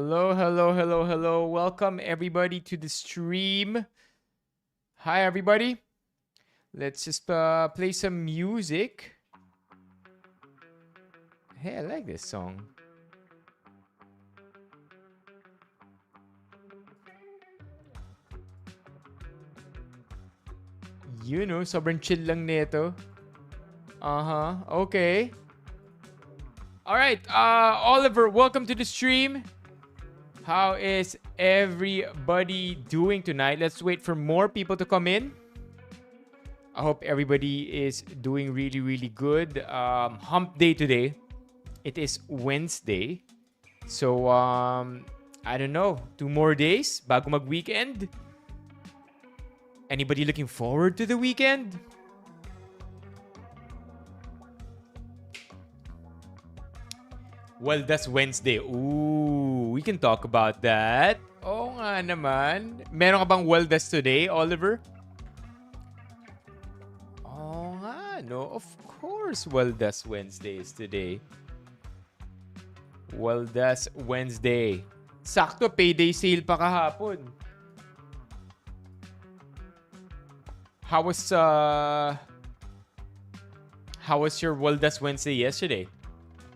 Hello, hello, hello, hello. Welcome everybody to the stream. Hi everybody. Let's just play some music. Hey, I like this song. You know, sobrang chill lang nito. Okay. All right, Oliver, welcome to the stream. How is everybody doing tonight? Let's wait for more people to come in. I hope everybody is doing really, really good. Hump day today. It is Wednesday. So, I don't know. 2 more days bago mag-weekend. Anybody looking forward to the weekend? Well, that's Wednesday. Ooh, we can talk about that. Oo nga naman. Meron ka bang wellness today, Oliver? Oo nga, no? Of course, Wellness Wednesday is today. Wellness Wednesday. Sakto, payday sale pa kahapon. How was your Wellness Wednesday yesterday?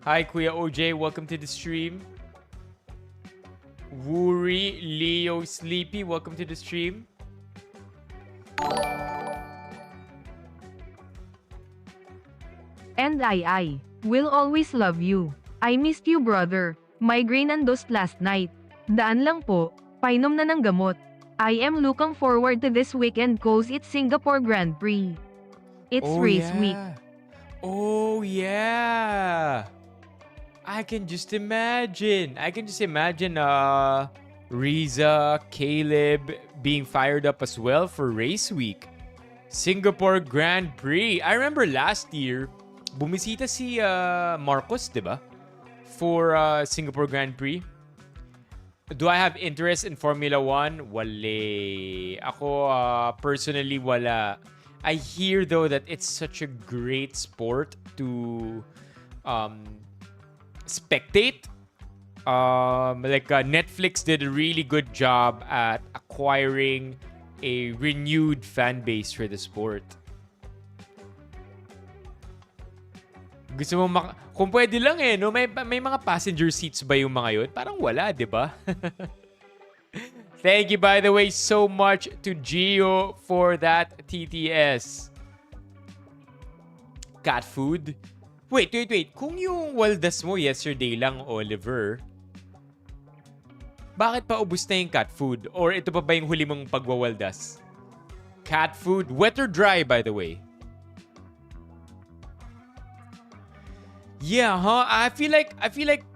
Hi, Kuya OJ. Welcome to the stream. Woory, Leo, Sleepy. Welcome to the stream. And I will always love you. I missed you, brother. Migraine and dust last night. Daan lang po, painom na ng gamot. I am looking forward to this weekend cause it's Singapore Grand Prix. It's race week. Oh, yeah. I can just imagine. Riza, Caleb being fired up as well for race week. Singapore Grand Prix. I remember last year, bumisita si Marcos, diba? For Singapore Grand Prix. Do I have interest in Formula 1? Wale. Ako, personally, wala. I hear, though, that it's such a great sport to spectate. Netflix did a really good job at acquiring a renewed fan base for the sport. Gusto mo kung pwede lang no? May mga passenger seats ba yung mga yun? Parang wala, di ba? Thank you, by the way, so much to Gio for that TTS. Cat food? Wait. Kung yung waldas mo yesterday lang, Oliver, bakit pa ubus na yung cat food? Or ito pa ba yung huli mong pagwawaldas? Cat food? Wet or dry, by the way? Yeah, huh? I feel like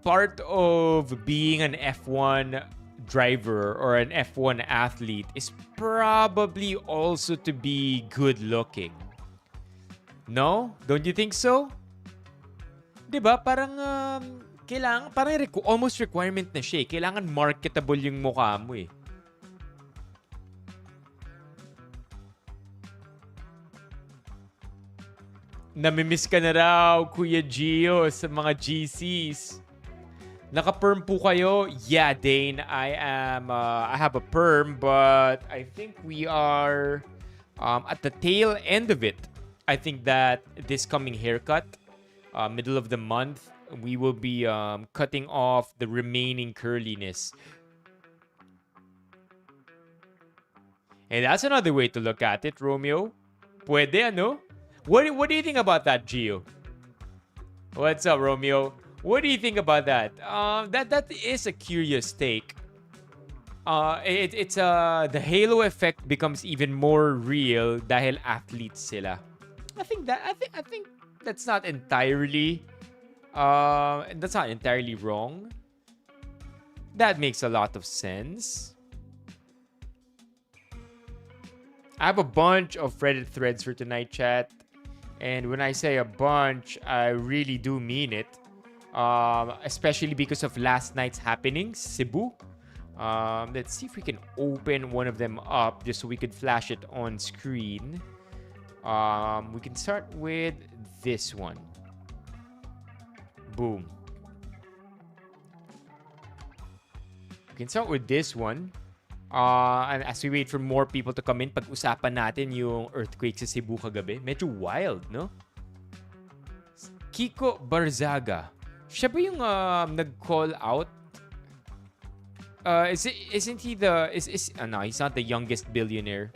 part of being an F1 driver or an F1 athlete is probably also to be good looking. No? Don't you think so? 'Di ba? Parang almost requirement na siya. Kailangan marketable yung mukha mo eh. Namimiss ka na raw, Kuya Gio, sa mga GCs. Naka-perm po kayo? Yeah, Dane. I have a perm, but I think we are at the tail end of it. I think that this coming haircut, middle of the month, we will be cutting off the remaining curliness. And that's another way to look at it, Romeo. Pwede, ano? What do you think about that, Gio? What's up, Romeo? What do you think about that? That is a curious take. It's the halo effect becomes even more real dahil athletes sila. I think that's not entirely wrong. That makes a lot of sense. I have a bunch of Reddit threads for tonight, chat. And when I say a bunch, I really do mean it. Especially because of last night's happenings, Cebu. Let's see if we can open one of them up just so we could flash it on screen. We can start with this one. Boom. We can start with this one. And as we wait for more people to come in, pag-usapan natin yung earthquake sa Cebu kagabi. Medyo wild, no? Kiko Barzaga. Siya ba yung nag-call out? Isn't he the... no, he's not the youngest billionaire.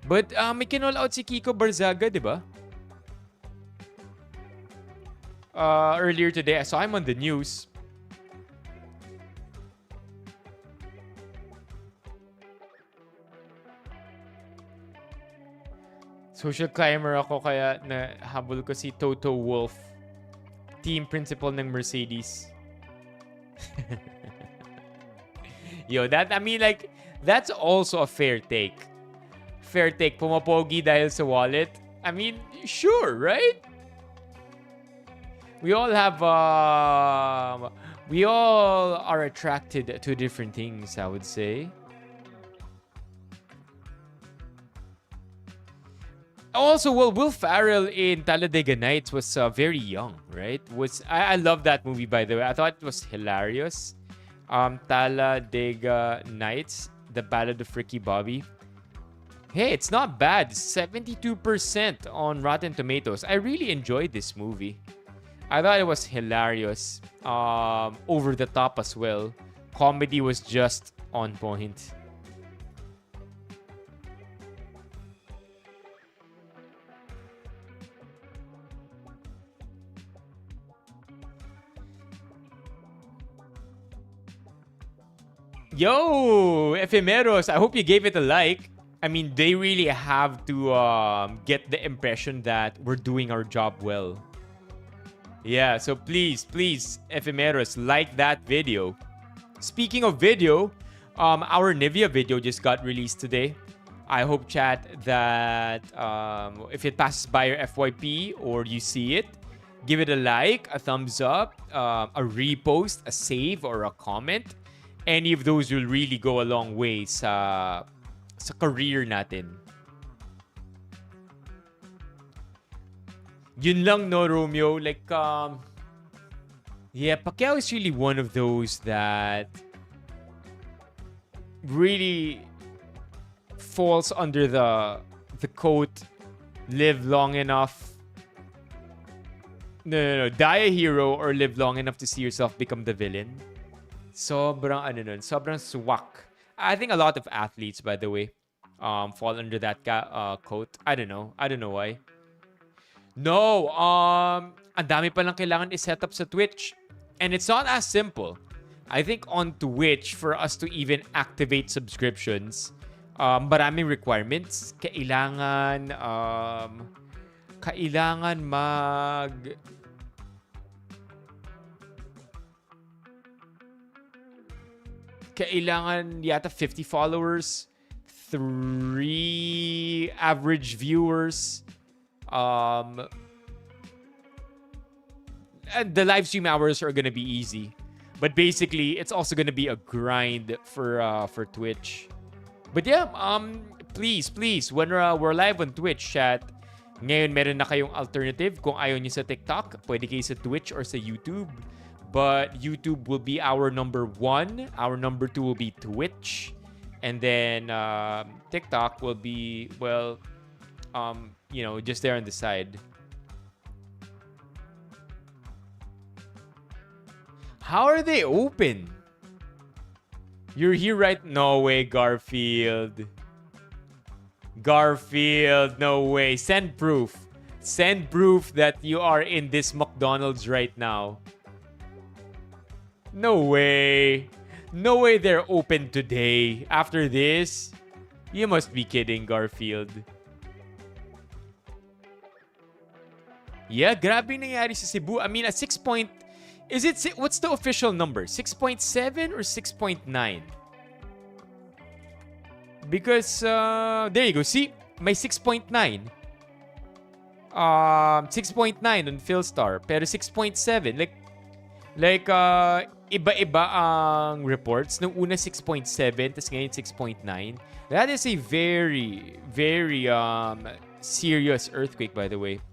But may kinall out si Kiko Barzaga, di ba? Earlier today, I saw him on the news. Social climber ako kaya nahabol ko si Toto Wolff, team principal ng Mercedes. Yo, that's also a fair take. Fair take. Pumapogi dahil sa wallet. I mean, sure, right? We all are attracted to different things, I would say. Also, well, Will Ferrell in Talladega Nights was very young, right? I love that movie, by the way. I thought it was hilarious. Talladega Nights, The Ballad of Ricky Bobby. Hey, it's not bad. 72% on Rotten Tomatoes. I really enjoyed this movie. I thought it was hilarious. Over the top as well. Comedy was just on point. Yo, Ephemeros, I hope you gave it a like. I mean, they really have to get the impression that we're doing our job well. Yeah, so please, Ephemeros, like that video. Speaking of video, our Nivea video just got released today. I hope, chat, that if it passes by your FYP or you see it, give it a like, a thumbs up, a repost, a save, or a comment. Any of those will really go a long way sa career natin. Yun lang, no, Romeo? Like, yeah, Pacquiao is really one of those that really falls under the quote, live long enough. No. Die a hero or live long enough to see yourself become the villain. Sobrang swak. I think a lot of athletes, by the way, fall under that quote. I don't know why. No, ang dami palang kailangan i-set up sa Twitch. And it's not as simple. I think on Twitch, for us to even activate subscriptions, maraming requirements. Kailangan yata 50 followers, 3 average viewers, and the live stream hours are gonna be easy, but basically it's also gonna be a grind for Twitch. But yeah, please, when we're live on Twitch, chat, ngayon meron na kayong alternative. Kung ayaw niyo sa TikTok, pwede kayo sa Twitch or sa YouTube. But YouTube will be our number 1. Our number 2 will be Twitch. And then TikTok will be, well, just there on the side. How are they open? You're here right? No way, Garfield. No way. Send proof. Send proof that you are in this McDonald's right now. No way. No way they're open today. After this? You must be kidding, Garfield. Yeah, grabe nangyari sa Cebu. I mean, a 6 point... What's the official number? 6.7 or 6.9? Because, there you go. See? May 6.9. 6.9 on Philstar. Pero 6.7. Like, iba-iba ang reports. Nung una 6.7, tas ngayon 6.9. That is a very, very serious earthquake, by the way.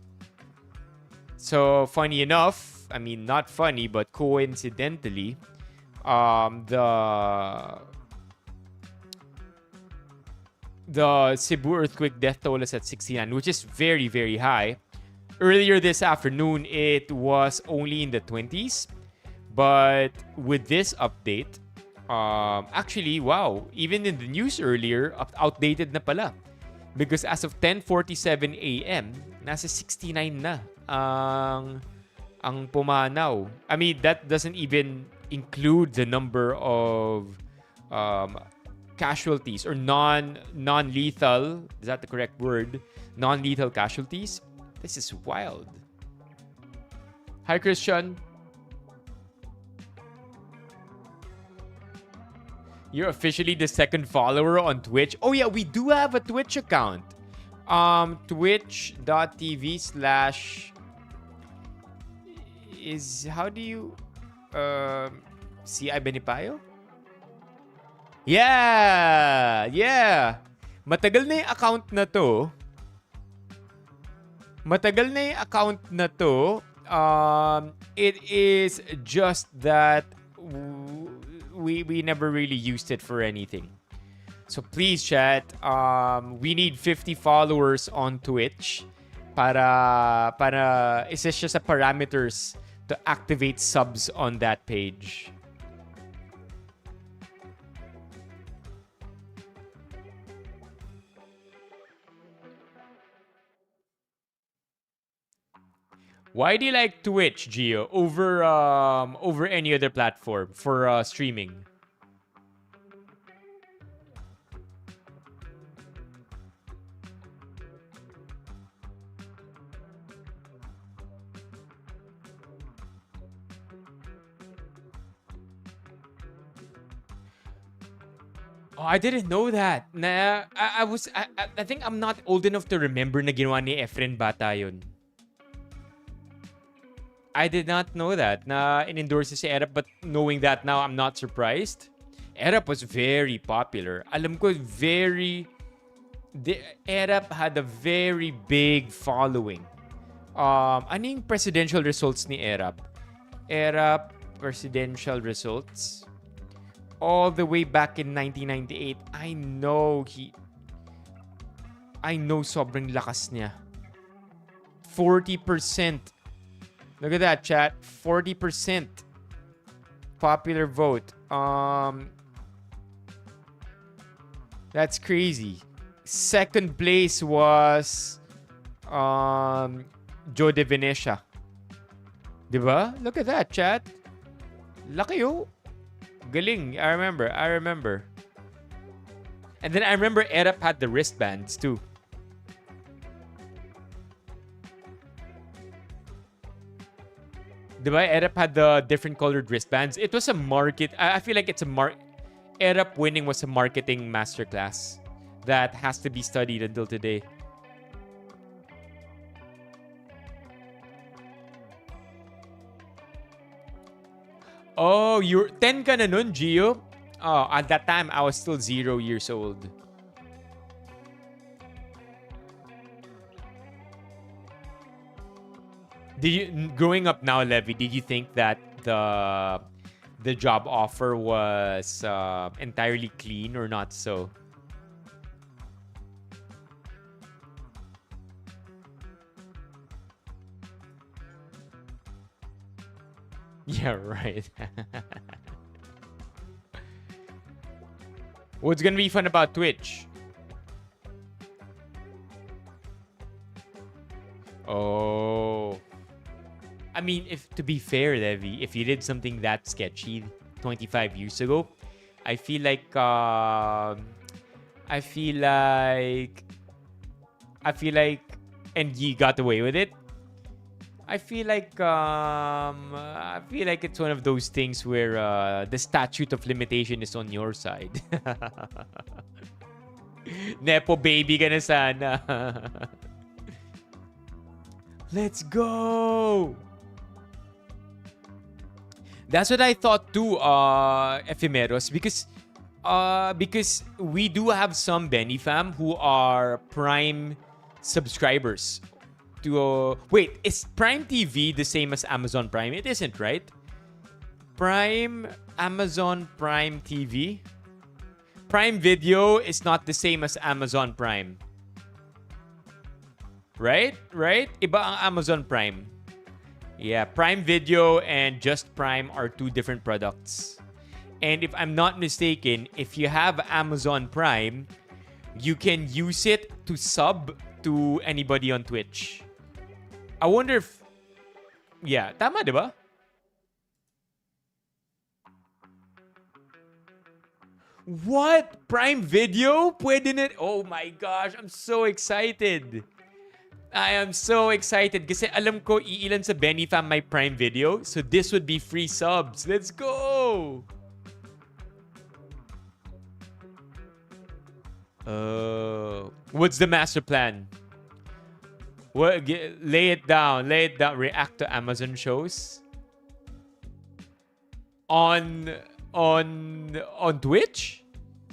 So, funny enough, I mean, not funny, but coincidentally, the Cebu earthquake death toll is at 69, which is very, very high. Earlier this afternoon, it was only in the 20s. But with this update, actually, wow, even in the news earlier, outdated na pala. Because as of 10:47 a.m., nasa 69 na ang pumanaw. I mean, that doesn't even include the number of casualties or non-lethal, is that the correct word? Non-lethal casualties. This is wild. Hi, Christian. You're officially the second follower on Twitch. Oh yeah, we do have a Twitch account. Twitch.tv/ is, how do you CI Benipayo? Yeah. Matagal na yung account na to. It is just that we never really used it for anything. So please, chat, we need 50 followers on Twitch para isa siya sa parameters to activate subs on that page. Why do you like Twitch, Gio, over any other platform for streaming? Oh, I didn't know that. I think I'm not old enough to remember na ginawa ni Efren Bata yun. I did not know that na in-endorse si Erap, but knowing that now, I'm not surprised. Erap was very popular. Alam ko, Erap had a very big following. Ano yung presidential results ni Erap? Erap presidential results. All the way back in 1998, I know sobrang lakas niya. 40%. Look at that, chat. 40% popular vote. That's crazy. Second place was Joe De Venecia. Diba? Look at that, chat. Laki oh. Galing. I remember. And then I remember Erap had the wristbands too. Diba? Erap had the different colored wristbands. It was a market. I feel like it's Erap winning was a marketing masterclass that has to be studied until today. Oh, you're 10 ka na nun, Gio? Oh, at that time, I was still 0 years old. Growing up now, Levi, did you think that the job offer was entirely clean or not so? Yeah, right. What's gonna be fun about Twitch? Oh. I mean, to be fair, Levi, if you did something that sketchy 25 years ago, I feel like and you got away with it. I feel like it's one of those things where the statute of limitation is on your side. Nepo baby ka na sana. Let's go. That's what I thought too, Ephemeros, because we do have some Benifam who are Prime subscribers. Wait, is Prime TV the same as Amazon Prime? It isn't, right? Amazon Prime TV. Prime Video is not the same as Amazon Prime. Right? Right? Iba ang Amazon Prime. Yeah, Prime Video and Just Prime are two different products. And if I'm not mistaken, if you have Amazon Prime, you can use it to sub to anybody on Twitch. I wonder if... Yeah, tama, di ba? What? Prime Video? Pwede na... Oh my gosh, I'm so excited. I am so excited kasi alam ko iilan sa Benifam may Prime Video. So this would be free subs. Let's go! What's the master plan? What? Lay it down. Lay it down. React to Amazon shows on Twitch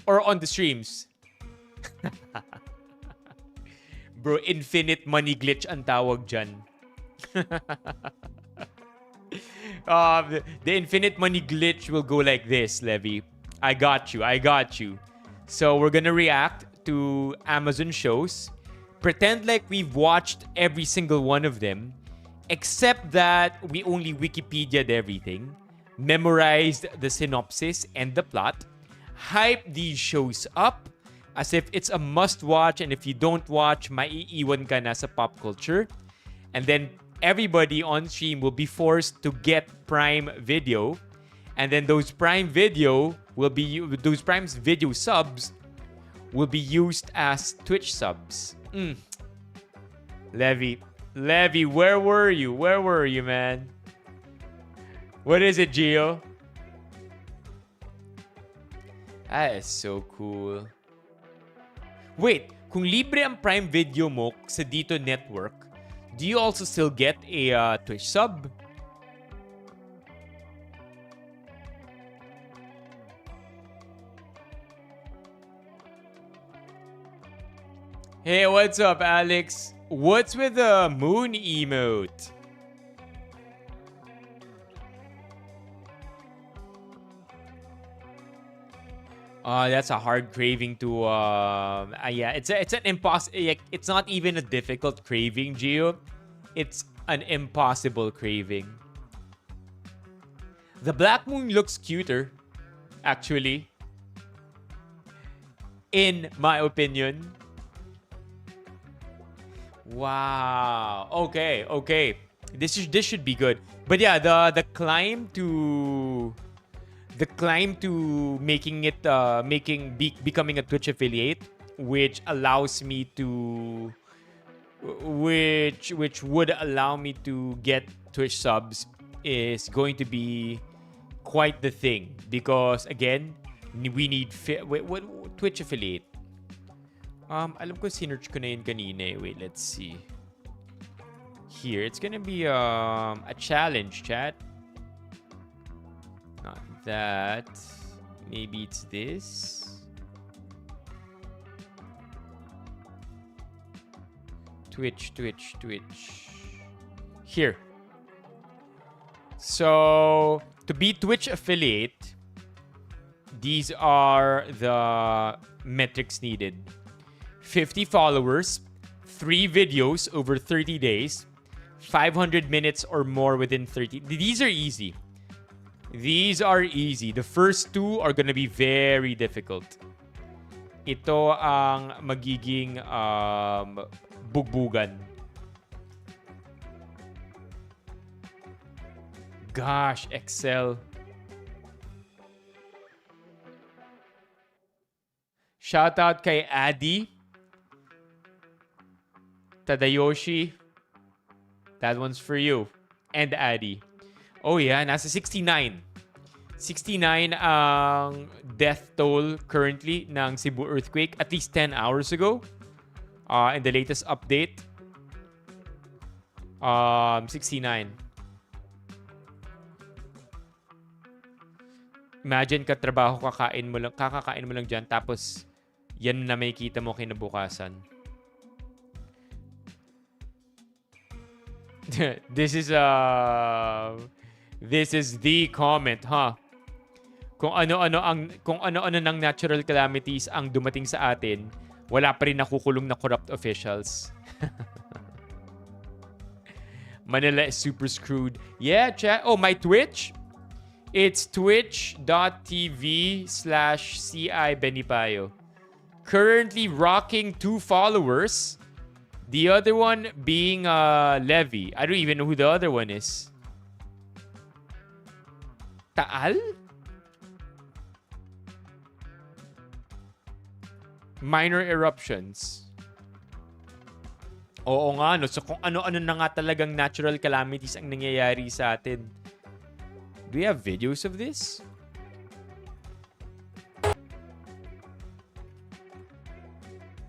or on the streams. Bro, infinite money glitch ang tawag dyan. The infinite money glitch will go like this, Levy. I got you. So we're gonna react to Amazon shows. Pretend like we've watched every single one of them, except that we only Wikipedia'd everything, memorized the synopsis and the plot, hype these shows up as if it's a must-watch, and if you don't watch, maiiwan ka na sa pop culture. And then everybody on stream will be forced to get Prime Video, and then those Prime Video subs will be used as Twitch subs. Levy, where were you, man? What is it, Gio? That is so cool. Wait, kung libre ang Prime Video mo sa Dito Network, do you also still get a Twitch sub? Hey, what's up, Alex? What's with the moon emote? That's a hard craving to yeah, it's an it's not even a difficult craving, Gio. It's an impossible craving. The black moon looks cuter, actually. In my opinion. Wow. Okay. This should be good. But yeah, the climb to becoming a Twitch affiliate, which allows me to which would allow me to get Twitch subs, is going to be quite the thing, because again, we need Twitch affiliate. Alam ko sinearch ko na yun kanina. Wait, let's see. Here, it's gonna be a challenge, chat. Not that. Maybe it's this. Twitch. Here. So, to be Twitch affiliate, these are the metrics needed. 50 followers, 3 videos over 30 days, 500 minutes or more within 30. These are easy. The first 2 are gonna be very difficult. Ito ang magiging bugbugan. Gosh, Excel. Shout out kay Adi Tadayoshi. That one's for you. And Adi. Oh yeah, nasa 69. 69 ang death toll currently ng Cebu earthquake, at least 10 hours ago. In the latest update. 69. Imagine katrabaho kakakain mo lang dyan, tapos yan na may kita mo kinabukasan. This is the comment, huh? Kung ano-ano ng natural calamities ang dumating sa atin, wala pa rin nakukulong na corrupt officials. Manila is super screwed. Yeah, chat. Oh, my Twitch? It's twitch.tv/CI Benipayo. Currently rocking 2 followers. The other one being Levy. I don't even know who the other one is. Taal? Minor eruptions. Oo nga, no? So kung ano-ano na nga talagang natural calamities ang nangyayari sa atin. Do we have videos of this?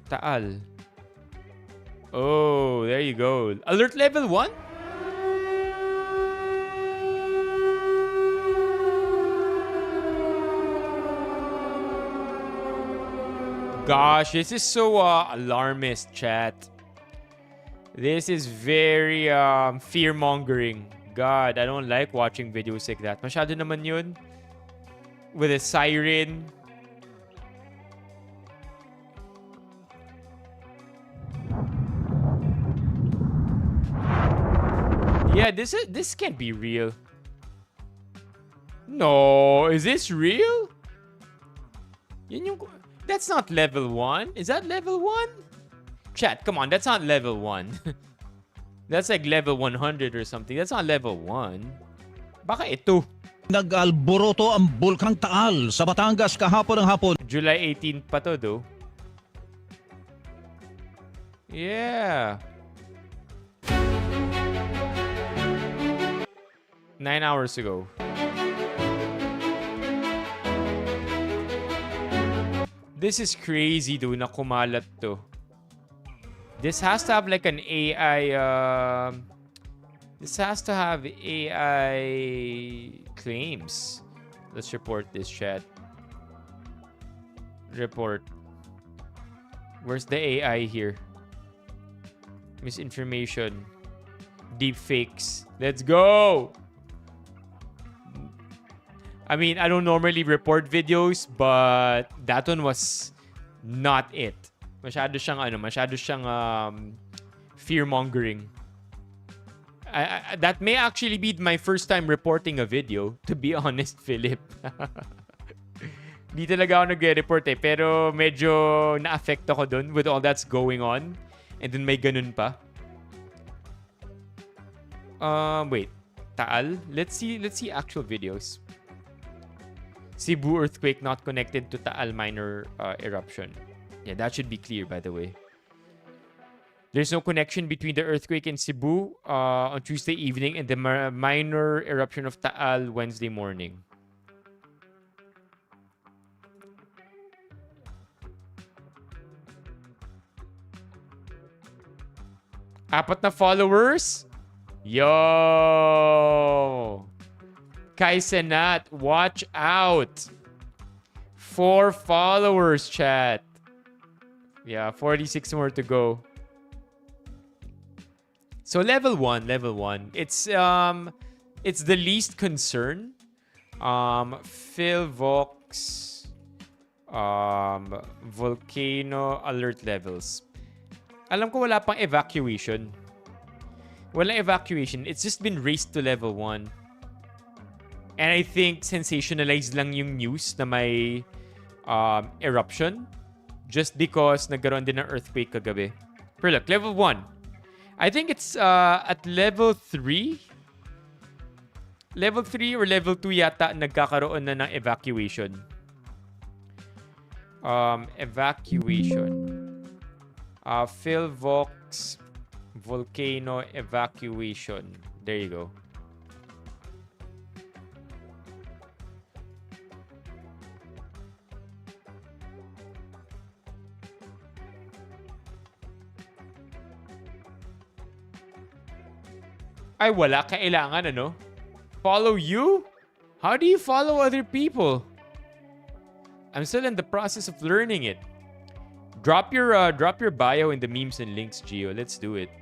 Taal. Oh, there you go. Alert level 1? Gosh, this is so alarmist, chat. This is very fear-mongering. God, I don't like watching videos like that. Masyado naman yun. With a siren. Yeah, this can't be real. No, is this real? That's not level 1. Is that level 1? Chat, come on, that's not level 1. That's like level 100 or something. That's not level 1. Baka ito. Nag-alboroto ang bulkang Taal sa Batangas kahapon ng hapon. July 18 pa to, though. Yeah. 9 hours ago. This is crazy, dude, na kumalat to. This has to have like an AI, this has to have AI claims. Let's report this, chat. Report. Where's the AI here? Misinformation. Deepfakes. Let's go! I mean, I don't normally report videos, but that one was not it. Masyado siyang fear-mongering. That may actually be my first time reporting a video, to be honest, Philip. Di talaga ako nagre-report eh, pero medyo na-affect ako dun with all that's going on. And then may ganun pa. Wait. Taal? Let's see actual videos. Cebu earthquake not connected to Taal minor eruption. Yeah, that should be clear, by the way. There's no connection between the earthquake in Cebu on Tuesday evening and the minor eruption of Taal Wednesday morning. Apat na followers? Yo! Kai Senat, watch out. 4 followers, chat. Yeah, 46 more to go. So level 1. It's the least concern. Philvox volcano alert levels. Alam ko wala pang evacuation. Walang evacuation. It's just been raised to level 1. And I think sensationalized lang yung news na may eruption just because nagkaroon din ng earthquake kagabi. Pero look, level 1. I think it's at level 3. Level 3 or level 2 yata nagkakaroon na ng evacuation. Evacuation. Philvox volcano evacuation. There you go. Ay, wala kailangan, ano? Follow you? How do you follow other people? I'm still in the process of learning it. Drop your bio in the memes and links, Gio. Let's do it.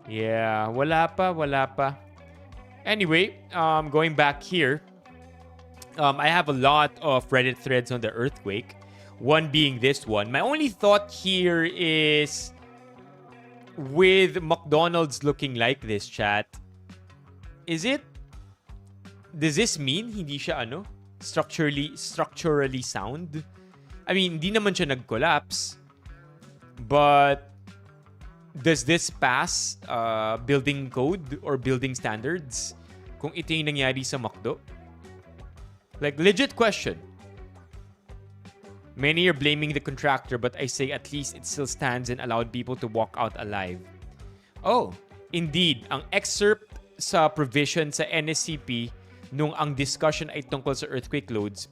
Yeah, wala pa. Anyway, going back here, I have a lot of Reddit threads on the earthquake. One being this one. My only thought here is with McDonald's looking like this, chat, does this mean hindi siya structurally sound? I mean, hindi naman siya nag-collapse. But does this pass building code or building standards kung ito yung nangyari sa McDo? Like, legit question. Many are blaming the contractor, but I say at least it still stands and allowed people to walk out alive. Oh, indeed. Ang excerpt sa provision sa NSCP nung ang discussion ay tungkol sa earthquake loads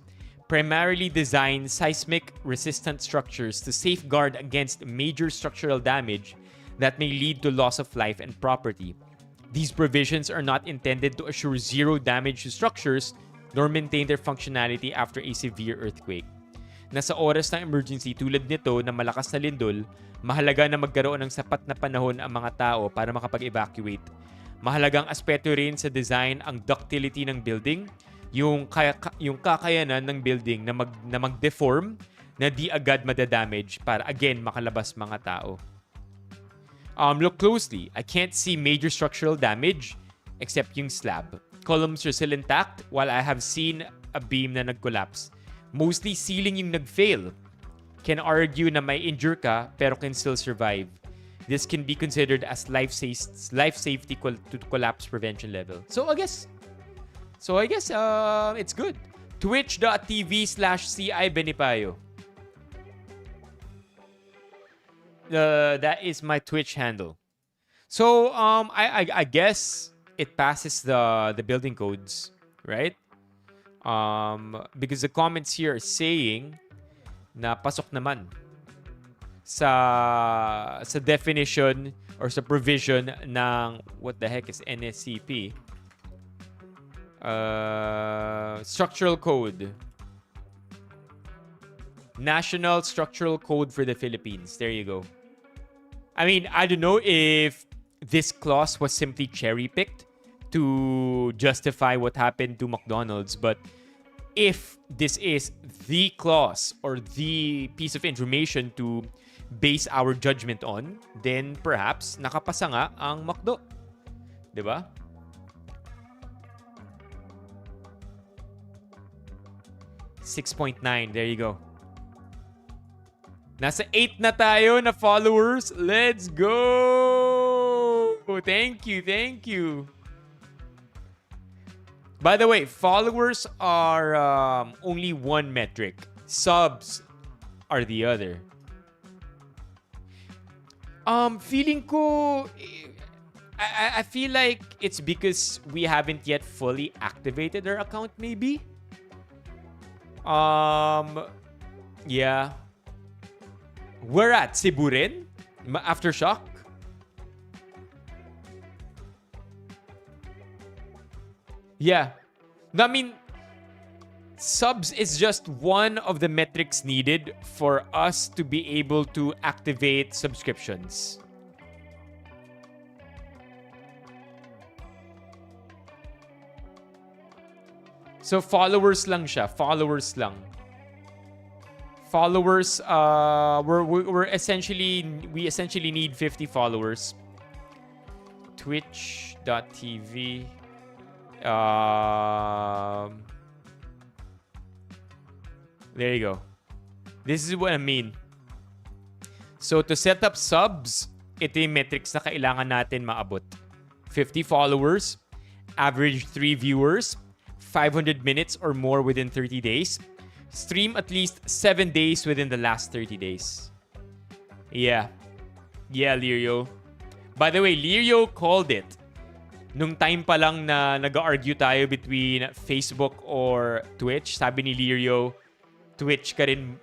primarily design seismic resistant structures to safeguard against major structural damage that may lead to loss of life and property. These provisions are not intended to assure zero damage to structures nor maintain their functionality after a severe earthquake. Nasa oras ng emergency tulad nito na malakas na lindol, mahalaga na magkaroon ng sapat na panahon ang mga tao para makapag-evacuate. Mahalagang aspeto rin sa design ang ductility ng building, yung kakayanan ng building na mag-deform na di agad madadamage para again makalabas mga tao. Look closely. I can't see major structural damage except yung slab. Columns are still intact while I have seen a beam na nag-collapse. Mostly ceiling yung nag-fail. Can argue na may injure ka pero can still survive. This can be considered as life safety to collapse prevention level. So I guess it's good. Twitch.tv/CI Benipayo. That is my Twitch handle. So I guess it passes the building codes, right? Because the comments here are saying na pasok naman sa definition or sa provision ng what the heck is NSCP? Structural Code. National Structural Code for the Philippines. There you go. I mean, I don't know if this clause was simply cherry-picked to justify what happened to McDonald's, but if this is the clause or the piece of information to base our judgment on, then perhaps nakapasa nga ang McDo. Diba? .9. There you go. Nasa 8 na tayo na followers. Let's go! Thank you. By the way, followers are only one metric. Subs are the other. Feeling ko... I feel like it's because we haven't yet fully activated our account, maybe? Yeah. We're at Cebu rin? Aftershock? Yeah. I mean, subs is just one of the metrics needed for us to be able to activate subscriptions. So followers lang siya. Followers lang. Followers, we essentially need 50 followers. Twitch.tv. There you go. This is what I mean. So to set up subs, ito yung metrics na kailangan natin maabot. 50 followers, average 3 viewers, 500 minutes or more within 30 days, stream at least 7 days within the last 30 days. Yeah, Lirio. By the way, Lirio called it. Nung time pa lang na nag-argue tayo between Facebook or Twitch, sabi ni Lirio, Twitch ka rin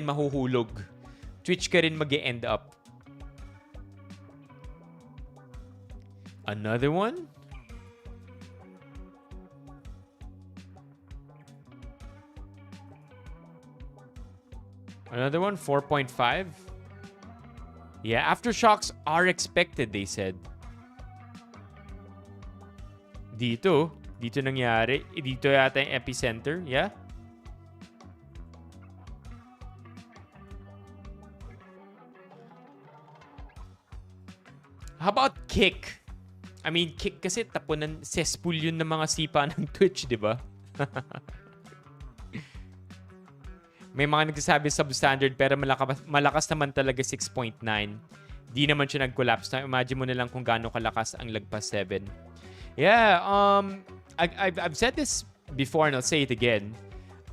mahuhulog. Twitch ka rin mag-e-end up. Another one? Another one, 4.5. Yeah, aftershocks are expected, they said. Dito nangyari. Dito yata yung epicenter. Yeah? How about kick? I mean, kick kasi tapunan, cesspool yun ng mga sipa ng Twitch, di ba? May mga nagsasabi substandard pero malakas naman talaga 6.9. Di naman siya nag-collapse. Na imagine mo na lang kung gaano kalakas ang lagpas 7. Yeah, I've said this before and I'll say it again.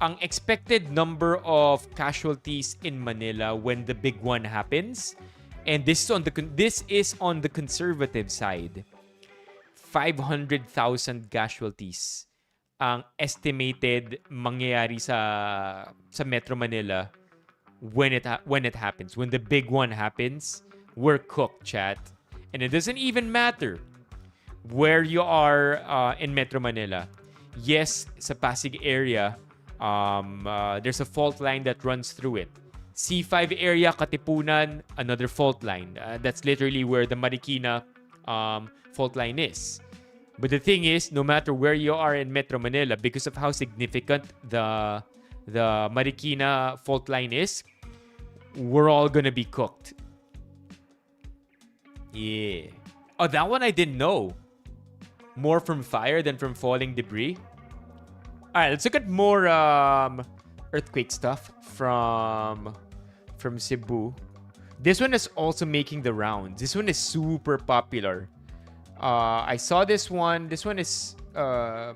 Ang expected number of casualties in Manila when the big one happens, and this is on the conservative side, 500,000 casualties ang estimated mangyayari sa Metro Manila when it happens. When the big one happens, we're cooked, chat. And it doesn't even matter where you are in Metro Manila. Yes, sa Pasig area, there's a fault line that runs through it. C5 area, Katipunan, another fault line. That's literally where the Marikina fault line is. But the thing is, no matter where you are in Metro Manila, because of how significant the Marikina fault line is, we're all gonna be cooked. Yeah. Oh, that one I didn't know. More from fire than from falling debris. Alright, let's look at more earthquake stuff from Cebu. This one is also making the rounds. This one is super popular. I saw this one. This one is so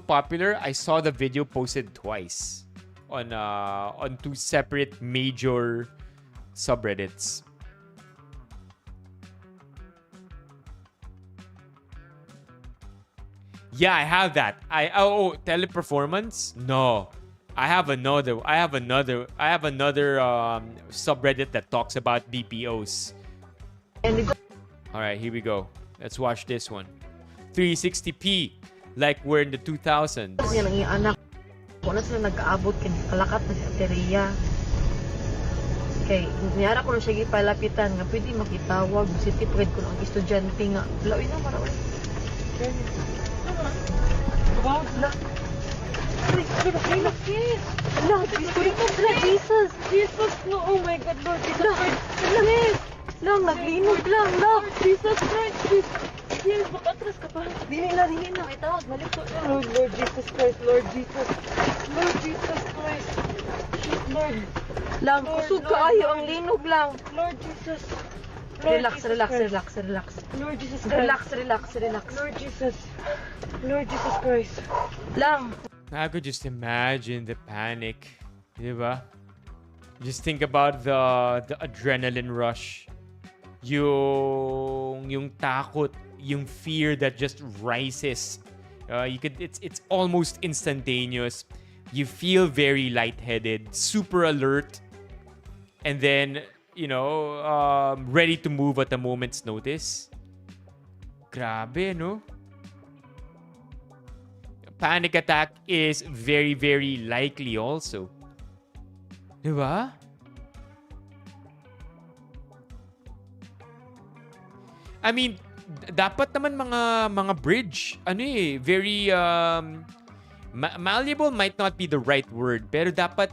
popular. I saw the video posted twice on two separate major subreddits. Yeah, I have that. Teleperformance? No. I have another subreddit that talks about BPOs. Alright, here we go. Let's watch this one. 360p, like we're in the 2000s. Yan ang iyang anak. Kung na sila nag-aabot, kalakat na si Ateria. Kay, niyara ko na siya gipalapitan nga pwede makitawag. City pride ko ng estudyante nga. Lawin na, marawin. Wow, la. Jesus! Jesus! No, oh my God, Lord Jesus Christ! Lang, naglinog lang, lang! Jesus Christ! Yes, makatras ka pa! Dili na, itawag, malito na! Lord Jesus Christ, Lord Jesus! Lord Jesus Christ! Shit, Lord! Lang, kusog kaayo, ang linog lang! Lord Jesus! Relax. Lord Jesus Christ! Relax! Lord Jesus Christ! Lang! I could just imagine the panic, diba? Just think about the adrenaline rush, yung takot, yung fear that just rises. It's almost instantaneous. You feel very lightheaded, super alert, and then ready to move at a moment's notice. Grabe, no? Panic attack is very, very likely also. Diba? I mean, dapat naman mga bridge, very malleable might not be the right word, pero dapat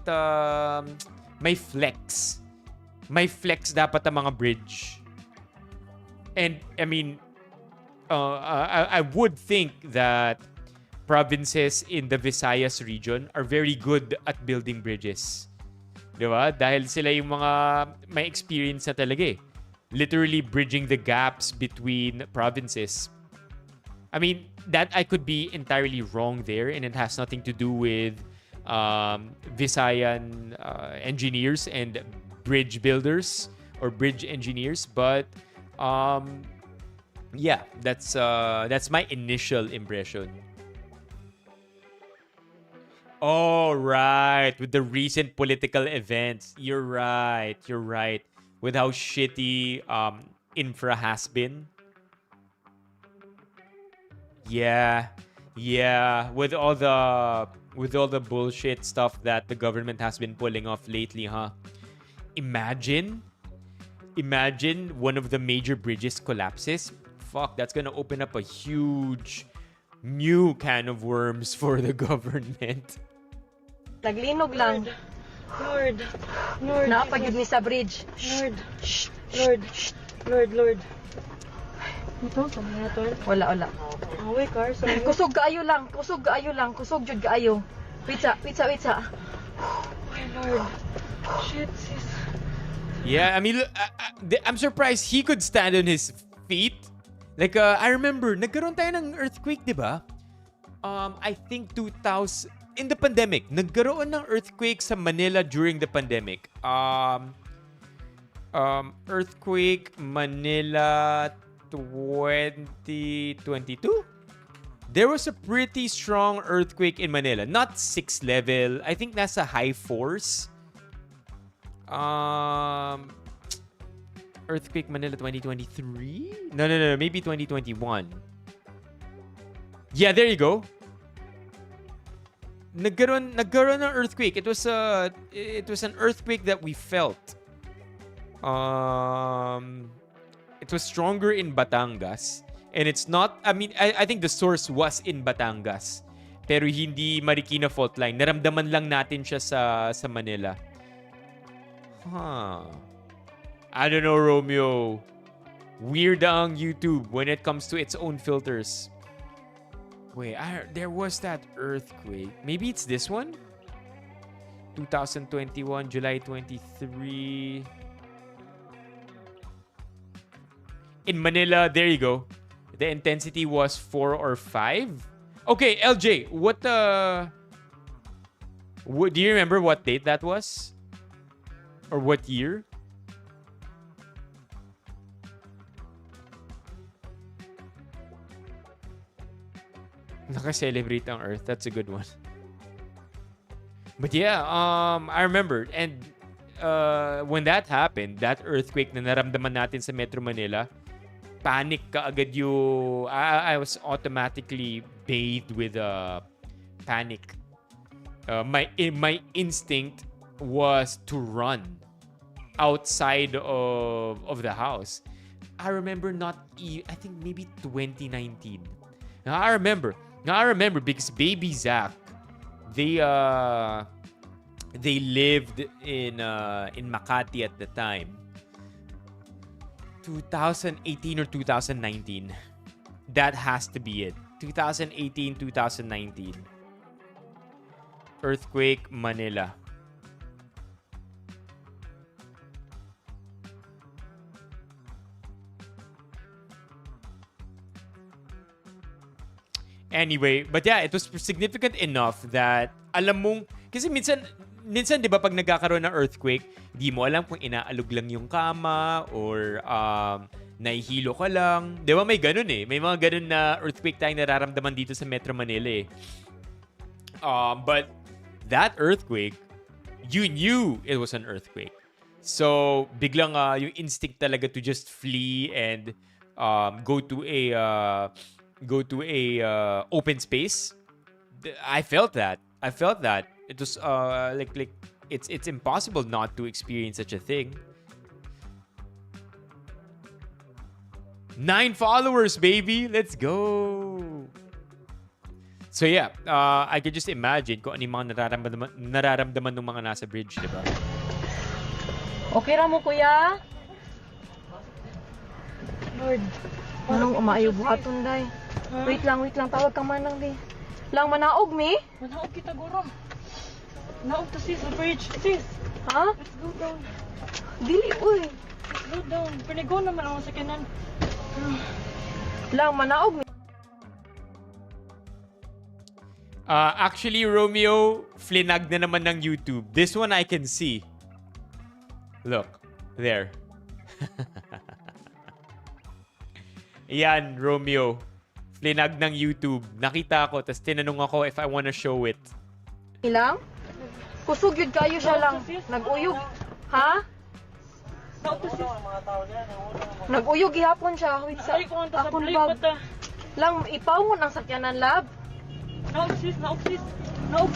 may flex. May flex dapat ang mga bridge. And I mean, I would think that provinces in the Visayas region are very good at building bridges. Diba? Dahil sila yung mga may experience na talaga eh. Literally bridging the gaps between provinces. I mean, that I could be entirely wrong there, and it has nothing to do with Visayan engineers and bridge builders or bridge engineers, but yeah, that's my initial impression. Oh, right. With the recent political events. You're right. With how shitty infra has been. Yeah. With all the bullshit stuff that the government has been pulling off lately, huh? Imagine one of the major bridges collapses. fuck, that's gonna open up a huge new can of worms for the government. Naglinog lang. Lord. Napagid mi sa bridge. Lord. Ito, sa mga to. Wala. Away, car. Kusog kaayo lang. Kusog jud kaayo. Pizza. Oh, Lord. Shit, sis. Yeah, I mean, I'm surprised he could stand on his feet. Like, I remember, nagkaroon tayo ng earthquake, di ba? I think 2000, in the pandemic, nagkaroon ng earthquake sa Manila during the pandemic. Earthquake Manila 2022? There was a pretty strong earthquake in Manila. Not 6 level. I think nasa high 4s. Earthquake Manila 2023? No. Maybe 2021. Yeah, there you go. Nagkaroon ng earthquake. It was an earthquake that we felt. It was stronger in Batangas. And it's not, I mean, I think the source was in Batangas. Pero hindi Marikina fault line. Naramdaman lang natin siya sa Manila. Huh. I don't know, Romeo. Weird ang YouTube when it comes to its own filters. Wait, there was that earthquake. Maybe it's this one? 2021, July 23. In Manila, there you go. The intensity was 4 or 5. Okay, LJ, do you remember what date that was? Or what year? Naka-celebrate ang Earth. That's a good one. But yeah, I remember. And when that happened, that earthquake na naramdaman natin sa Metro Manila, panic kaagad yung... I was automatically bathed with panic. My instinct was to run outside of the house. I remember I think maybe 2019. Now I remember because baby Zach, they lived in Makati at the time. 2018 or 2019. That has to be it. 2018, 2019. Earthquake, Manila. Anyway, but yeah, it was significant enough that alam mong, kasi minsan 'di ba pag nagkakaroon ng earthquake, di mo alam kung inaalog lang yung kama or nahihilo ka lang. 'Di ba may ganun eh. May mga ganun na earthquake tayong nararamdaman dito sa Metro Manila eh. But that earthquake, you knew it was an earthquake. So, biglang yung instinct talaga to just flee and go to a open space. I felt that. It was like it's impossible not to experience such a thing. 9 followers, baby. Let's go. So yeah, I could just imagine kung ano yung mga nararamdaman ng mga nasa bridge, di ba? Okay ra mo, kuya? Lord, anong umaayo buhaton, day? Wait lang, tawag ka man lang, day. Lang manaog, mi? Manaog kita, guro. Naog to sis, the bridge. Sis, ha? Let's go down. Dili, uy. Let's go down. Panigo naman ako sa kanan. Lang manaog, mi? Actually, Romeo, flinag na naman ng YouTube. This one I can see. Look, there. Yan, Romeo. Flinag ng YouTube. Nakita ko, tapos tinanong ako if I wanna show it. Ilang? Kusog yun kayo siya lang. Nag-uyog. Ha? Nag-uyog ihapon siya. Wait sa akong bag. Lang, ipaw mo ng sakyanan, lab. Naog sis. Nagpuno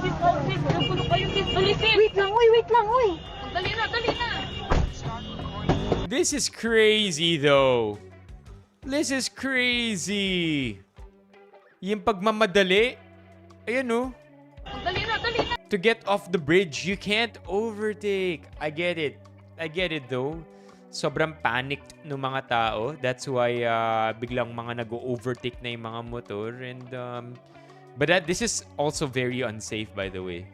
kayo sis. Wait lang, uy. Dali na. This is crazy, though. This is crazy. Yung pagmamadali. Ayan oh. Dali na, dali na. To get off the bridge, you can't overtake. I get it though. Sobrang panicked ng mga tao. That's why biglang mga nag-overtake na yung mga motor. And but this is also very unsafe, by the way.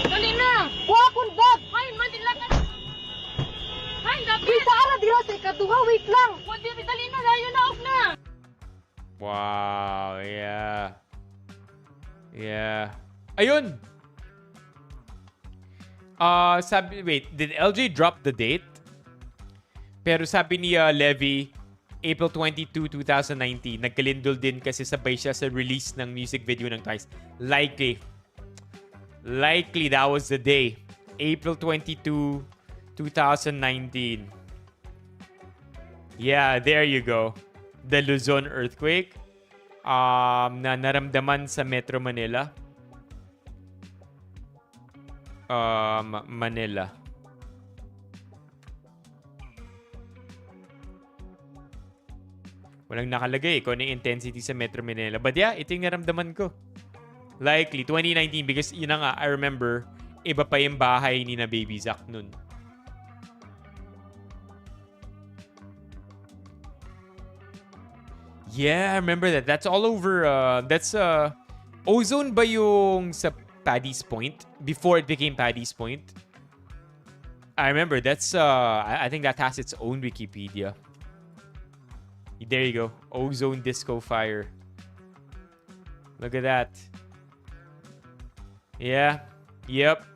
Dali na. Wa kun bag. Hay, madila ka. Hay, dapat. Bisa ara dira sa ikaduha, wait lang. Wa diri dali na, layo na off na. Wow, yeah. Yeah. Ayun! Did LJ drop the date? Pero sabi ni Levy, April 22, 2019, nagkalindol din kasi sabay siya sa release ng music video ng Twice. Likely that was the day. April 22, 2019. Yeah, there you go. The Luzon earthquake na naramdaman sa Metro Manila. Manila. Walang nakalagay kung ano yung intensity sa Metro Manila. But yeah, ito yung naramdaman ko. Likely, 2019 because yun na nga, I remember, iba pa yung bahay ni na Baby Zack nun. Yeah, I remember that. That's all over. That's Ozone ba yung sa Paddy's Point? Before it became Paddy's Point? I remember. That's I think that has its own Wikipedia. There you go. Ozone Disco Fire. Look at that. Yeah. Yep.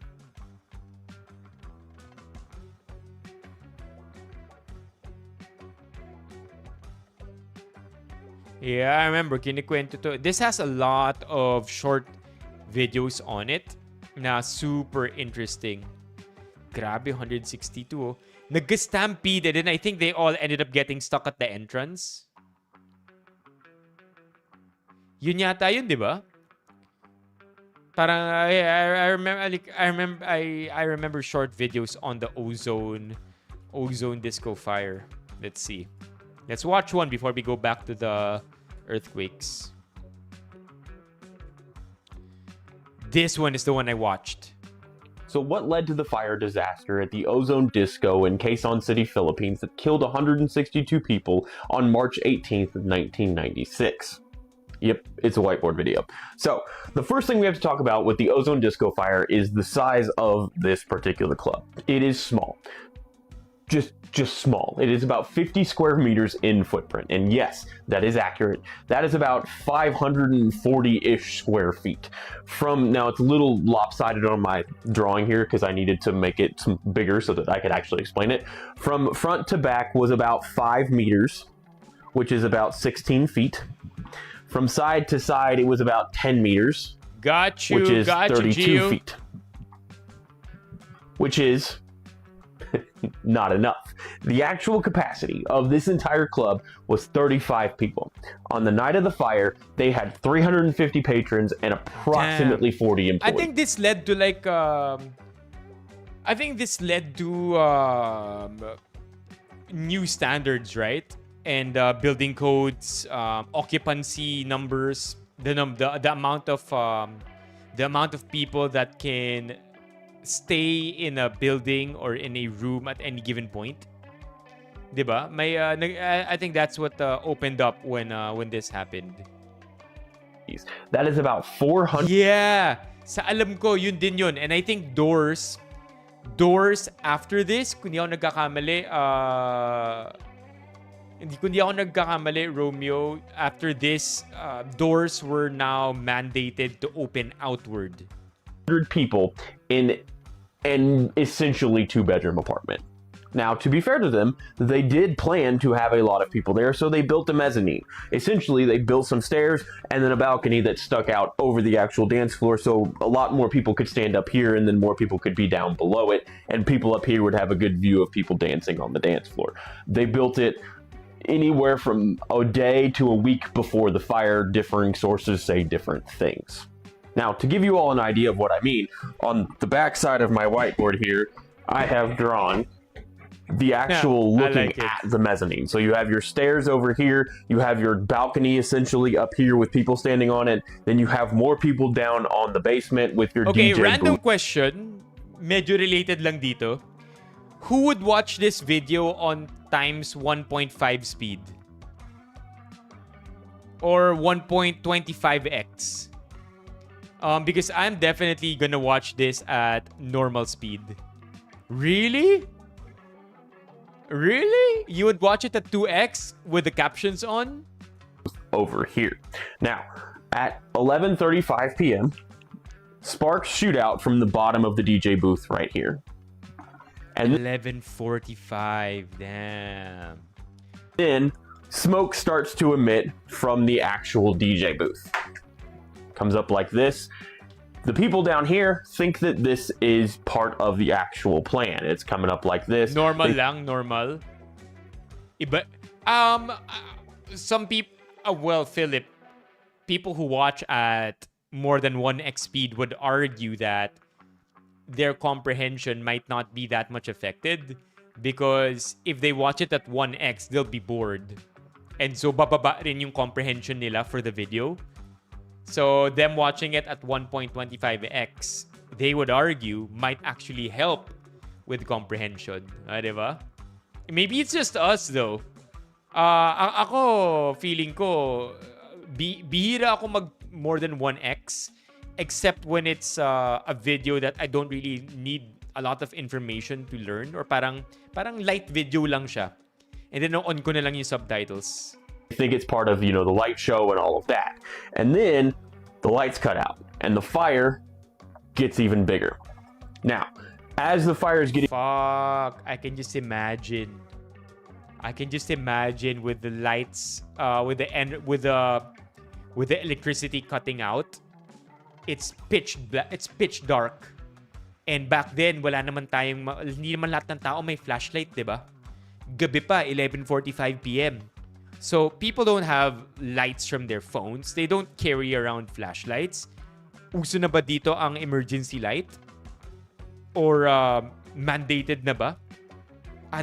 Yeah, I remember. Kinikwento to. This has a lot of short videos on it na super interesting. Grabe, 162. Oh. Nag-stampede and I think they all ended up getting stuck at the entrance. Yun yata yun, di ba? Parang I remember short videos on the Ozone Disco Fire. Let's see. Let's watch one before we go back to the earthquakes. This one is the one I watched. So what led to the fire disaster at the Ozone Disco in Quezon City, Philippines that killed 162 people on March 18th of 1996? Yep, it's a whiteboard video. So the first thing we have to talk about with the Ozone Disco fire is the size of this particular club. It is small. Just small. It is about 50 square meters in footprint. And yes, that is accurate. That is about 540-ish square feet. Now it's a little lopsided on my drawing here because I needed to make it some bigger so that I could actually explain it. From front to back was about 5 meters, which is about 16 feet. From side to side, it was about 10 meters. Got you, which is got 32 you, feet. Which is not enough. The actual capacity of this entire club was 35 people. On the night of the fire, they had 350 patrons and approximately 40 employees. I think this led to like new standards, right? And building codes, occupancy numbers, the amount of people that can stay in a building or in a room at any given point. Diba? I think that's what opened up when this happened. That is about 400. Yeah! Sa alam ko, yun din yun. And I think doors after this, kundi ako nagkakamali, Romeo, after this, doors were now mandated to open outward. 100 people in an essentially 2-bedroom apartment. Now, to be fair to them, they did plan to have a lot of people there, so they built a mezzanine. Essentially, they built some stairs and then a balcony that stuck out over the actual dance floor, so a lot more people could stand up here and then more people could be down below it, and people up here would have a good view of people dancing on the dance floor. They built it anywhere from a day to a week before the fire. Differing sources say different things. Now, to give you all an idea of what I mean, on the back side of my whiteboard here, I have drawn the actual I looking like it. at the mezzanine. So you have your stairs over here, you have your balcony essentially up here with people standing on it, then you have more people down on the basement with your Okay, DJ random booth. question. Medyo related lang dito. Who would watch this video on times 1.5 speed? Or 1.25x? Because I'm definitely gonna watch this at normal speed. Really? Really? You would watch it at 2x with the captions on? Over here. Now, at 11:35 p.m., sparks shoot out from the bottom of the DJ booth right here. And 11:45. Damn. then smoke starts to emit from the actual DJ booth. Comes up like this. The people down here think that this is part of the actual plan. It's coming up like this. Normal lang, normal. Iba, some people, well, Philip, people who watch at more than 1x speed would argue that their comprehension might not be that much affected because if they watch it at 1x, they'll be bored. And so, bababa rin yung comprehension nila for the video. So, them watching it at 1.25x, they would argue, might actually help with comprehension. Diba? Maybe it's just us, though. Ako, feeling ko, bihira ako mag more than 1x, except when it's a video that I don't really need a lot of information to learn, or parang light video lang siya. And then on ko na lang yung subtitles. I think it's part of, the light show and all of that. And then the lights cut out and the fire gets even bigger. Now, as the fire is getting... Fuck, I can just imagine. With the lights, with the electricity cutting out. It's pitch dark. And back then, hindi naman lahat ng tao may flashlight, 'di ba? Gabi pa, 11:45 p.m. So, people don't have lights from their phones. They don't carry around flashlights. Uso na ba dito ang emergency light? Or mandated na ba?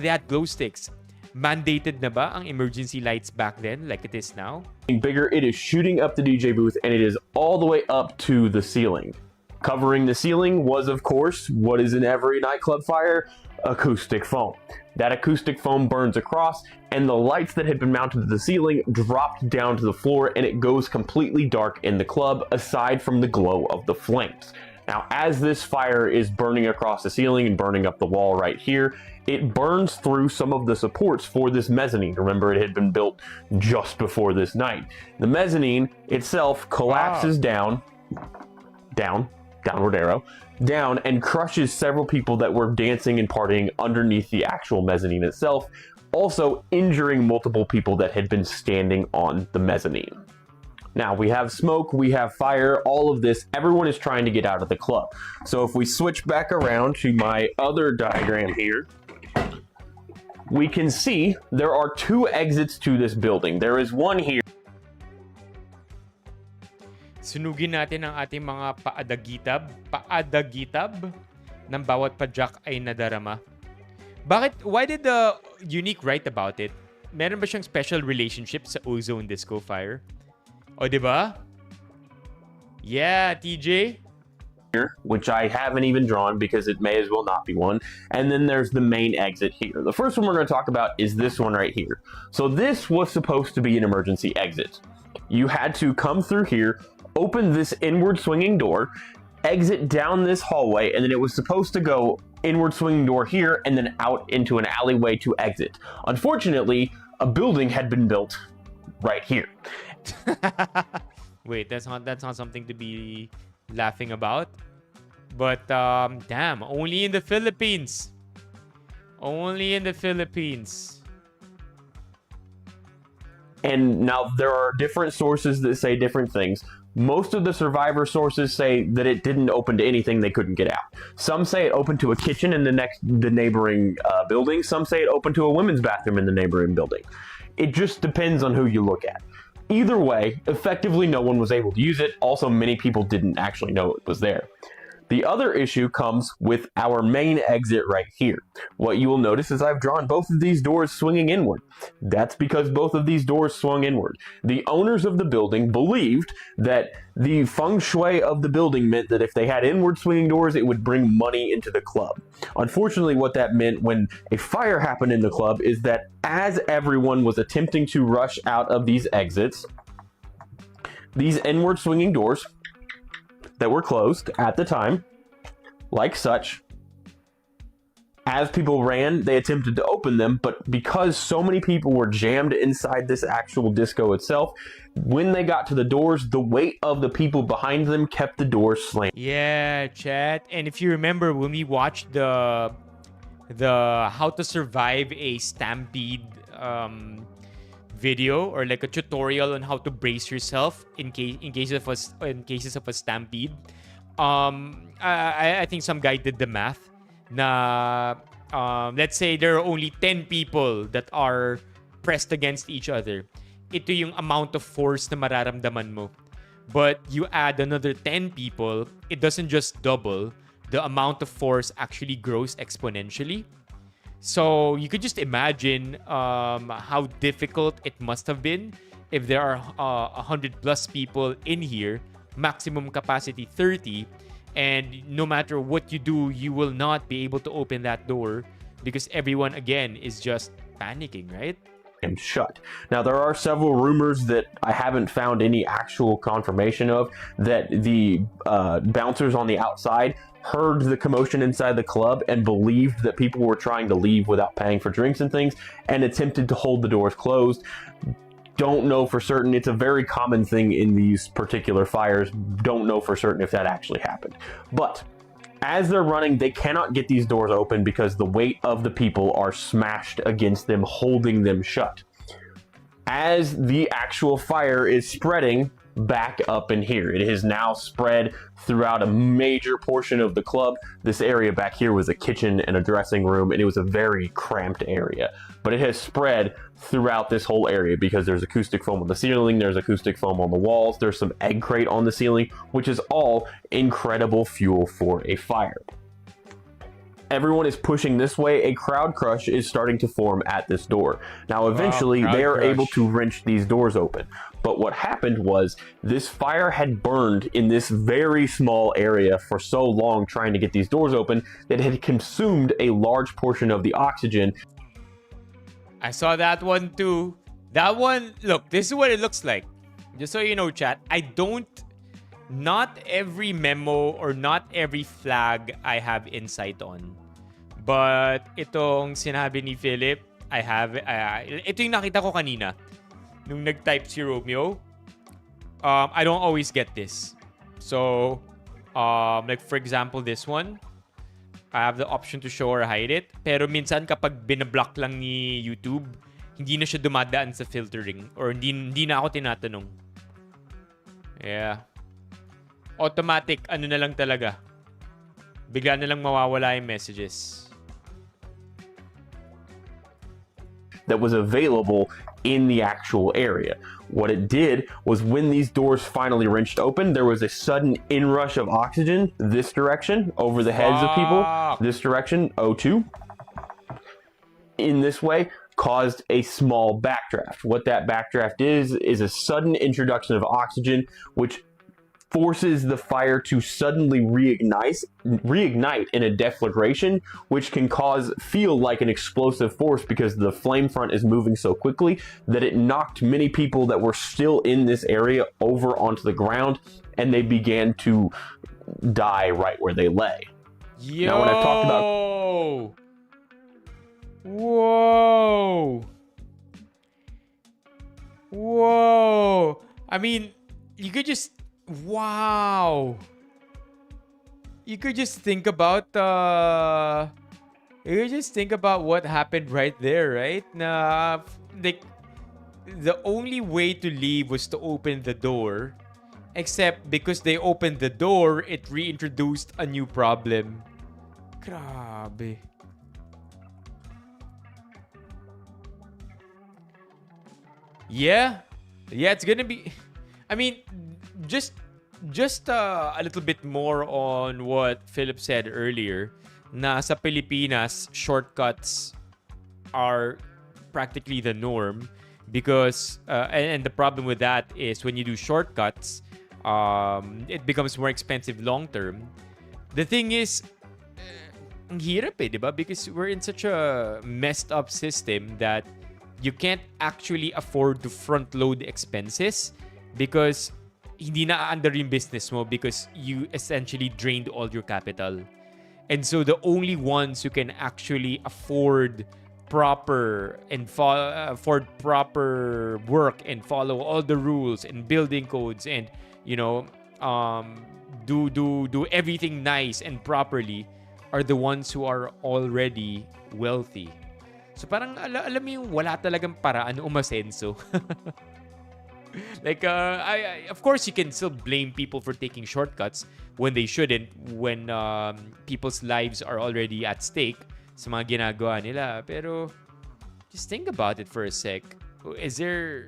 They had glow sticks. Mandated na ba ang emergency lights back then like it is now? Bigger, it is shooting up the DJ booth and it is all the way up to the ceiling. Covering the ceiling was, of course, what is in every nightclub fire? Acoustic foam. That acoustic foam burns across and the lights that had been mounted to the ceiling dropped down to the floor and it goes completely dark in the club aside from the glow of the flames. Now, as this fire is burning across the ceiling and burning up the wall right here, it burns through some of the supports for this mezzanine. Remember, it had been built just before this night. The mezzanine itself collapses downward arrow, down and crushes several people that were dancing and partying underneath the actual mezzanine itself, also injuring multiple people that had been standing on the mezzanine. Now, we have smoke, we have fire, all of this. Everyone is trying to get out of the club. So if we switch back around to my other diagram here, we can see there are two exits to this building. There is one here. Sunugin natin ang ating mga paadagitab ng bawat padyak ay nadarama. Why did the Unique write about it? Meron ba siyang special relationship sa ozone disco fire? O, diba? Yeah, TJ? Here, which I haven't even drawn because it may as well not be one. And then there's the main exit here. The first one we're going to talk about is this one right here. So this was supposed to be an emergency exit. You had to come through here, open this inward swinging door, exit down this hallway, and then it was supposed to go inward swinging door here and then out into an alleyway to exit. Unfortunately, a building had been built right here. Wait, that's not something to be laughing about. But damn, only in the Philippines. Only in the Philippines. And now there are different sources that say different things. Most of the survivor sources say that it didn't open to anything they couldn't get out. Some say it opened to a kitchen in the neighboring building. Some say it opened to a women's bathroom in the neighboring building. It just depends on who you look at. Either way, effectively no one was able to use it. Also, many people didn't actually know it was there. The other issue comes with our main exit right here. What you will notice is I've drawn both of these doors swinging inward. That's because both of these doors swung inward. The owners of the building believed that the feng shui of the building meant that if they had inward swinging doors, it would bring money into the club. Unfortunately, what that meant when a fire happened in the club is that as everyone was attempting to rush out of these exits, these inward swinging doors that were closed at the time, like such, as people ran, they attempted to open them, but because so many people were jammed inside this actual disco itself, when they got to the doors, the weight of the people behind them kept the doors slammed. Yeah, chat. And if you remember when we watched the how to survive a stampede video, or like a tutorial on how to brace yourself in cases of a stampede, I think some guy did the math na let's say there are only 10 people that are pressed against each other. Ito yung amount of force na mararamdaman mo. But you add another 10 people, it doesn't just double. The amount of force actually grows exponentially. So you could just imagine how difficult it must have been if there are 100 plus people in here, maximum capacity 30, and no matter what you do, you will not be able to open that door because everyone again is just panicking, right? And shut. Now, there are several rumors that I haven't found any actual confirmation of that the bouncers on the outside heard the commotion inside the club and believed that people were trying to leave without paying for drinks and things and attempted to hold the doors closed. Don't know for certain. It's a very common thing in these particular fires. Don't know for certain if that actually happened. But as they're running, they cannot get these doors open because the weight of the people are smashed against them, holding them shut. As the actual fire is spreading back up in here, it has now spread throughout a major portion of the club. This area back here was a kitchen and a dressing room, and it was a very cramped area. But it has spread throughout this whole area because there's acoustic foam on the ceiling, there's acoustic foam on the walls, there's some egg crate on the ceiling, which is all incredible fuel for a fire. Everyone is pushing this way. A crowd crush is starting to form at this door. Now, eventually, they are able to wrench these doors open. But what happened was this fire had burned in this very small area for so long trying to get these doors open that it had consumed a large portion of the oxygen. I saw that one too. That one, look, this is what it looks like. Just so you know, chat, not every memo or not every flag I have insight on. But itong sinabi ni Philip, ito yung nakita ko kanina. Nung nag-type si Romeo, I don't always get this. So, like for example, this one, I have the option to show or hide it. Pero minsan kapag binablock lang ni YouTube, hindi na siya dumadaan sa filtering or hindi na ako tinatanong. Yeah. Automatic, ano na lang talaga. Bigla na lang mawawala yung messages. That was available in the actual area. What it did was when these doors finally wrenched open, there was a sudden inrush of oxygen this direction over the heads of people. This direction, O2. In this way, caused a small backdraft. What that backdraft is a sudden introduction of oxygen, which forces the fire to suddenly reignite in a deflagration, which can feel like an explosive force because the flame front is moving so quickly that it knocked many people that were still in this area over onto the ground, and they began to die right where they lay. Yo! Now, when I've talked about... Whoa! Whoa! I mean, you could just... Wow! You could just think about what happened right there, right? Na, like, the only way to leave was to open the door. Except because they opened the door, it reintroduced a new problem. Grabe. Yeah, it's gonna be... I mean, just just a little bit more on what Philip said earlier, na sa Pilipinas, shortcuts are practically the norm because, and the problem with that is when you do shortcuts, it becomes more expensive long term. The thing is, ang hirap di ba? Because we're in such a messed up system that you can't actually afford to front load expenses because hindi na under yung business mo because you essentially drained all your capital. And so the only ones who can actually afford proper work and follow all the rules and building codes and do everything nice and properly are the ones who are already wealthy. So parang alam mo yung wala talagang paraan umasenso. Like, of course, you can still blame people for taking shortcuts when they shouldn't, when people's lives are already at stake sa mga ginagawa nila. Pero, just think about it for a sec. Is there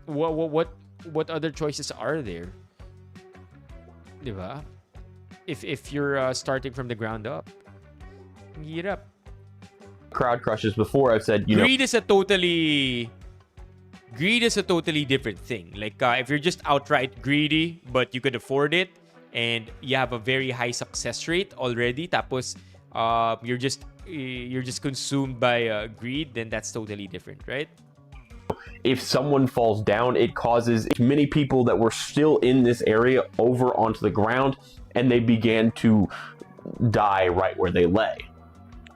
what other choices are there? Diba? If you're starting from the ground up. Ang hirap. Crowd crushes before. I've said, greed is a totally different thing. Like if you're just outright greedy but you could afford it and you have a very high success rate already, tapos you're just consumed by greed, then that's totally different, right? If someone falls down, it causes many people that were still in this area over onto the ground, and they began to die right where they lay.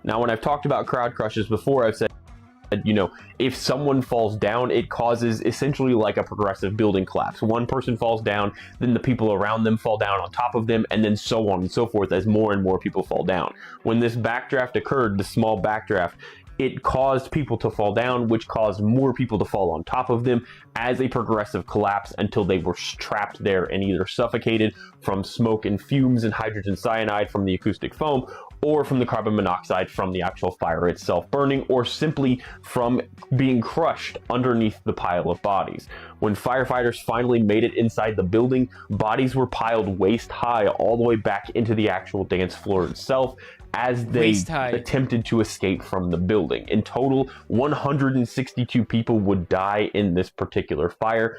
Now, when I've talked about crowd crushes before, I've said, if someone falls down, it causes essentially like a progressive building collapse. One person falls down, then the people around them fall down on top of them, and then so on and so forth as more and more people fall down. When this backdraft occurred, the small backdraft, it caused people to fall down, which caused more people to fall on top of them as a progressive collapse until they were trapped there and either suffocated from smoke and fumes and hydrogen cyanide from the acoustic foam, or from the carbon monoxide from the actual fire itself burning, or simply from being crushed underneath the pile of bodies. When firefighters finally made it inside the building, bodies were piled waist high all the way back into the actual dance floor itself as they attempted to escape from the building. In total, 162 people would die in this particular fire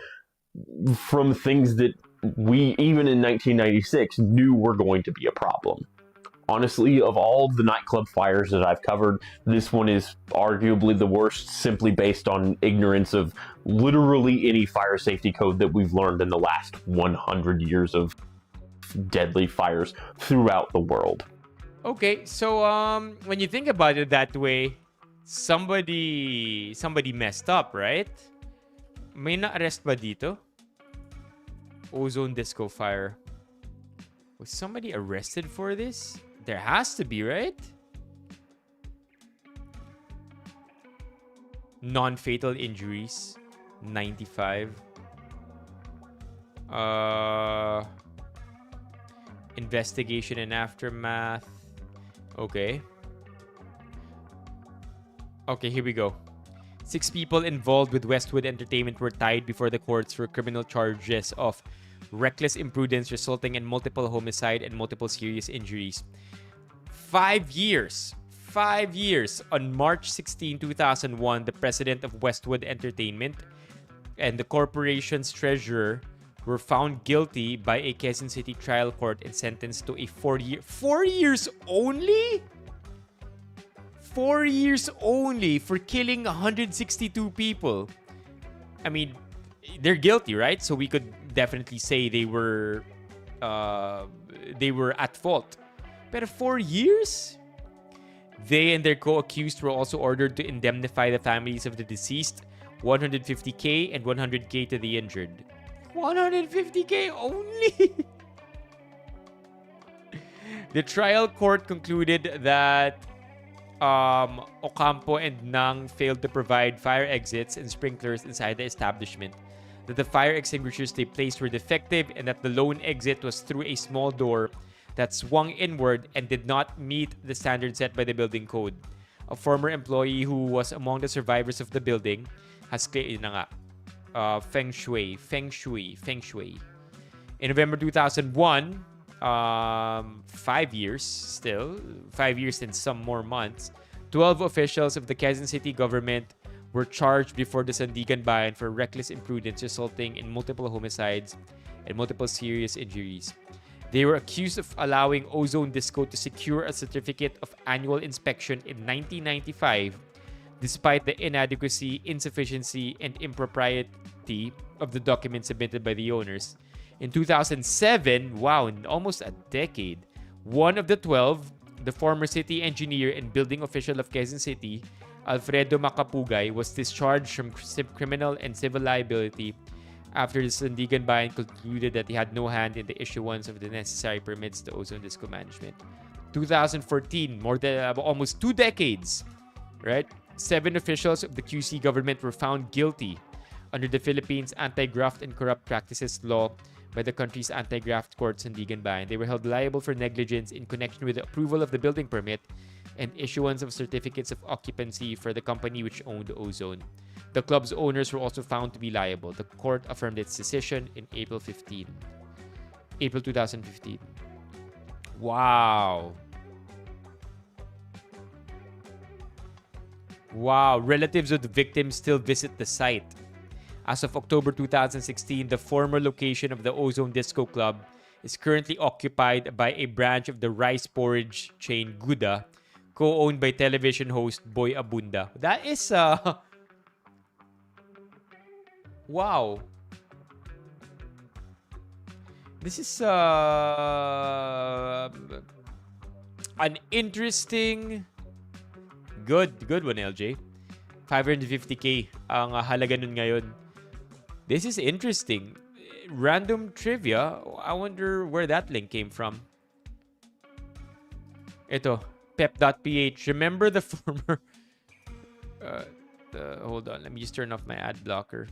from things that we, even in 1996, knew were going to be a problem. Honestly, of all the nightclub fires that I've covered, this one is arguably the worst, simply based on ignorance of literally any fire safety code that we've learned in the last 100 years of deadly fires throughout the world. Okay, so when you think about it that way, somebody messed up, right? May na-arrest ba dito? Ozone Disco Fire. Was somebody arrested for this? There has to be, right? Non-fatal injuries, 95. Investigation and aftermath. Okay. Okay, here we go. 6 people involved with Westwood Entertainment were tied before the courts for criminal charges of reckless imprudence resulting in multiple homicide and multiple serious injuries. 5 years. 5 years. On March 16, 2001, the president of Westwood Entertainment and the corporation's treasurer were found guilty by a Quezon City trial court and sentenced to a 4 years only? 4 years only for killing 162 people. I mean, they're guilty, right? So we could definitely say they were at fault. But 4 years? They and their co-accused were also ordered to indemnify the families of the deceased, $150K and $100K to the injured. $150K only? The trial court concluded that Ocampo and Nang failed to provide fire exits and sprinklers inside the establishment, that the fire extinguishers they placed were defective, and that the lone exit was through a small door that swung inward and did not meet the standard set by the building code. A former employee who was among the survivors of the building has claimed na nga. Feng Shui. In November 2001, 5 years still, 5 years and some more months, 12 officials of the Quezon City government were charged before the Sandigan Bayan for reckless imprudence resulting in multiple homicides and multiple serious injuries. They were accused of allowing Ozone Disco to secure a certificate of annual inspection in 1995 despite the inadequacy, insufficiency, and impropriety of the documents submitted by the owners. In 2007, wow, in almost a decade, one of the 12, the former city engineer and building official of Quezon City, Alfredo Macapugay, was discharged from criminal and civil liability after the Sandigan Bayan concluded that he had no hand in the issuance of the necessary permits to Ozone Disco management. 2014, more than almost 2 decades, right? 7 officials of the QC government were found guilty under the Philippines Anti-Graft and Corrupt Practices Law by the country's anti-graft court, Sandigan Bayan. They were held liable for negligence in connection with the approval of the building permit and issuance of certificates of occupancy for the company which owned Ozone. The club's owners were also found to be liable. The court affirmed its decision in April 2015. Wow. Wow. Relatives of the victims still visit the site. As of October 2016, the former location of the Ozone Disco Club is currently occupied by a branch of the rice porridge chain Gouda, co-owned by television host Boy Abunda. That is wow. This is an interesting good one, LJ. 550k ang halaga nun ngayon. This is interesting. Random trivia. I wonder where that link came from. Ito, pep.ph. Remember the former hold on, let me just turn off my ad blocker.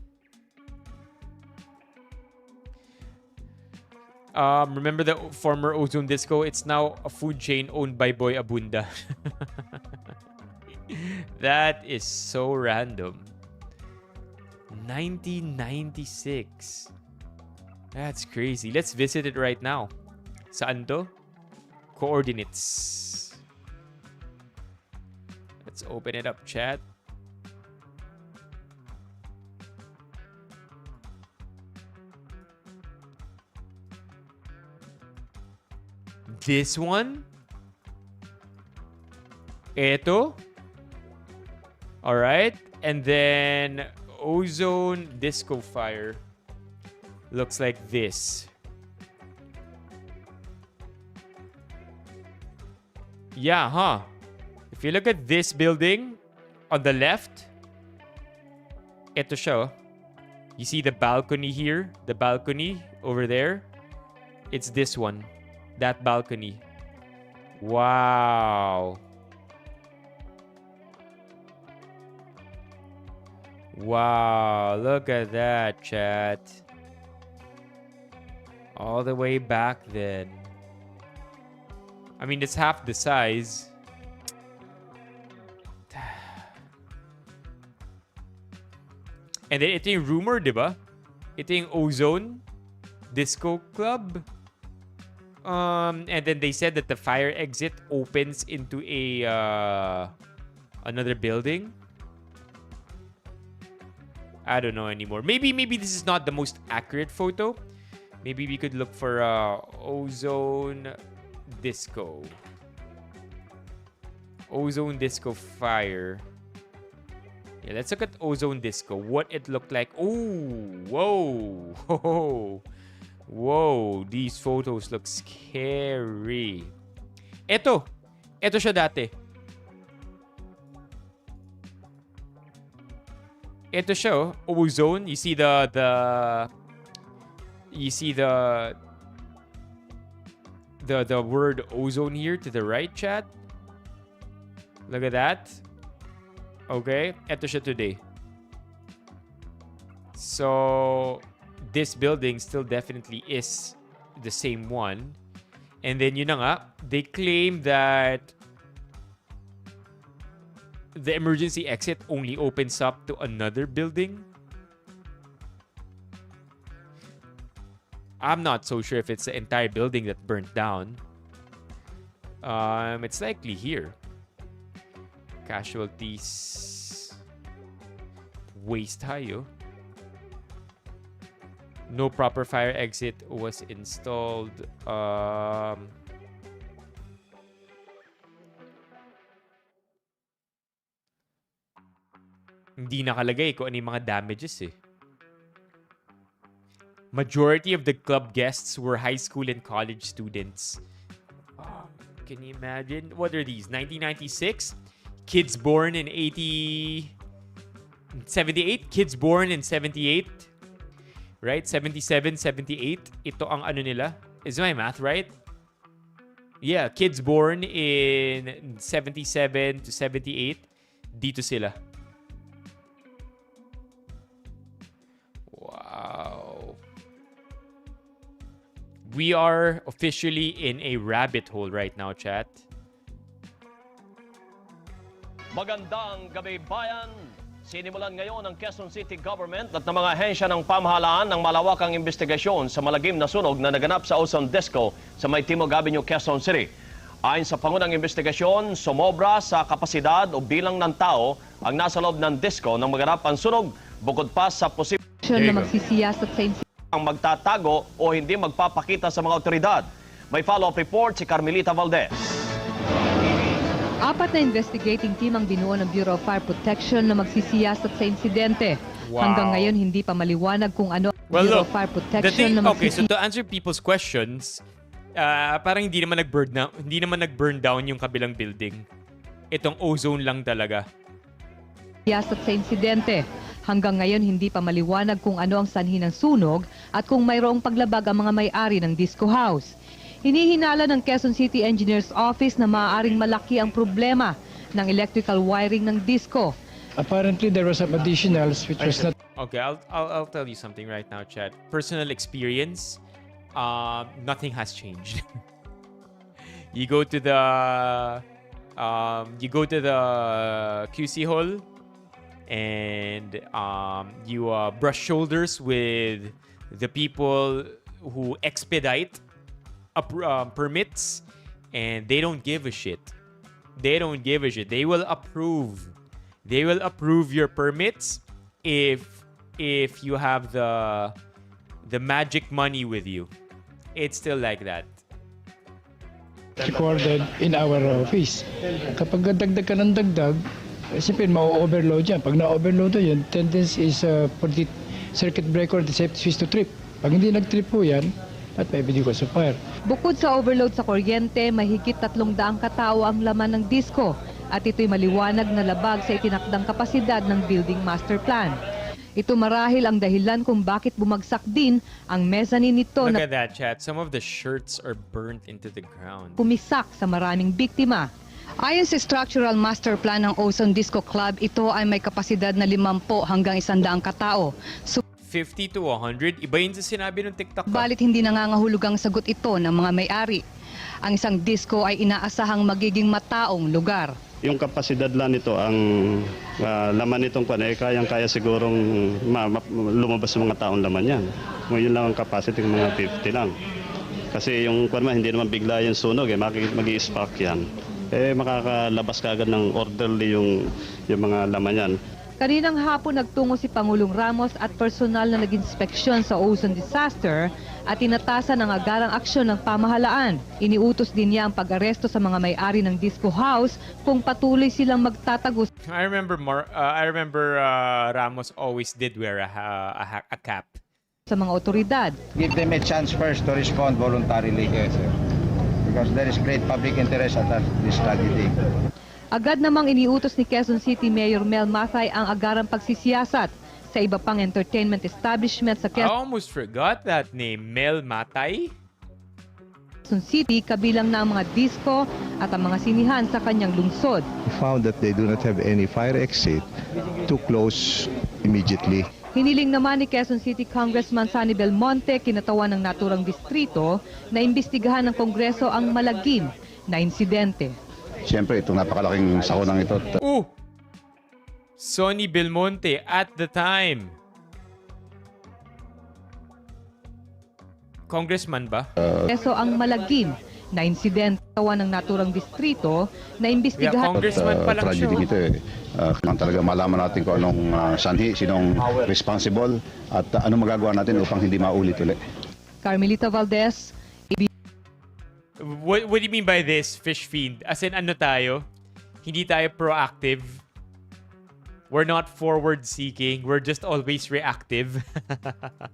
Remember the former Ozone Disco? It's now a food chain owned by Boy Abunda. That is so random. 1996. That's crazy. Let's visit it right now. Saan to? Coordinates. Let's open it up, chat. This one? Eto? Alright. And then Ozone Disco Fire looks like this. Yeah, huh? If you look at this building on the left, ito siya. You see the balcony here? The balcony over there? It's this one. That balcony. Wow. Wow, look at that, chat. All the way back then. I mean, it's half the size. And then ito yung rumor, diba? Ito yung Ozone Disco Club. And then they said that the fire exit opens into a another building. I don't know anymore. Maybe this is not the most accurate photo. Maybe we could look for Ozone Disco. Ozone Disco Fire. Yeah, let's look at Ozone Disco. What it looked like. Oh, whoa. Whoa. Whoa. These photos look scary. Ito siya dati. Ito siya, Ozone. You see the word ozone here to the right, chat. Look at that. Okay, ito siya today. So this building still definitely is the same one. And then yun na nga, they claim that the emergency exit only opens up to another building. I'm not so sure if it's the entire building that burnt down. It's likely here. Casualties. Waste tayo. No proper fire exit was installed. Hindi nakalagay kung ano yung mga damages eh. Majority of the club guests were high school and college students. Can you imagine? What are these? 1996? Kids born in 78? Kids born in 78? Right? 77, 78? Ito ang ano nila? Is my math right? Yeah, kids born in 77 to 78. Dito sila. Wow. We are officially in a rabbit hole right now, chat. Magandang gabi, bayan! Sinimulan ngayon ng Quezon City Government at ng mga ahensya ng pamahalaan ng malawakang investigasyon sa malagim na sunog na naganap sa Ozone Disco sa May Timog Avenue, Quezon City. Ayon sa pangunang investigasyon, sumobra sa kapasidad o bilang ng tao ang nasa loob ng disco nang maganap ang sunog, bukod pa sa posibleng na magsisiyasat sa ang magtatago o hindi magpapakita sa mga otoridad. May follow-up report si Carmelita Valdez. 4 na investigating team ang binuo ng Bureau of Fire Protection na magsisiyasat sa insidente. Wow. Hanggang ngayon, hindi pa maliwanag kung ano ang Well, Bureau look, of Fire the Protection thing, na okay, so magsisiyasat to answer people's questions, parang hindi naman nag-burn down yung kabilang building. Itong ozone lang talaga. sa insidente. Hanggang ngayon, hindi pa maliwanag kung ano ang sanhi ng sunog at kung mayroong paglabag ang mga may-ari ng disco house. Hinihinala ng Quezon City Engineers Office na maaaring malaki ang problema ng electrical wiring ng disco. Apparently, there was some additionals which was not. Okay, I'll tell you something right now, chat. Personal experience, nothing has changed. You go to the QC hall and you brush shoulders with the people who expedite permits, and they don't give a shit. They don't give a shit. They will approve. They will approve your permits if you have the magic money with you. It's still like that. Recorded in our office. Kapag dagdag ka ng dagdag, siyempre ma-overload yan. Pag na-overload yun, tendency is for the circuit breaker, the safety switch to trip. Pag hindi nag-trip po yan, at may video sa fire. Bukod sa overload sa kuryente, mahigit 300 katao ang laman ng disco at ito'y maliwanag na labag sa itinakdang kapasidad ng building master plan. Ito marahil ang dahilan kung bakit bumagsak din ang mezzanine nito Look na at that, chat. Some of the shirts are burnt into the ground. pumisak sa maraming biktima. Ayon sa structural master plan ng Ozone Disco Club, ito ay may kapasidad na 50 hanggang 100 katao. 50 to 100? Iba yun sa sinabi ng TikTok. Balit hindi nangangahulugang sagot ito ng mga may-ari. Ang isang disco ay inaasahang magiging mataong lugar. Yung kapasidad lang nito, ang laman nitong kayang-kaya sigurong lumabas sa mga taong laman yan. Yun lang ang capacity ng mga 50 lang. Kasi yung hindi naman bigla yung sunog, mag-i-spark yan. Makakalabas kaagad ng orderly yung mga laman yan. Kaninang hapon nagtungo si Pangulong Ramos at personal na nag-inspeksyon sa ozone disaster at inatasan ang agarang aksyon ng pamahalaan. Iniutos din niya ang pag-aresto sa mga may-ari ng disco house kung patuloy silang magtatago I remember Ramos always did wear a cap. sa mga otoridad. Give them a chance first to respond voluntarily. Yes, sir. Because there is great public interest at this tragedy. Agad namang iniutos ni Quezon City Mayor Mel Mathay ang agarang pagsisiyasat sa iba pang entertainment establishment sa I almost forgot that name. Mel Matay? Quezon City, kabilang na ang mga disco at ang mga sinihan sa kanyang lungsod. We found that they do not have any fire exit to close immediately. Hiniling naman ni Quezon City Congressman Sunny Belmonte, kinatawan ng naturang distrito, na imbestigahan ng Kongreso ang malagim na insidente. Siyempre, itong napakalaking sakunang ito. Sonny Belmonte at the time. Congressman ba? Peso ang malagim na insidente sa ng naturang distrito na Yeah, imbestigahan. congressman pa lang siya. Tragedy ito eh. Kailangan talaga malaman natin kung anong sanhi, sinong responsible at anong magagawa natin upang hindi maulit ulit. Carmelita Valdez, What do you mean by this, fish fiend? As in, ano tayo? Hindi tayo proactive. We're not forward-seeking. We're just always reactive.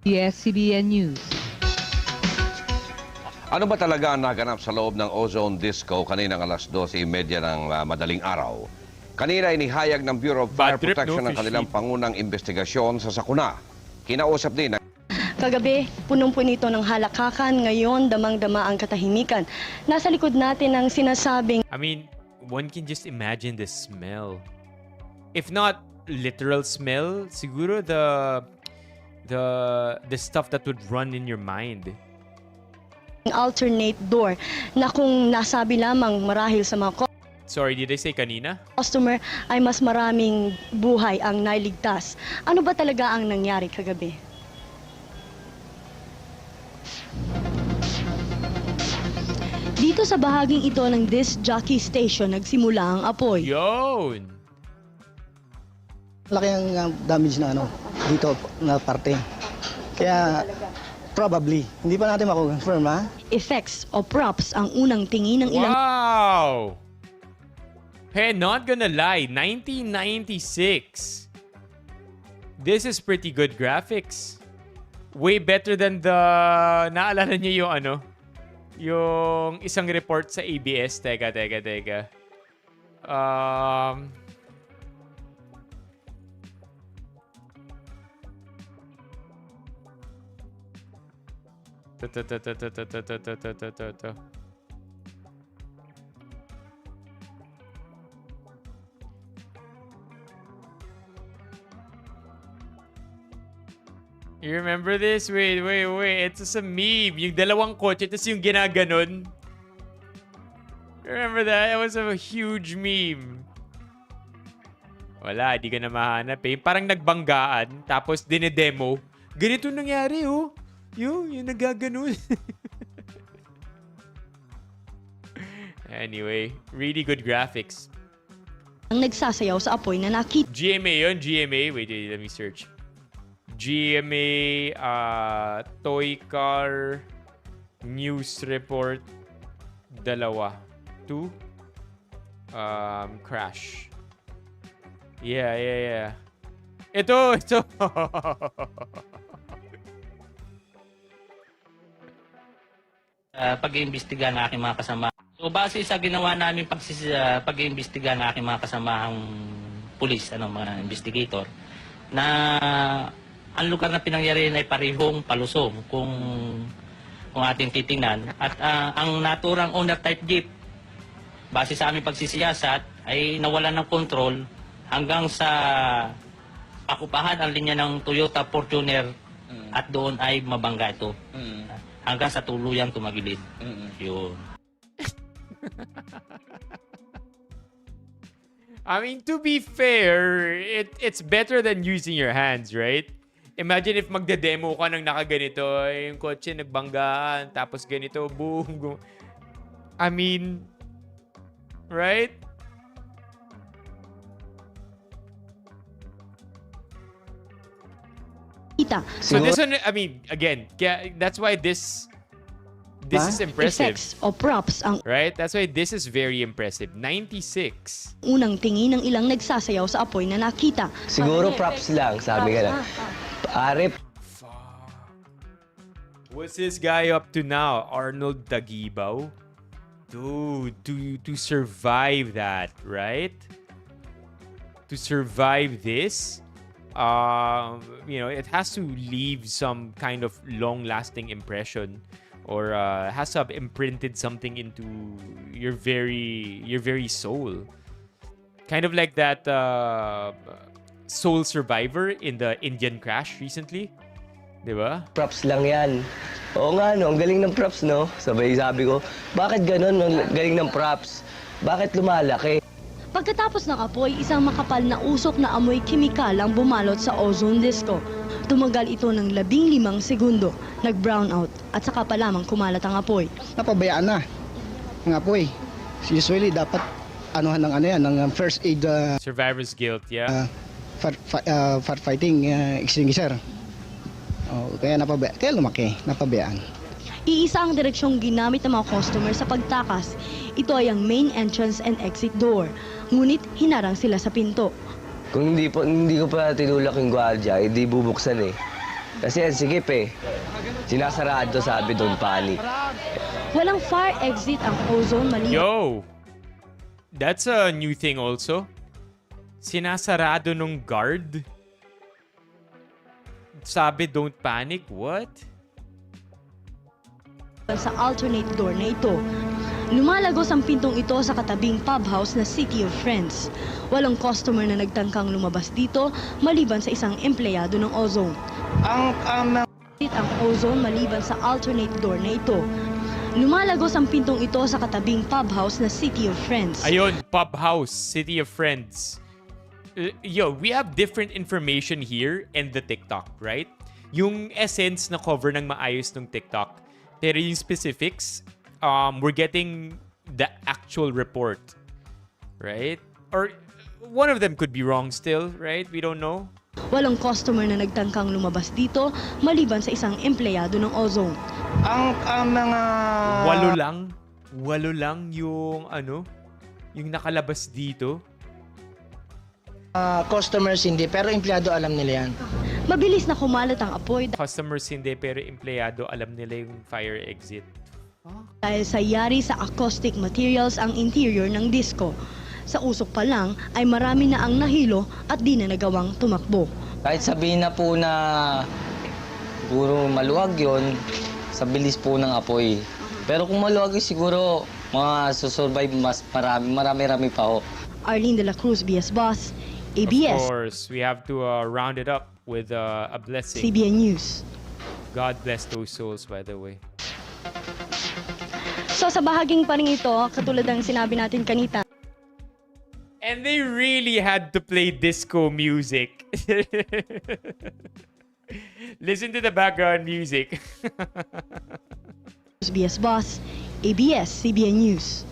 CBN News. Ano ba talaga ang naganap sa loob ng ozone disco kaninang alas 12:30 ng madaling araw? Kanina inihayag ng Bureau of Fire Bad trip, Protection no, ang fish kanilang feed. pangunang investigasyon sa sakuna. Kinausap din ng Kagabi, punong-punito ng halakakan. Ngayon, damang-dama ang katahimikan. Nasa likod natin ang sinasabing I mean, one can just imagine the smell. If not literal smell, siguro the stuff that would run in your mind. alternate door na kung nasabi lamang marahil sa mga Sorry, did I say kanina? customer ay mas maraming buhay ang nailigtas. Ano ba talaga ang nangyari kagabi? Dito sa bahaging ito ng disc jockey station nagsimula ang apoy. Yun! Laki ang damage na dito na parte. Kaya probably, hindi pa natin mako-confirm ha. Effects o props ang unang tingin ng ilang Wow! Hey, not gonna lie, 1996. This is pretty good graphics. Way better than the... Naalala niyo yung yung isang report sa ABS. Teka. You remember this? Wait. It's just a meme. Yung dalawang kotse, tapos yung ginaganon. Remember that? It was a huge meme. Wala, di ka na mahanap eh. Parang nagbanggaan, tapos dinedemo. Ganito nangyari, oh. Yung nagaganon. Anyway, really good graphics. ang nagsasayaw sa apoy na nakita. GMA yun, GMA. Wait, let me search. GMA, toy car, news report, 2, crash. Yeah. Ito. Pag-iimbestiga ng aking mga kasama. So base sa ginawa namin pag-iimbestiga ng aking mga kasamahang pulis, mga investigator, na ang lugar na pinangyarihan ay parehong palusong kung ating titingnan. At ang naturang owner type jeep, base sa aming pagsisiyasat, ay nawalan ng kontrol hanggang sa pakupahan ang linya ng Toyota Fortuner at doon ay mabangga ito. Hanggang sa tuluyang tumagilid. Yun. I mean, to be fair, it's better than using your hands, right? Imagine if magde-demo ka ng nakaganito, yung kotse nagbanggaan, tapos ganito, boom. I mean, right? So this one, I mean, again, that's why this is impressive. Effects o props ang Right? That's why this is very impressive. 96. unang tingin ng ilang nagsasayaw sa apoy na nakita. Siguro props lang, sabi ka na. Pare, What's this guy up to now? Arnold Dagibaw? Dude, to survive that, right? To survive this, it has to leave some kind of long-lasting impression, or has to have imprinted something into your very soul. Kind of like that soul survivor in the Indian crash recently. Diba? props lang yan. Oo nga, ang galing ng props, no? Sabay sabi ko, bakit ganun? Ang galing ng props. Bakit lumalaki? Pagkatapos ng apoy, isang makapal na usok na amoy kimikal ang bumalot sa ozone disco. Tumagal ito ng 15 segundo, nag-brown out at saka pa lamang kumalat ang apoy. Napabayaan na ang apoy. Usually dapat anuhan ng ng first aid Survivor's guilt, yeah. firefighting extinguisher. Kaya lumaki, napabayaan. Iisa ang direksyong ginamit ng mga customer sa pagtakas. Ito ay ang main entrance and exit door. Ngunit hinarang sila sa pinto. Kung hindi ko pa tinulak yung gwardiya, hindi bubuksan eh. Kasi ang sikip eh. Sinasarado, sabi doon, panic. Walang fire exit ang ozone maliban. Yo! That's a new thing also. Sinasarado nung guard. Sabi, don't panic. What? Sa alternate door na ito. Lumalagos ang pintong ito sa katabing pub house na City of Friends. Walang customer na nagtangkang lumabas dito maliban sa isang empleyado ng ozone. Ang ozone maliban sa alternate door na ito. Lumalagos ang pintong ito sa katabing pub house na City of Friends. Ayun, pub house, City of Friends. Yo, we have different information here in the TikTok, right? Yung essence na cover ng maayos ng TikTok. Pero yung specifics, we're getting the actual report, right? Or one of them could be wrong still, right? We don't know. Walang customer na nagtangkang lumabas dito maliban sa isang empleyado ng ozone. Ang mga walo lang yung yung nakalabas dito. customers hindi, pero empleyado alam nila yan. Mabilis na kumalat ang apoy Customers hindi, pero empleyado alam nila yung fire exit. dahil sa yari sa acoustic materials ang interior ng disco. Sa usok pa lang ay marami na ang nahilo at di na nagawang tumakbo. Kahit sabihin na po na siguro maluwag yon sa bilis po ng apoy. Pero kung maluwag siguro mga susurvive mas marami pa ho. Arlene de la Cruz, BS Boss, ABS. Of course, we have to round it up with a blessing. CBN News. God bless those souls, by the way. So sa bahaging pa rin ito, katulad ng sinabi natin kanita, And they really had to play disco music. Listen to the background music. BS Boss, ABS, CBN News.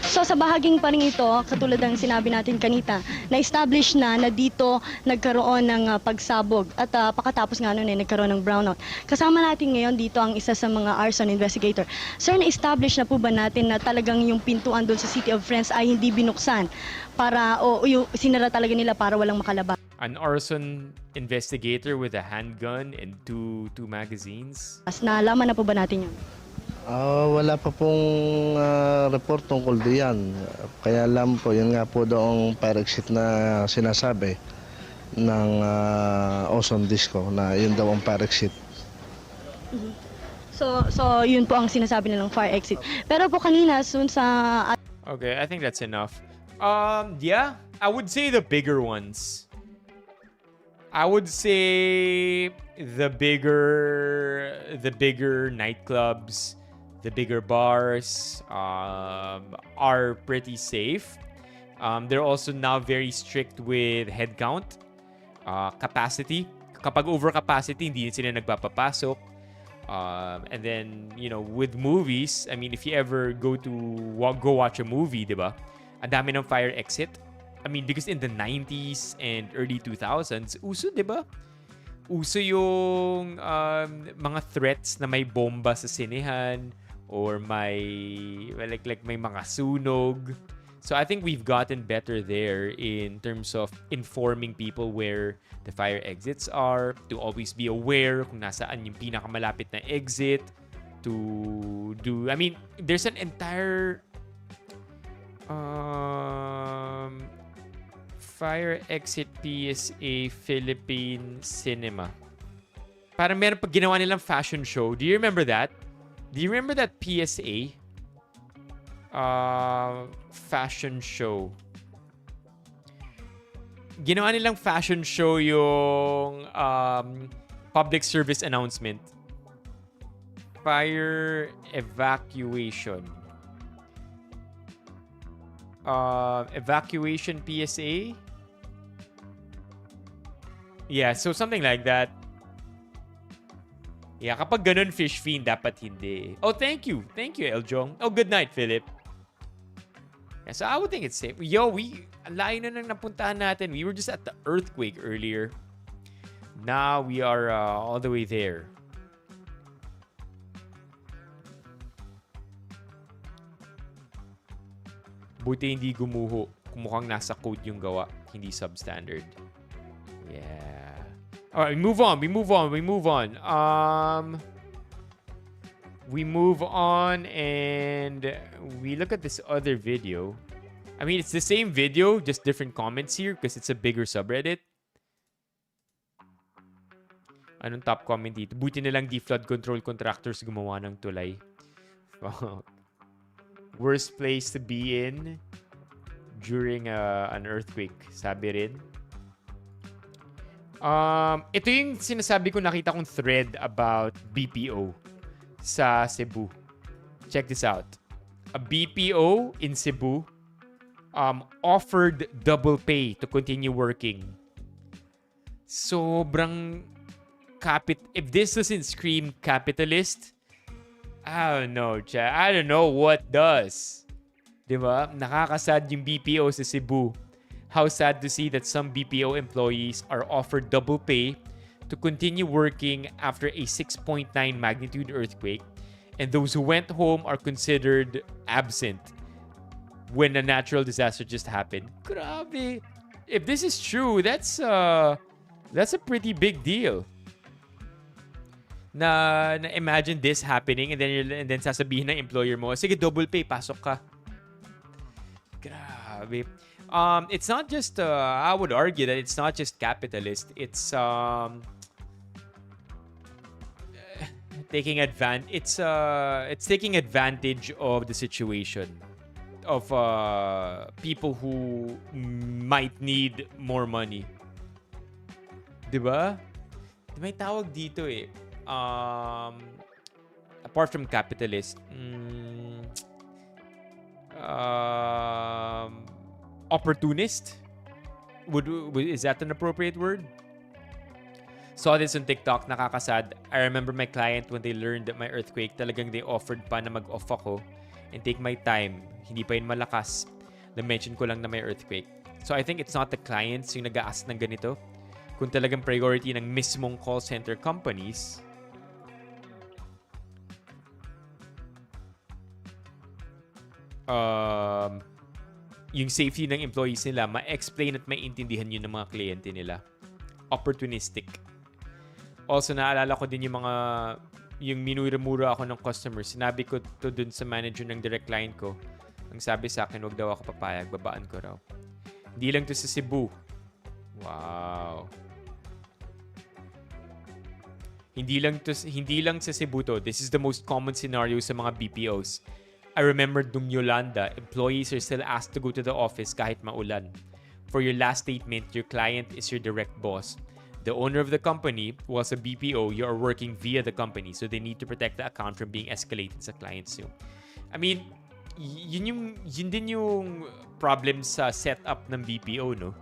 So sa bahaging pa rin ito, katulad ng sinabi natin kanita, na-establish na dito nagkaroon ng pagsabog at pakatapos nga nun nagkaroon ng brownout. Kasama natin ngayon dito ang isa sa mga arson investigator. Sir, na-establish na po ba natin na talagang yung pintuan doon sa City of Friends ay hindi binuksan para yung sinara talaga nila para walang makalabas? An arson investigator with a handgun and two magazines. Nalaman na po ba natin yun? Wala pa pong report tungkol diyan. Kaya alam po, yun nga po daw ang fire exit na sinasabi ng ozone disco na yun daw ang fire exit. So yun po ang sinasabi nilang fire exit. Pero po kanina, soon sa... Okay, I think that's enough. Yeah, I would say the bigger ones. I would say the bigger nightclubs, the bigger bars are pretty safe. They're also now very strict with head count, capacity. Kapag over capacity, hindi sila nagpapapasok. And then, with movies, I mean, if you ever go watch a movie, diba? Ang dami ng fire exit. I mean, because in the 90s and early 2000s, uso, diba? Uso yung mga threats na may bomba sa sinehan or may may mga sunog. So I think we've gotten better there in terms of informing people where the fire exits are, to always be aware kung nasaan yung pinakamalapit na exit, to do... I mean, there's an entire Fire Exit PSA Philippine Cinema. Parang meron pag ginawa nilang fashion show. Do you remember that? Do you remember that PSA? Fashion show. Ginawa nilang fashion show yung public service announcement. Fire evacuation. Evacuation PSA. Yeah, so something like that. Yeah, kapag ganun fish fiend, dapat hindi. Oh, thank you. Thank you, Eljong. Oh, good night, Philip. Yeah, so I would think it's safe. Yo, ang layo na nang napuntahan natin. We were just at the earthquake earlier. Now we are all the way there. Buti hindi gumuho. Kumukhang nasa code yung gawa. Hindi substandard. Yeah. Alright, we move on. We move on and we look at this other video. I mean, it's the same video, just different comments here because it's a bigger subreddit. Anong top comment dito? Buti na lang di flood control contractors gumawa ng tulay. Fuck. Worst place to be in during an earthquake, sabi rin. Ito yung sinasabi ko, nakita kong thread about BPO sa Cebu. Check this out. A BPO in Cebu offered double pay to continue working. Sobrang if this doesn't scream capitalist, I don't know, I don't know what does. Diba? Nakakasad yung BPO sa Cebu. How sad to see that some BPO employees are offered double pay to continue working after a 6.9 magnitude earthquake, and those who went home are considered absent when a natural disaster just happened. Grabe. If this is true, that's a pretty big deal. Na imagine this happening and then sasabihin ng employer mo, sige, double pay, pasok ka. Grabe. It's not just I would argue that it's not just capitalist. It's taking advantage of the situation of people who might need more money. 'Di ba? May tawag dito eh. Apart from capitalist, opportunist? Is that an appropriate word? Saw this on TikTok, nakakasad. I remember my client when they learned that my earthquake, talagang they offered pa na mag-off ako and take my time. Hindi pa yun malakas. Na-mention ko lang na may earthquake. So I think it's not the clients yung nag-a-ask ng ganito. Kung talagang priority ng mismong call center companies, yung safety ng employees nila, ma-explain at maintindihan yun ng mga kliyente nila. Opportunistic. Also, naalala ko din yung minura-mura ako ng customer. Sinabi ko to dun sa manager ng direct client ko. Ang sabi sa akin, wag daw ako papayag, babaan ko raw. Hindi lang to sa Cebu. Wow. Hindi lang sa Cebu to. This is the most common scenario sa mga BPOs. I remember nung Yolanda, employees are still asked to go to the office kahit maulan. For your last statement, your client is your direct boss. The owner of the company, was a BPO, you are working via the company, so they need to protect the account from being escalated sa clients nyo. I mean, yun din yung problem sa setup ng BPO, no?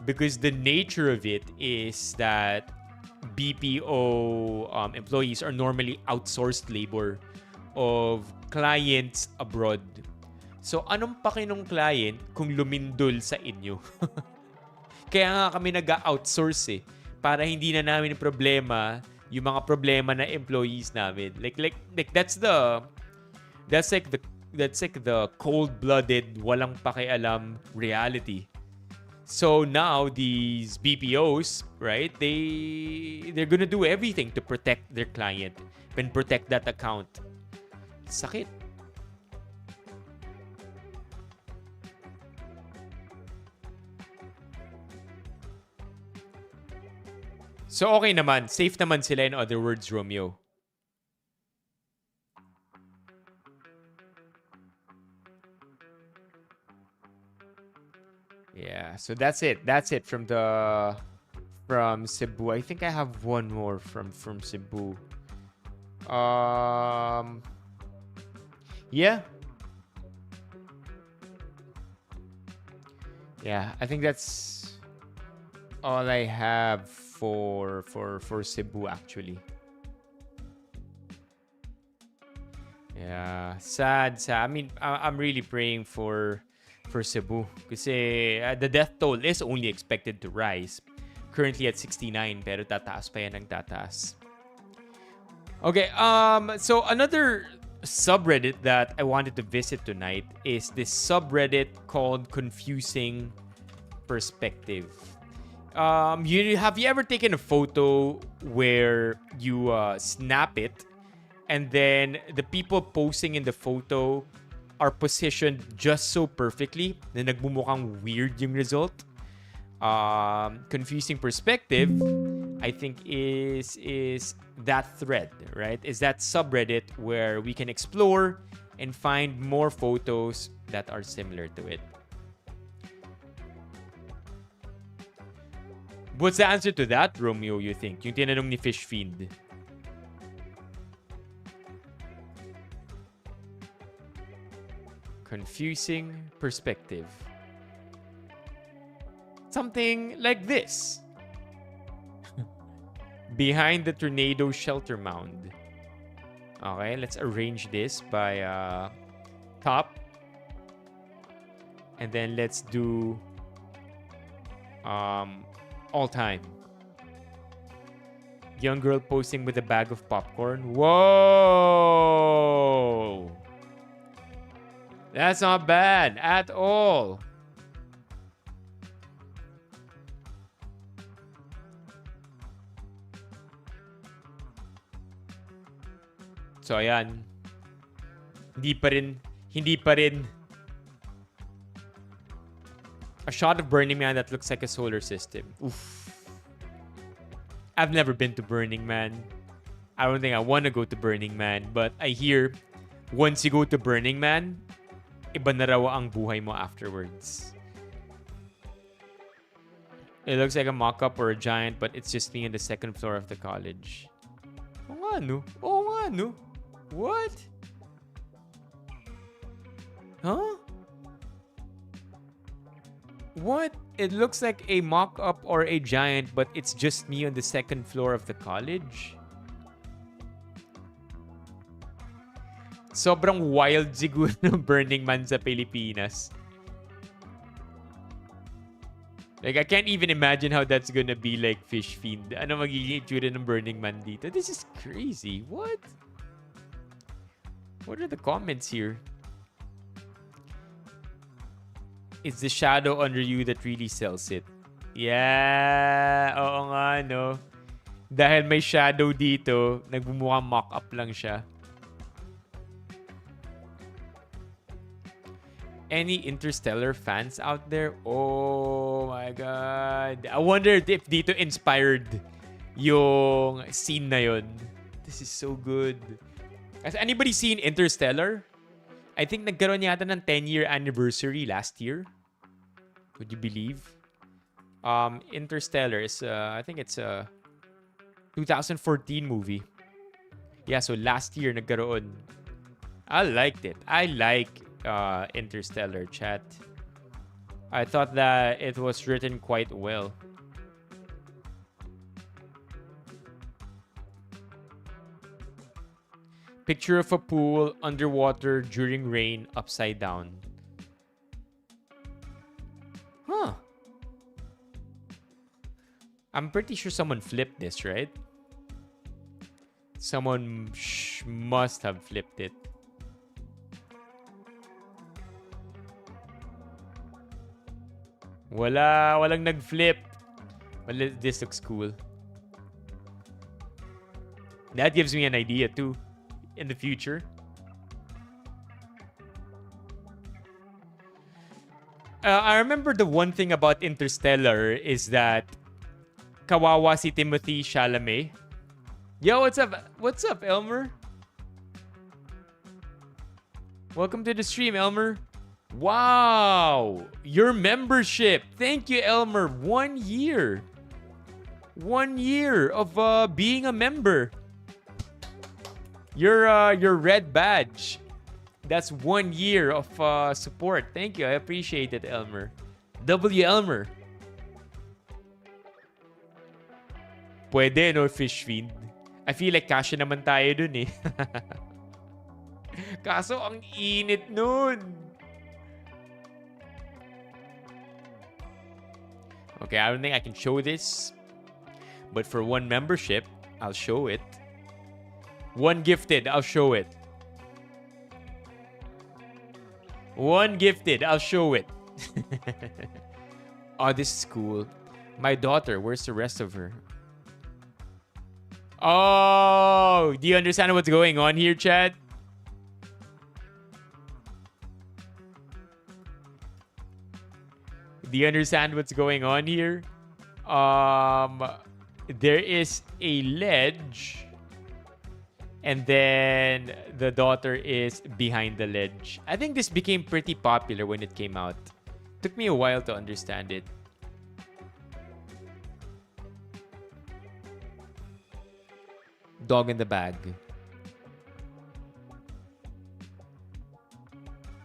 Because the nature of it is that BPO employees are normally outsourced labor of clients abroad. So, anong paki nung client kung lumindol sa inyo? Kaya nga kami nag-outsource eh. Para hindi na namin problema yung mga problema na employees namin. Like that's like the cold-blooded, walang pakialam reality. So now these BPOs, right? They're gonna do everything to protect their client and protect that account. Sakit. So okay naman, safe naman sila, in other words, Romeo. Yeah, so that's it. That's it from Cebu. I think I have one more from Cebu. Yeah. Yeah, I think that's all I have for Cebu actually. Yeah, sad. I mean, I'm really praying for Cebu kasi the death toll is only expected to rise. Currently at 69, pero tataas pa yan ng tataas. Okay, so another subreddit that I wanted to visit tonight is this subreddit called Confusing Perspective. Have you ever taken a photo where you snap it and then the people posing in the photo are positioned just so perfectly na nagmumukhang weird yung result? Confusing Perspective, I think, is that thread, right? Is that subreddit where we can explore and find more photos that are similar to it. What's the answer to that, Romeo, you think? Yung tinanong ni Fish Fiend. Confusing Perspective. Something like this. Behind the tornado shelter mound. Okay, let's arrange this by top. And then let's do all time. Young girl posing with a bag of popcorn. Whoa! That's not bad at all. So ayan. Hindi pa rin. A shot of Burning Man that looks like a solar system. Oof. I've never been to Burning Man. I don't think I want to go to Burning Man. But I hear, once you go to Burning Man, iba na raw ang buhay mo afterwards. It looks like a mock-up or a giant, but it's just me on the second floor of the college. Oo nga no. What? Huh? What? It looks like a mock-up or a giant, but it's just me on the second floor of the college? Sobrang wild siguro ng Burning Man sa Pilipinas. Like, I can't even imagine how that's gonna be like Fish Fiend. Ano magiging itsura ng Burning Man dito? This is crazy. What? What are the comments here? It's the shadow under you that really sells it. Yeah, oo nga, no? Dahil may shadow dito, nagbumukhang mock-up lang siya. Any Interstellar fans out there? Oh my God. I wonder if dito inspired yung scene na yun. This is so good. Has anybody seen Interstellar? I think nagkaroon yata ng 10-year anniversary last year. Would you believe? Interstellar is, I think it's a 2014 movie. Yeah, so last year nagkaroon. I liked it. I like Interstellar, chat. I thought that it was written quite well. Picture of a pool underwater during rain, upside down. Huh. I'm pretty sure someone flipped this, right? Someone must have flipped it. Walang nag-flip. Well, this looks cool. That gives me an idea too. In the future. I remember the one thing about Interstellar is that kawawa si Timothy Chalamet. Yo, what's up? What's up, Elmer? Welcome to the stream, Elmer. Wow! Your membership. Thank you, Elmer. 1 year. 1 year of being a member. Your red badge. That's 1 year of support. Thank you. I appreciate it, Elmer. W. Elmer. Pwede, no? Fish feed. I feel like kasya naman tayo dun eh. Kaso, ang init nun. Okay, I don't think I can show this. But for one membership, I'll show it. One gifted, I'll show it. One gifted, I'll show it. Oh, this is cool. My daughter, where's the rest of her? Oh, do you understand what's going on here, Chad? Do you understand what's going on here? There is a ledge, and then the daughter is behind the ledge. I think this became pretty popular when it came out. Took me a while to understand it. Dog in the bag.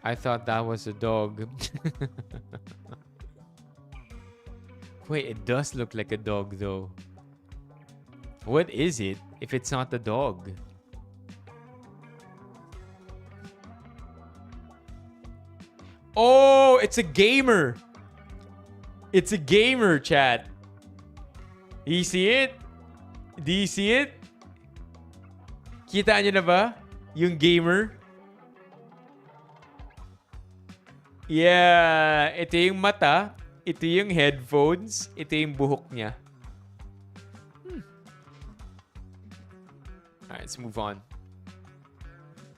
I thought that was a dog. Wait, it does look like a dog though. What is it if it's not a dog? Oh, it's a gamer. It's a gamer, chat. Do you see it? Do you see it? Kita nyo na ba? Yung gamer? Yeah, ito yung mata. Ito yung headphones. Ito yung buhok niya. Alright, let's move on.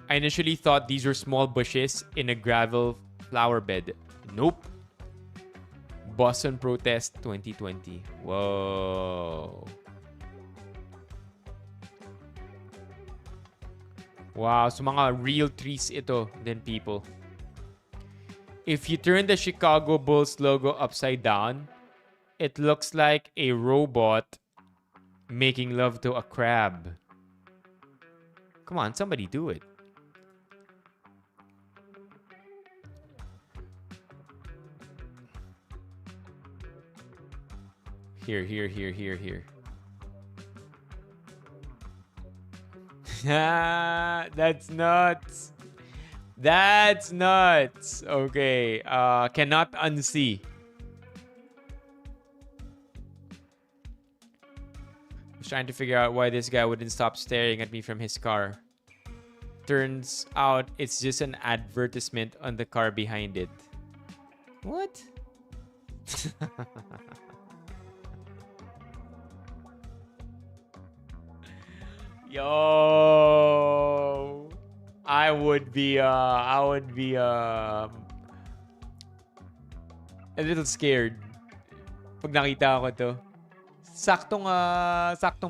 I initially thought these were small bushes in a gravel flower bed. Nope. Boston Protest 2020. Whoa. Wow, so mga real trees ito then people. If you turn the Chicago Bulls logo upside down, it looks like a robot making love to a crab. Come on, somebody do it. Here. That's nuts. That's nuts. Okay. Cannot unsee. I was trying to figure out why this guy wouldn't stop staring at me from his car. Turns out it's just an advertisement on the car behind it. What? Yo, I would be a little scared pag nakita ko to. Saktong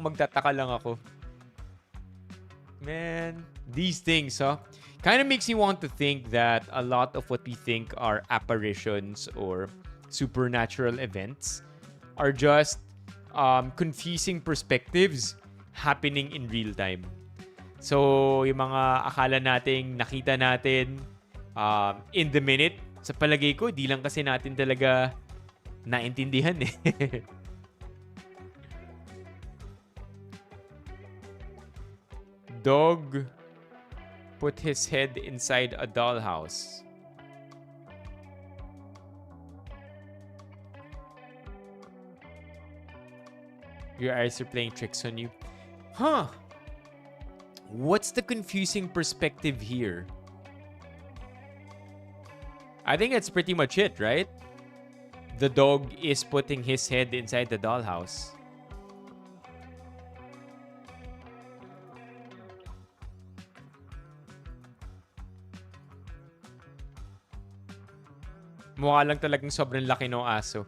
magtataka lang ako. Man, these things, kind of makes you want to think that a lot of what we think are apparitions or supernatural events are just confusing perspectives happening in real time. So, yung mga akala nating nakita natin in the minute, sa palagay ko, di lang kasi natin talaga naintindihan eh. Dog put his head inside a dollhouse. Your eyes are playing tricks on you. Huh. What's the confusing perspective here? I think that's pretty much it, right? The dog is putting his head inside the dollhouse. Mukha lang talagang sobrang laki ng aso.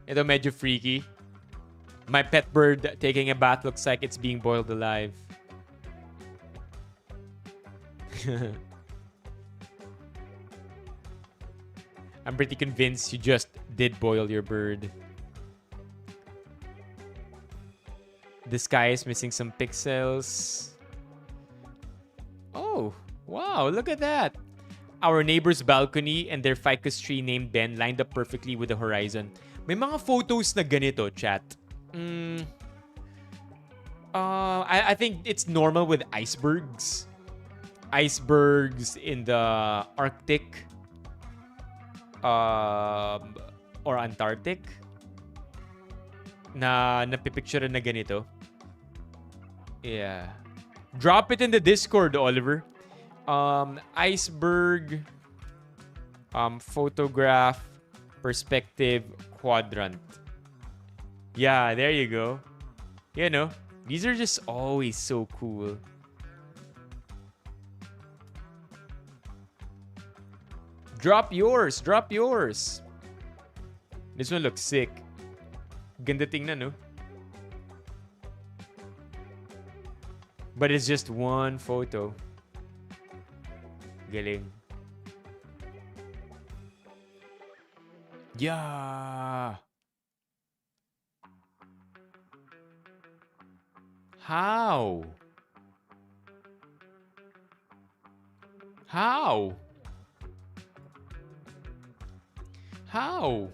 Ito medyo freaky. My pet bird taking a bath looks like it's being boiled alive. I'm pretty convinced you just did boil your bird. The sky is missing some pixels. Oh, Wow, look at that. Our neighbor's balcony and their ficus tree named Ben lined up perfectly with the horizon. May mga photos na ganito, chat. I think it's normal with icebergs. Icebergs in the Arctic or Antarctic na napipicture na ganito. Yeah. Drop it in the Discord, Oliver. Iceberg photograph perspective quadrant. Yeah, there you go. You know, these are just always so cool. Drop yours. Drop yours. This one looks sick. Ganda tingnan, no? But it's just one photo. Galing. Yeah. How? How? How?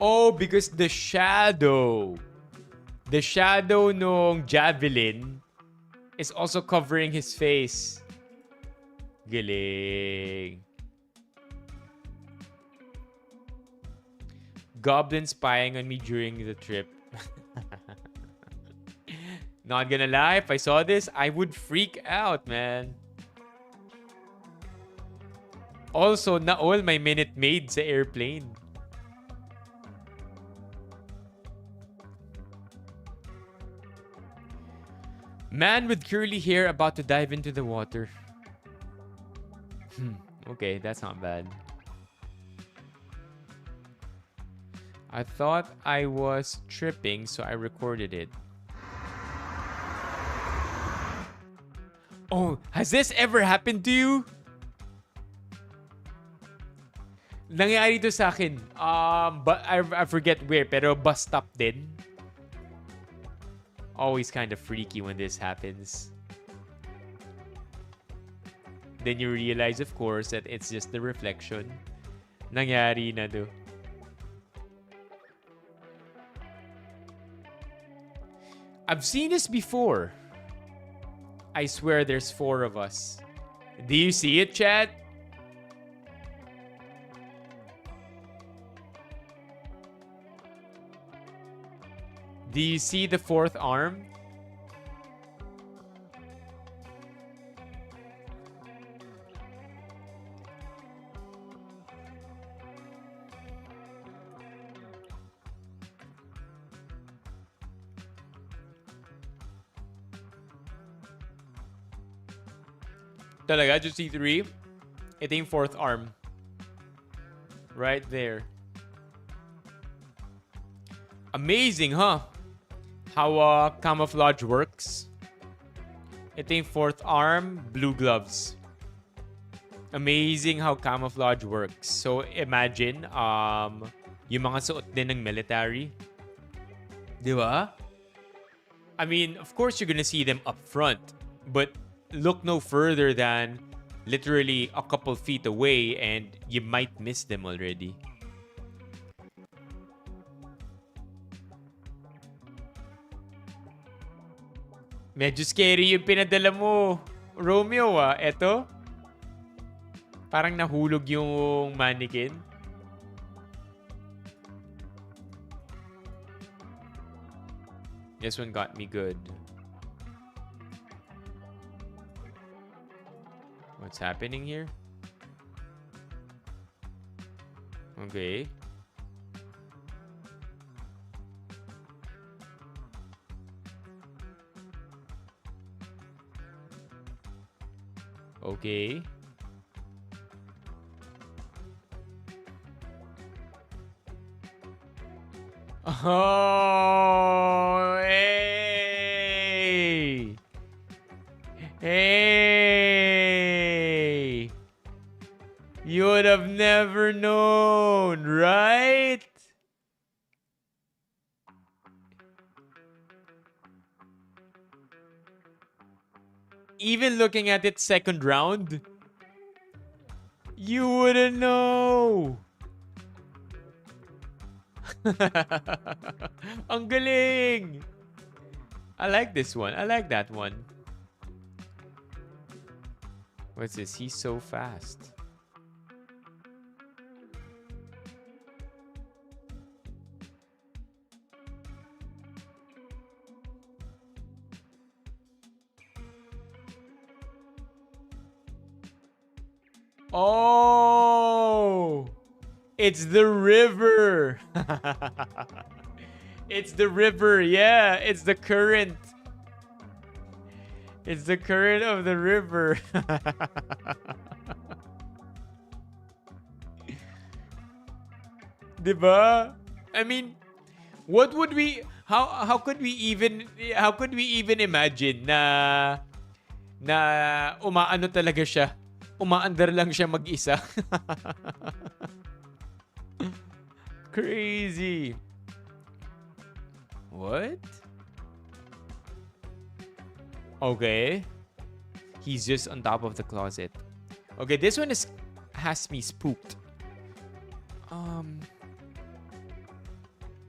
Oh, because the shadow nung javelin is also covering his face. Galing. Goblin spying on me during the trip. Not gonna lie, if I saw this, I would freak out, man. Also, na all my Minute Maid sa airplane. Man with curly hair about to dive into the water. Okay, that's not bad. I thought I was tripping, so I recorded it. Oh, has this ever happened to you? Nangyari to sa akin. But I forget where, pero bus stop din. Always kind of freaky when this happens. Then you realize, of course, that it's just the reflection. Nangyari na do. I've seen this before. I swear there's 4 of us. Do you see it, chat? Do you see the 4th arm? Talaga, just see 3? Ito yung 4th arm. Right there. Amazing, huh? How camouflage works. Ito yung 4th arm, blue gloves. Amazing how camouflage works. So imagine, yung mga suot din ng military. Di ba? I mean, of course you're gonna see them up front. But look no further than literally a couple feet away and you might miss them already. Medyo scary yung pinadala mo, Romeo, ah. Eto. Parang nahulog yung mannequin. This one got me good. What's happening here? Okay. Okay. Oh, hey! Hey! You would have never known, right? even looking at it second round, you wouldn't know. Ang galing. I like this one. I like that one. What's this? He's so fast. Oh, it's the river. It's the river. Yeah, it's the current. It's the current of the river. Diba? I mean, what would we how could we even imagine na umaano talaga siya? Umaandar lang siya mag-isa. Crazy. What? Okay. He's just on top of the closet. Okay, this one has me spooked.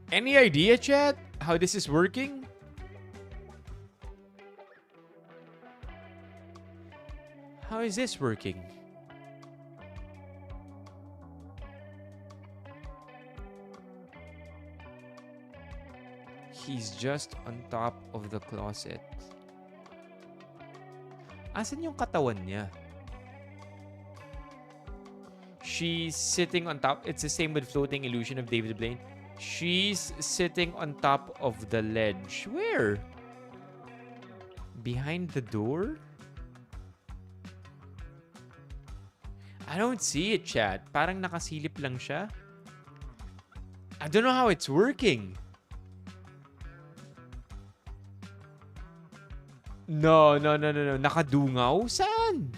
Any idea, chat, how this is working? How is this working? He's just on top of the closet. Asan yung katawan niya? She's sitting on top. It's the same with Floating Illusion of David Blaine. She's sitting on top of the ledge. Where? Behind the door? I don't see it, chat. Parang nakasilip lang siya. I don't know how it's working. No. Nakadungaw? Saan?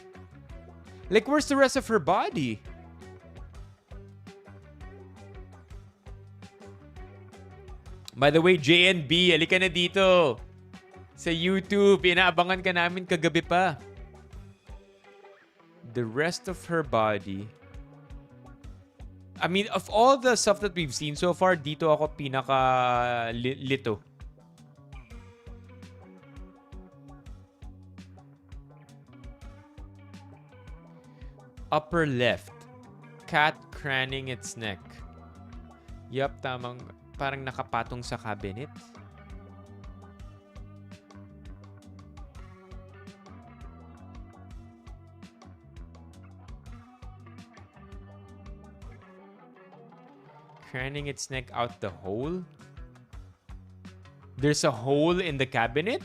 Like, where's the rest of her body? By the way, JNB, halika na dito. Sa YouTube, inaabangan ka namin kagabi pa. The rest of her body. I mean, of all the stuff that we've seen so far, dito ako pinaka lito. Upper left. Cat craning its neck. Yup, tamang parang nakapatong sa cabinet. Craning its neck out the hole? There's a hole in the cabinet?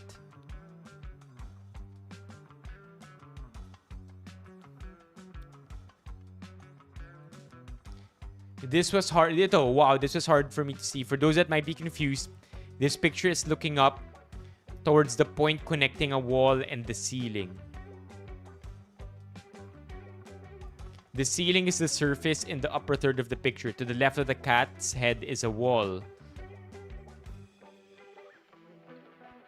This was hard. Wow, this was hard for me to see. For those that might be confused, this picture is looking up towards the point connecting a wall and the ceiling. The ceiling is the surface in the upper third of the picture. To the left of the cat's head is a wall.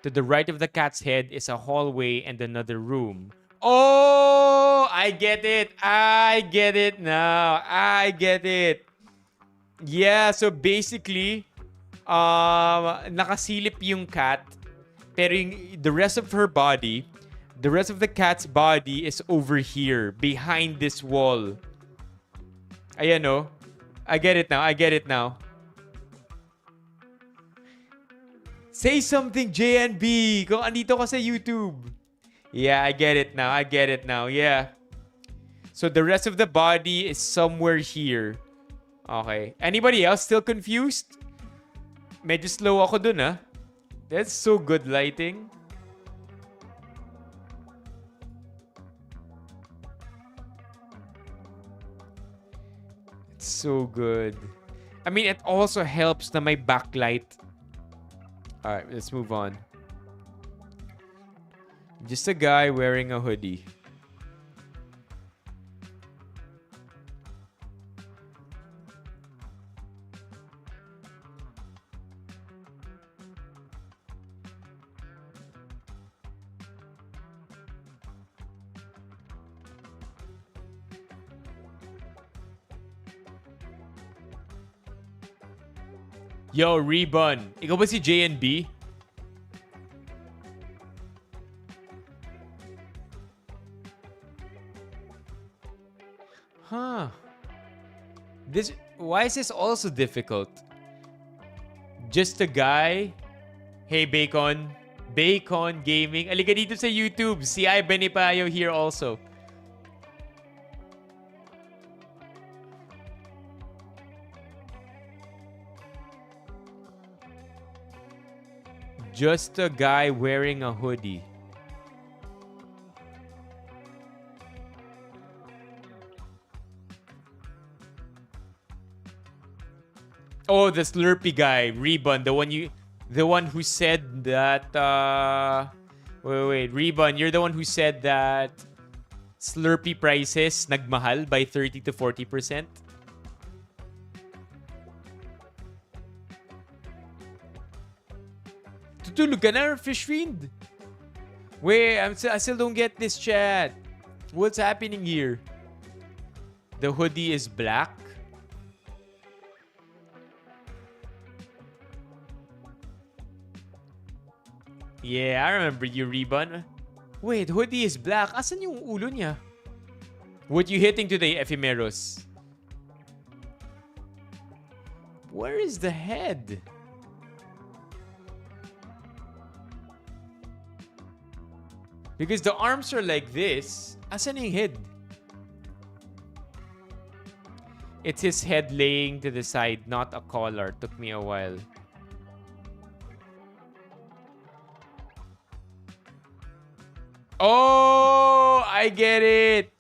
To the right of the cat's head is a hallway and another room. Oh, I get it. I get it now. I get it. Yeah, so basically, nakasilip yung cat, pero the rest of her body, the rest of the cat's body is over here, behind this wall. Ayan, no? I get it now. Say something, JNB, kung andito ka sa YouTube. Yeah, I get it now. Yeah. So the rest of the body is somewhere here. Okay. Anybody else still confused? Medyo slow ako dun, ah. That's so good lighting. It's so good. I mean, it also helps na may backlight. Alright, let's move on. Just a guy wearing a hoodie. Yo, Rebun. Ikaw ba si JNB? Huh. Why is this also difficult? Just a guy. Hey, Bacon. Bacon Gaming. Alika dito sa YouTube. Si Benipayo here also. Just a guy wearing a hoodie. Oh, the Slurpee guy, Rebun, the one who said that wait, Rebun, you're the one who said that Slurpee prices nagmahal by 30 to 40%. Tutulog ka na, Fish Fiend? Wait, I still don't get this, chat. What's happening here? The hoodie is black. Yeah, I remember you, Rebun. Wait, hoodie is black. Asan yung ulo niya? What you hitting today, Ephemeros? Where is the head? Because the arms are like this. Asan yung head? It's his head laying to the side, not a collar. Took me a while. Oh, I get it.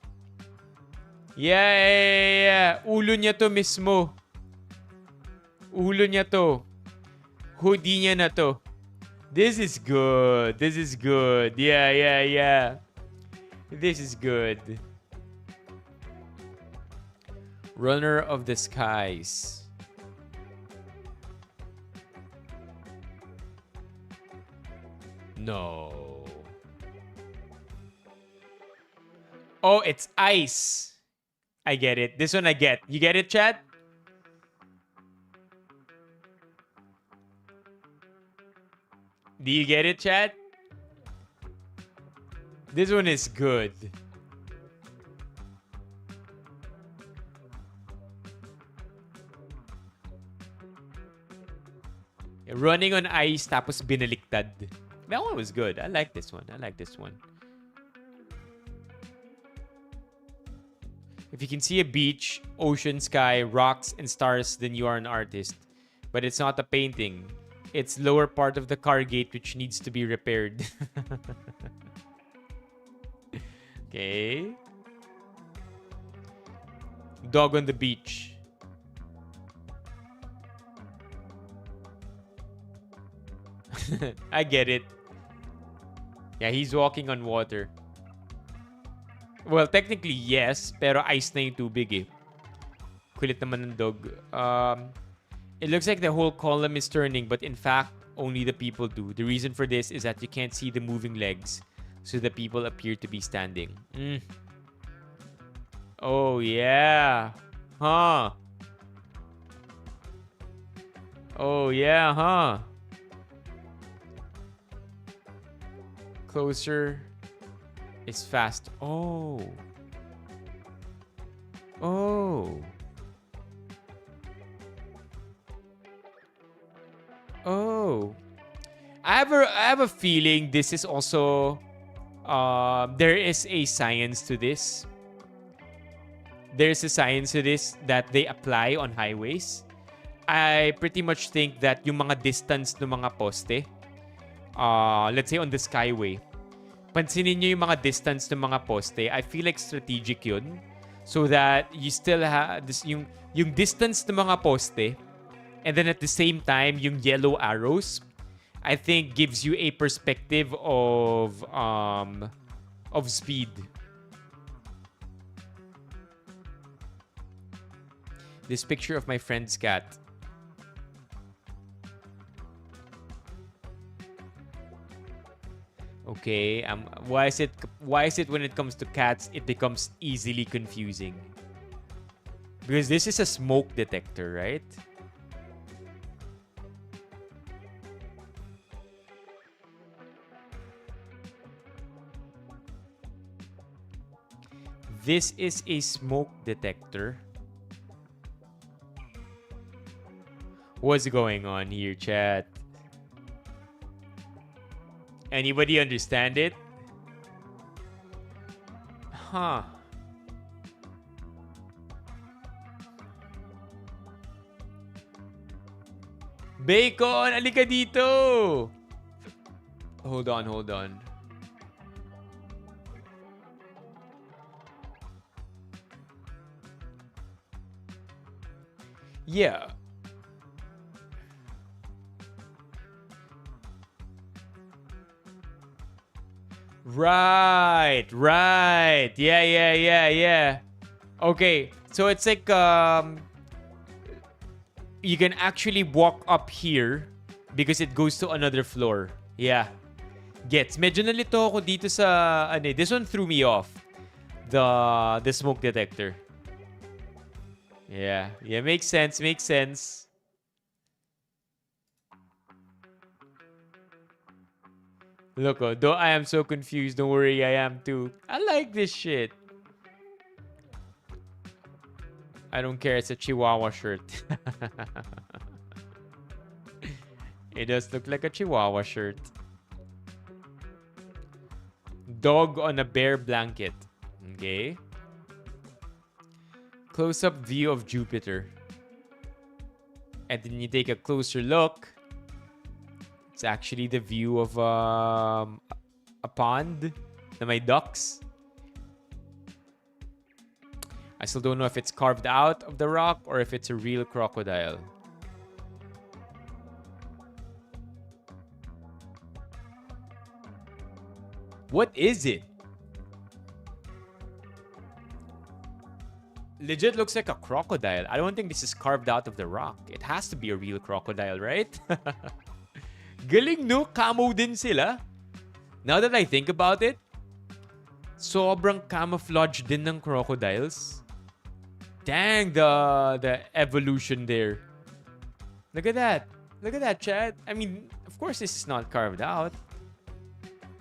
Yeah. Ulo niya to mismo. Ulo niya to. Hoodie niya na to. This is good. Yeah. This is good. Runner of the skies. No. Oh, it's ice. I get it. This one I get. You get it, chat? Do you get it, chat? This one is good. Running on ice tapos binaliktad. That one was good. I like this one. If you can see a beach, ocean, sky, rocks, and stars, then you are an artist. But it's not a painting. It's lower part of the car gate which needs to be repaired. Okay. Dog on the beach. I get it. Yeah, he's walking on water. Well, technically, yes. Pero ice na yung tubig eh. Kulit naman ng dog. It looks like the whole column is turning, but in fact, only the people do. The reason for this is that you can't see the moving legs, so the people appear to be standing. Oh, yeah. Huh. Oh, yeah, huh. Closer is fast. Oh. I have a feeling this is also there is a science to this. There's a science to this that they apply on highways. I pretty much think that yung mga distance ng mga poste, let's say on the skyway, pansinin nyo yung mga distance ng mga poste. I feel like strategic yun. So that you still have this, yung distance ng mga poste, and then at the same time, yung yellow arrows, I think gives you a perspective of speed. This picture of my friend's cat. Okay, why is it when it comes to cats it becomes easily confusing? Because this is a smoke detector, right? This is a smoke detector. What's going on here, chat? Anybody understand it? Huh. Bacon, alika dito! Hold on, hold on. Yeah. Right. Yeah. Okay, so it's like you can actually walk up here because it goes to another floor. Yeah. Gets. Medyo nalito ako dito sa this one threw me off. The smoke detector. Yeah, makes sense. Look, though I am so confused, don't worry, I am too. I like this shit. I don't care, it's a Chihuahua shirt. It does look like a Chihuahua shirt. Dog on a bear blanket. Okay. Close-up view of Jupiter. And then you take a closer look. It's actually the view of a pond na may ducks. I still don't know if it's carved out of the rock or if it's a real crocodile. What is it? Legit looks like a crocodile. I don't think this is carved out of the rock. It has to be a real crocodile, right? Galing, no? Camo din sila. Now that I think about it, sobrang camouflage din ng crocodiles. Dang, the evolution there. Look at that. Look at that, Chad. I mean, of course this is not carved out.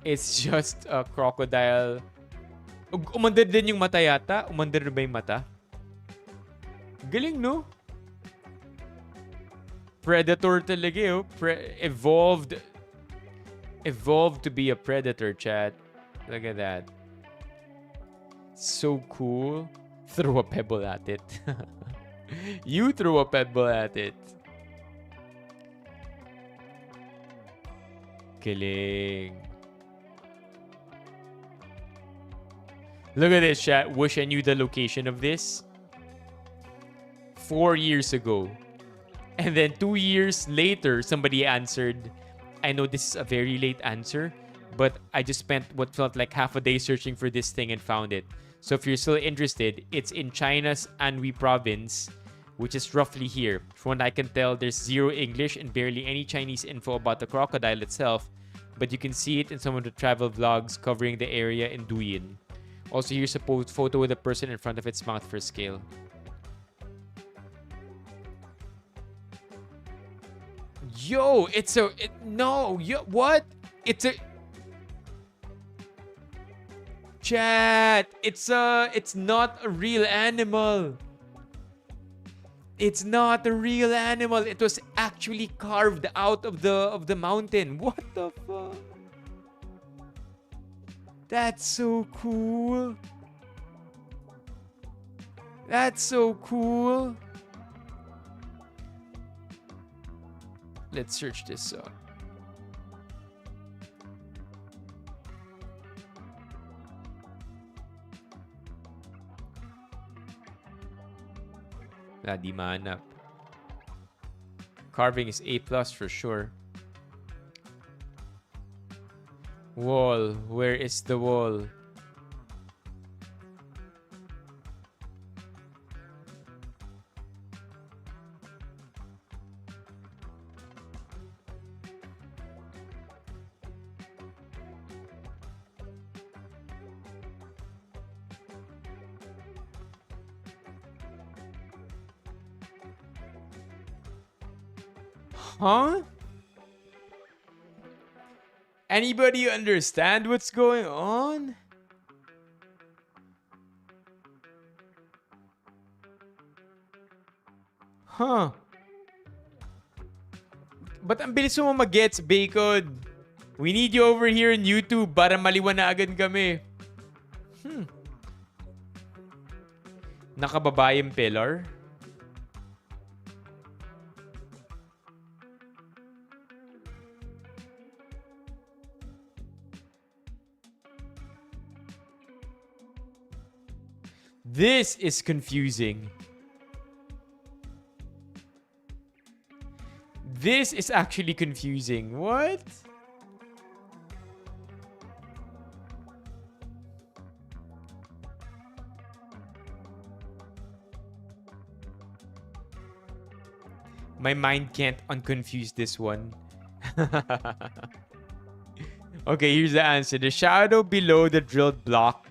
It's just a crocodile. Umandar din yung mata yata. Umandar ba yung mata? Galing, no? Predator talaga, evolved to be a predator, chat. Look at that. So cool. Throw a pebble at it. You throw a pebble at it. Galing. Look at this, chat. Wish I knew the location of this. 4 years ago. And then 2 years later, somebody answered. I know this is a very late answer, but I just spent what felt like half a day searching for this thing and found it. So if you're still interested, it's in China's Anhui province, which is roughly here. From what I can tell, there's zero English and barely any Chinese info about the crocodile itself, but you can see it in some of the travel vlogs covering the area in Duyin. Also, here's a photo with a person in front of its mouth for scale. Yo, what? It's Chat, it's not a real animal. It's not a real animal. It was actually carved out of the mountain. What the fuck? That's so cool. That's so cool. Let's search this up. Di mahanap. Carving is A+ for sure. Wall. Where is the wall? Huh? Anybody understand what's going on? Huh. Ba't ang bilis mo mag-gets, Bacon? We need you over here in YouTube para maliwanagan kami. Nakababayang pillar? This is confusing. This is actually confusing. What? My mind can't unconfuse this one. Okay, here's the answer. The shadow below the drilled block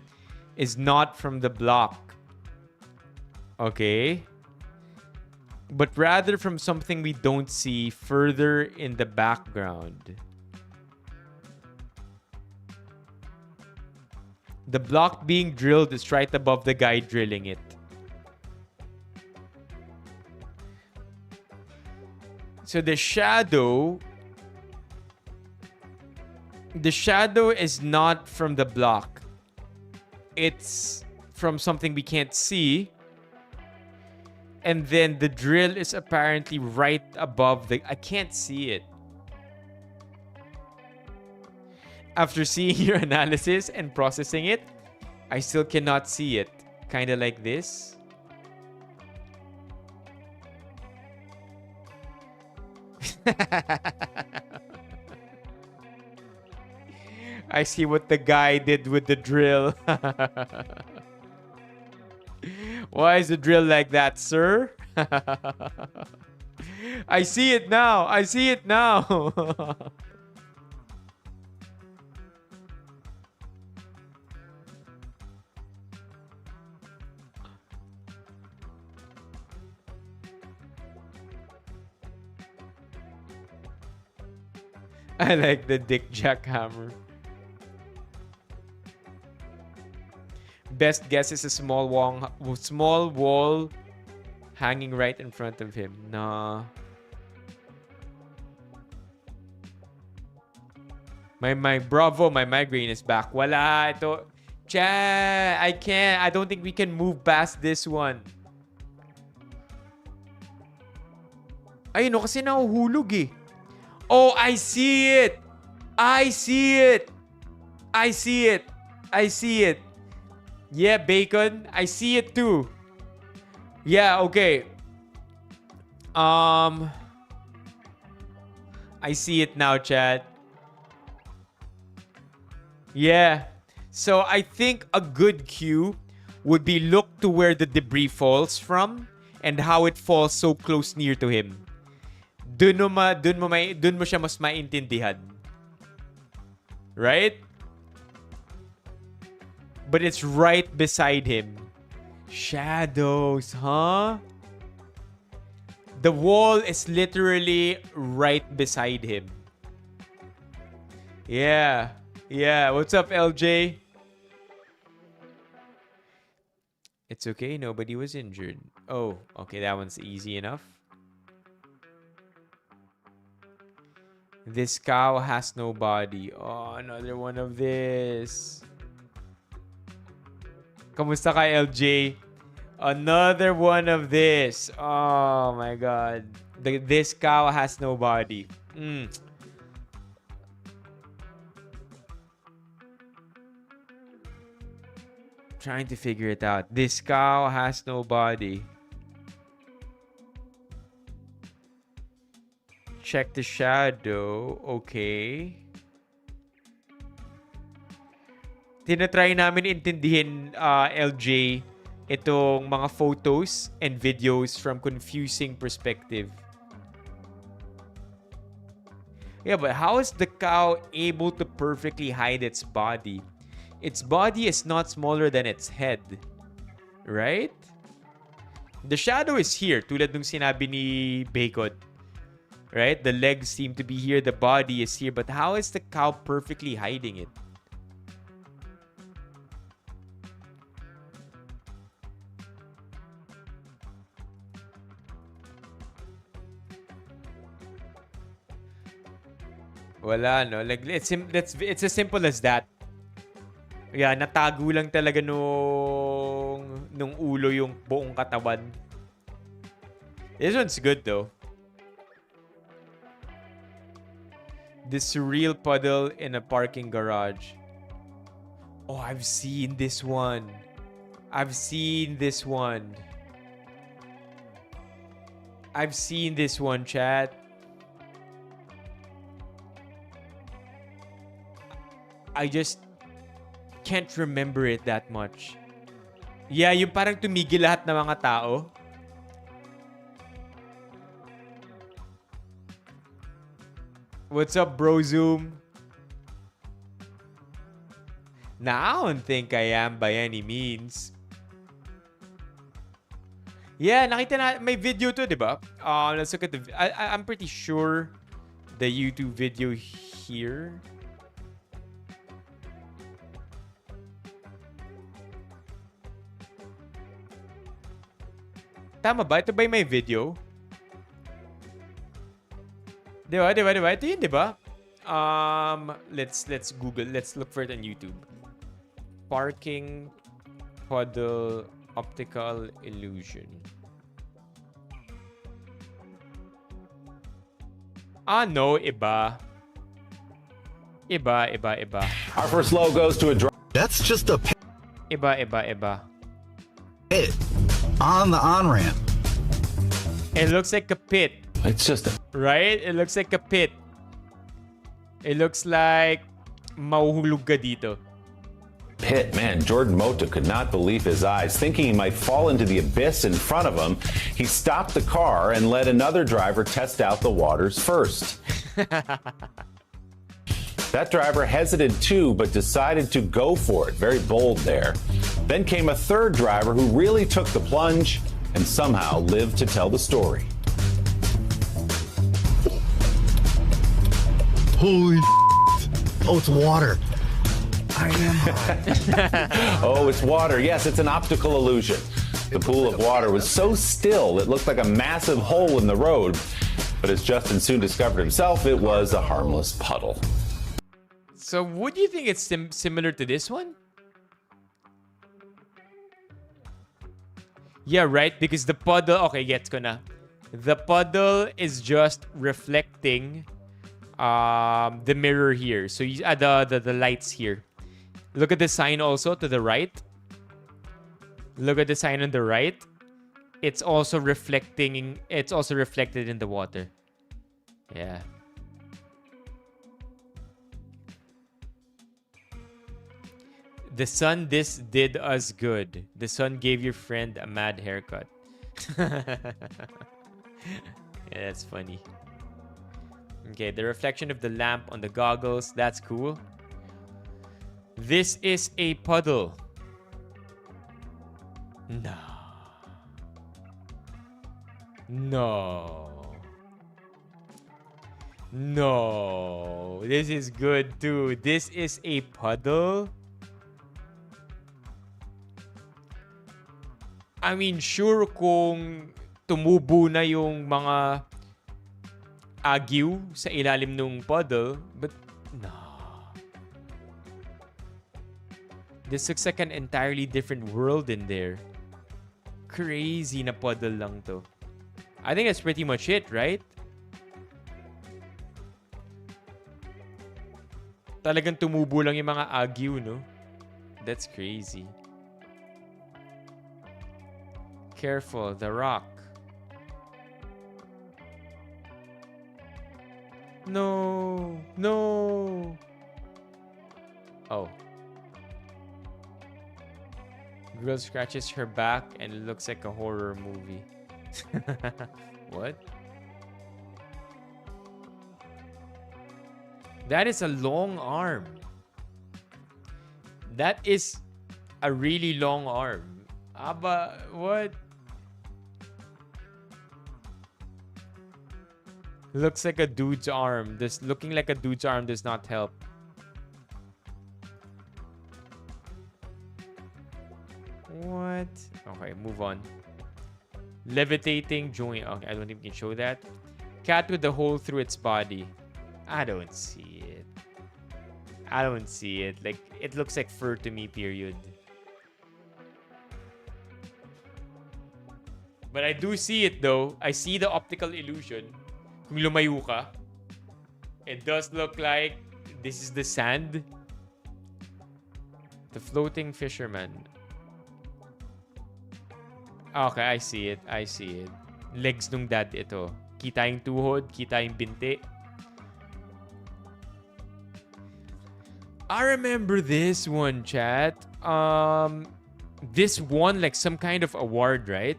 is not from the block. Okay. But rather from something we don't see further in the background. The block being drilled is right above the guy drilling it. So the shadow is not from the block. It's from something we can't see. And then the drill is apparently right above the... I can't see it. After seeing your analysis and processing it, I still cannot see it. Kind of like this. I see what the guy did with the drill. Why is the drill like that, sir? I see it now. I see it now. I like the dick jackhammer. Best guess is a small wall hanging right in front of him. Nah. My migraine is back. Wala ito. I can't. I don't think we can move past this one. Ayun no, kasi nahuhulog eh. Oh, I see it. I see it. I see it. I see it. Yeah, Bacon. I see it too. Yeah, okay. I see it now, Chad. Yeah. So I think a good cue would be look to where the debris falls from and how it falls so close near to him. Dun mo siya mas maintindihan. Right? But it's right beside him. Shadows, huh? The wall is literally right beside him. Yeah. Yeah. What's up, LJ? It's okay. Nobody was injured. Oh, okay. That one's easy enough. This cow has no body. Oh, another one of this. Kamusta ka, LJ? Another one of this. Oh my god. This cow has no body. Trying to figure it out. This cow has no body. Check the shadow. Okay. Tinatry namin intindihin, LJ, itong mga photos and videos from confusing perspective. Yeah, but how is the cow able to perfectly hide its body? Its body is not smaller than its head. Right? The shadow is here, tulad nung sinabi ni Bacon. Right? The legs seem to be here, the body is here, but how is the cow perfectly hiding it? Wala, no? Like, it's as simple as that. Yeah, natago lang talaga nung ulo yung buong katawan. This one's good, though. The surreal puddle in a parking garage. Oh, I've seen this one. I've seen this one. I've seen this one, chat. I just can't remember it that much. Yeah, yung parang tumigil lahat ng mga tao. What's up, bro Zoom? Now, I don't think I am by any means. Yeah, nakita na may video to, di ba? Let's look at the... I'm pretty sure the YouTube video here. Tama ba? Ito ba yung may video? Di ba? Ito yun, di ba? Let's Google. Let's look for it on YouTube. Parking puddle optical illusion. No, iba. Iba. Our first low goes to a drive. That's just a Iba. pit on the on-ramp. It looks like a pit. It's just a... Right? It looks like a pit. It looks like mahuhulog ka dito. Pit, man, Jordan Mota could not believe his eyes. Thinking he might fall into the abyss in front of him, he stopped the car and let another driver test out the waters first. That driver hesitated too, but decided to go for it. Very bold there. Then came a third driver who really took the plunge and somehow lived to tell the story. Holy oh, it's water. I am Oh, it's water. Yes, it's an optical illusion. The pool of water was so still it looked like a massive hole in the road. But as Justin soon discovered himself, it was a harmless puddle. So would you think it's similar to this one? Yeah, right? Because the puddle... Okay, gets ko na. The puddle is just reflecting the mirror here. So you, the lights here. Look at the sign also to the right. Look at the sign on the right. It's also reflecting... It's also reflected in the water. Yeah. The sun, this did us good. The sun gave your friend a mad haircut. Yeah, that's funny. Okay, the reflection of the lamp on the goggles. That's cool. This is a puddle. No. No. This is good too. This is a puddle. I mean, sure kung tumubo na yung mga agyo sa ilalim ng puddle, but no. This looks like an entirely different world in there. Crazy na puddle lang to. I think that's pretty much it, right? Talagang tumubo lang yung mga agyo, no? That's crazy. Careful, the rock. No. Oh. Girl scratches her back and it looks like a horror movie. What? That is a long arm. That is a really long arm. Aba, what? Looks like a dude's arm. This looking like a dude's arm does not help. What? Okay, move on. Levitating joint. Okay, I don't think we can show that. Cat with the hole through its body. I don't see it. I don't see it. Like, it looks like fur to me, period. But I do see it though. I see the optical illusion. Kung lumayo ka, it does look like this is the sand. The floating fisherman. Okay, I see it. I see it. Legs nung dad ito. Kita yung tuhod, kita yung binti. I remember this one, chat. This won like some kind of award, right?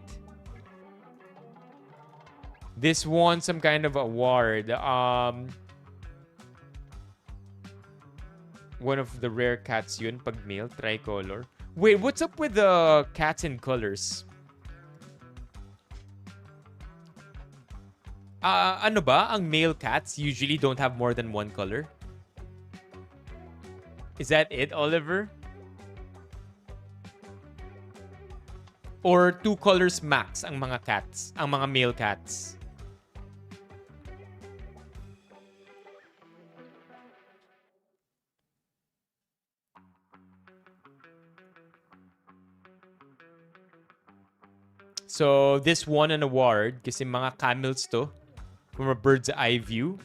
This won some kind of award. One of the rare cats yun, pag male, tricolor. Wait, what's up with the cats in colors? Ano ba? Ang male cats usually don't have more than one color? Is that it, Oliver? Or 2 colors max ang mga cats, ang mga male cats? So, this won an award kasi mga camels to from a bird's eye view.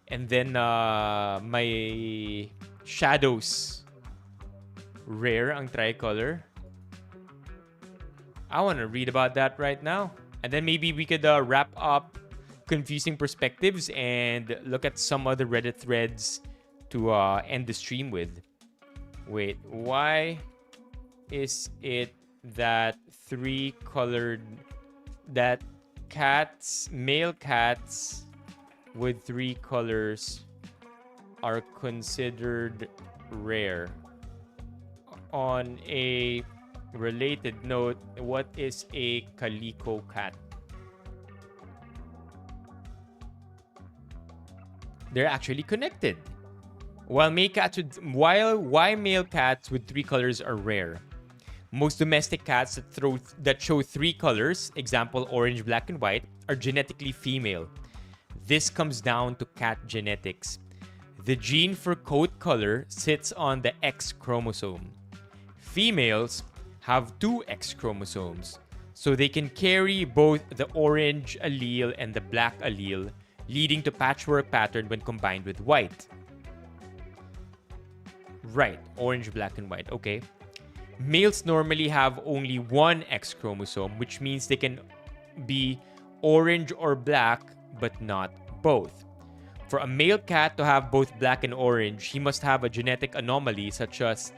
And then, may shadows. Rare ang tricolor. I want to read about that right now. And then maybe we could wrap up confusing perspectives and look at some other Reddit threads to end the stream with. Wait, why is it that male cats with 3 colors are considered rare? On a related note, what is a calico cat? They're actually connected. Why male cats with 3 colors are rare? Most domestic cats that show 3 colors, example orange, black, and white, are genetically female. This comes down to cat genetics. The gene for coat color sits on the X chromosome. Females have 2 X chromosomes, so they can carry both the orange allele and the black allele, leading to patchwork pattern when combined with white. Right, orange, black, and white, okay. Males normally have only 1 X chromosome, which means they can be orange or black, but not both. For a male cat to have both black and orange, he must have a genetic anomaly such as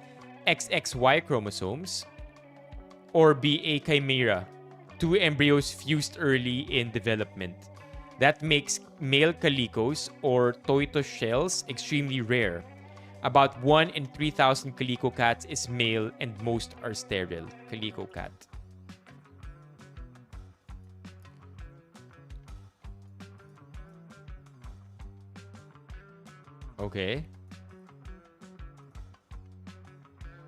XXY chromosomes, or be a chimera, 2 embryos fused early in development. That makes male calicos or tortoise shells extremely rare. About 1 in 3,000 calico cats is male and most are sterile. Calico cat. Okay.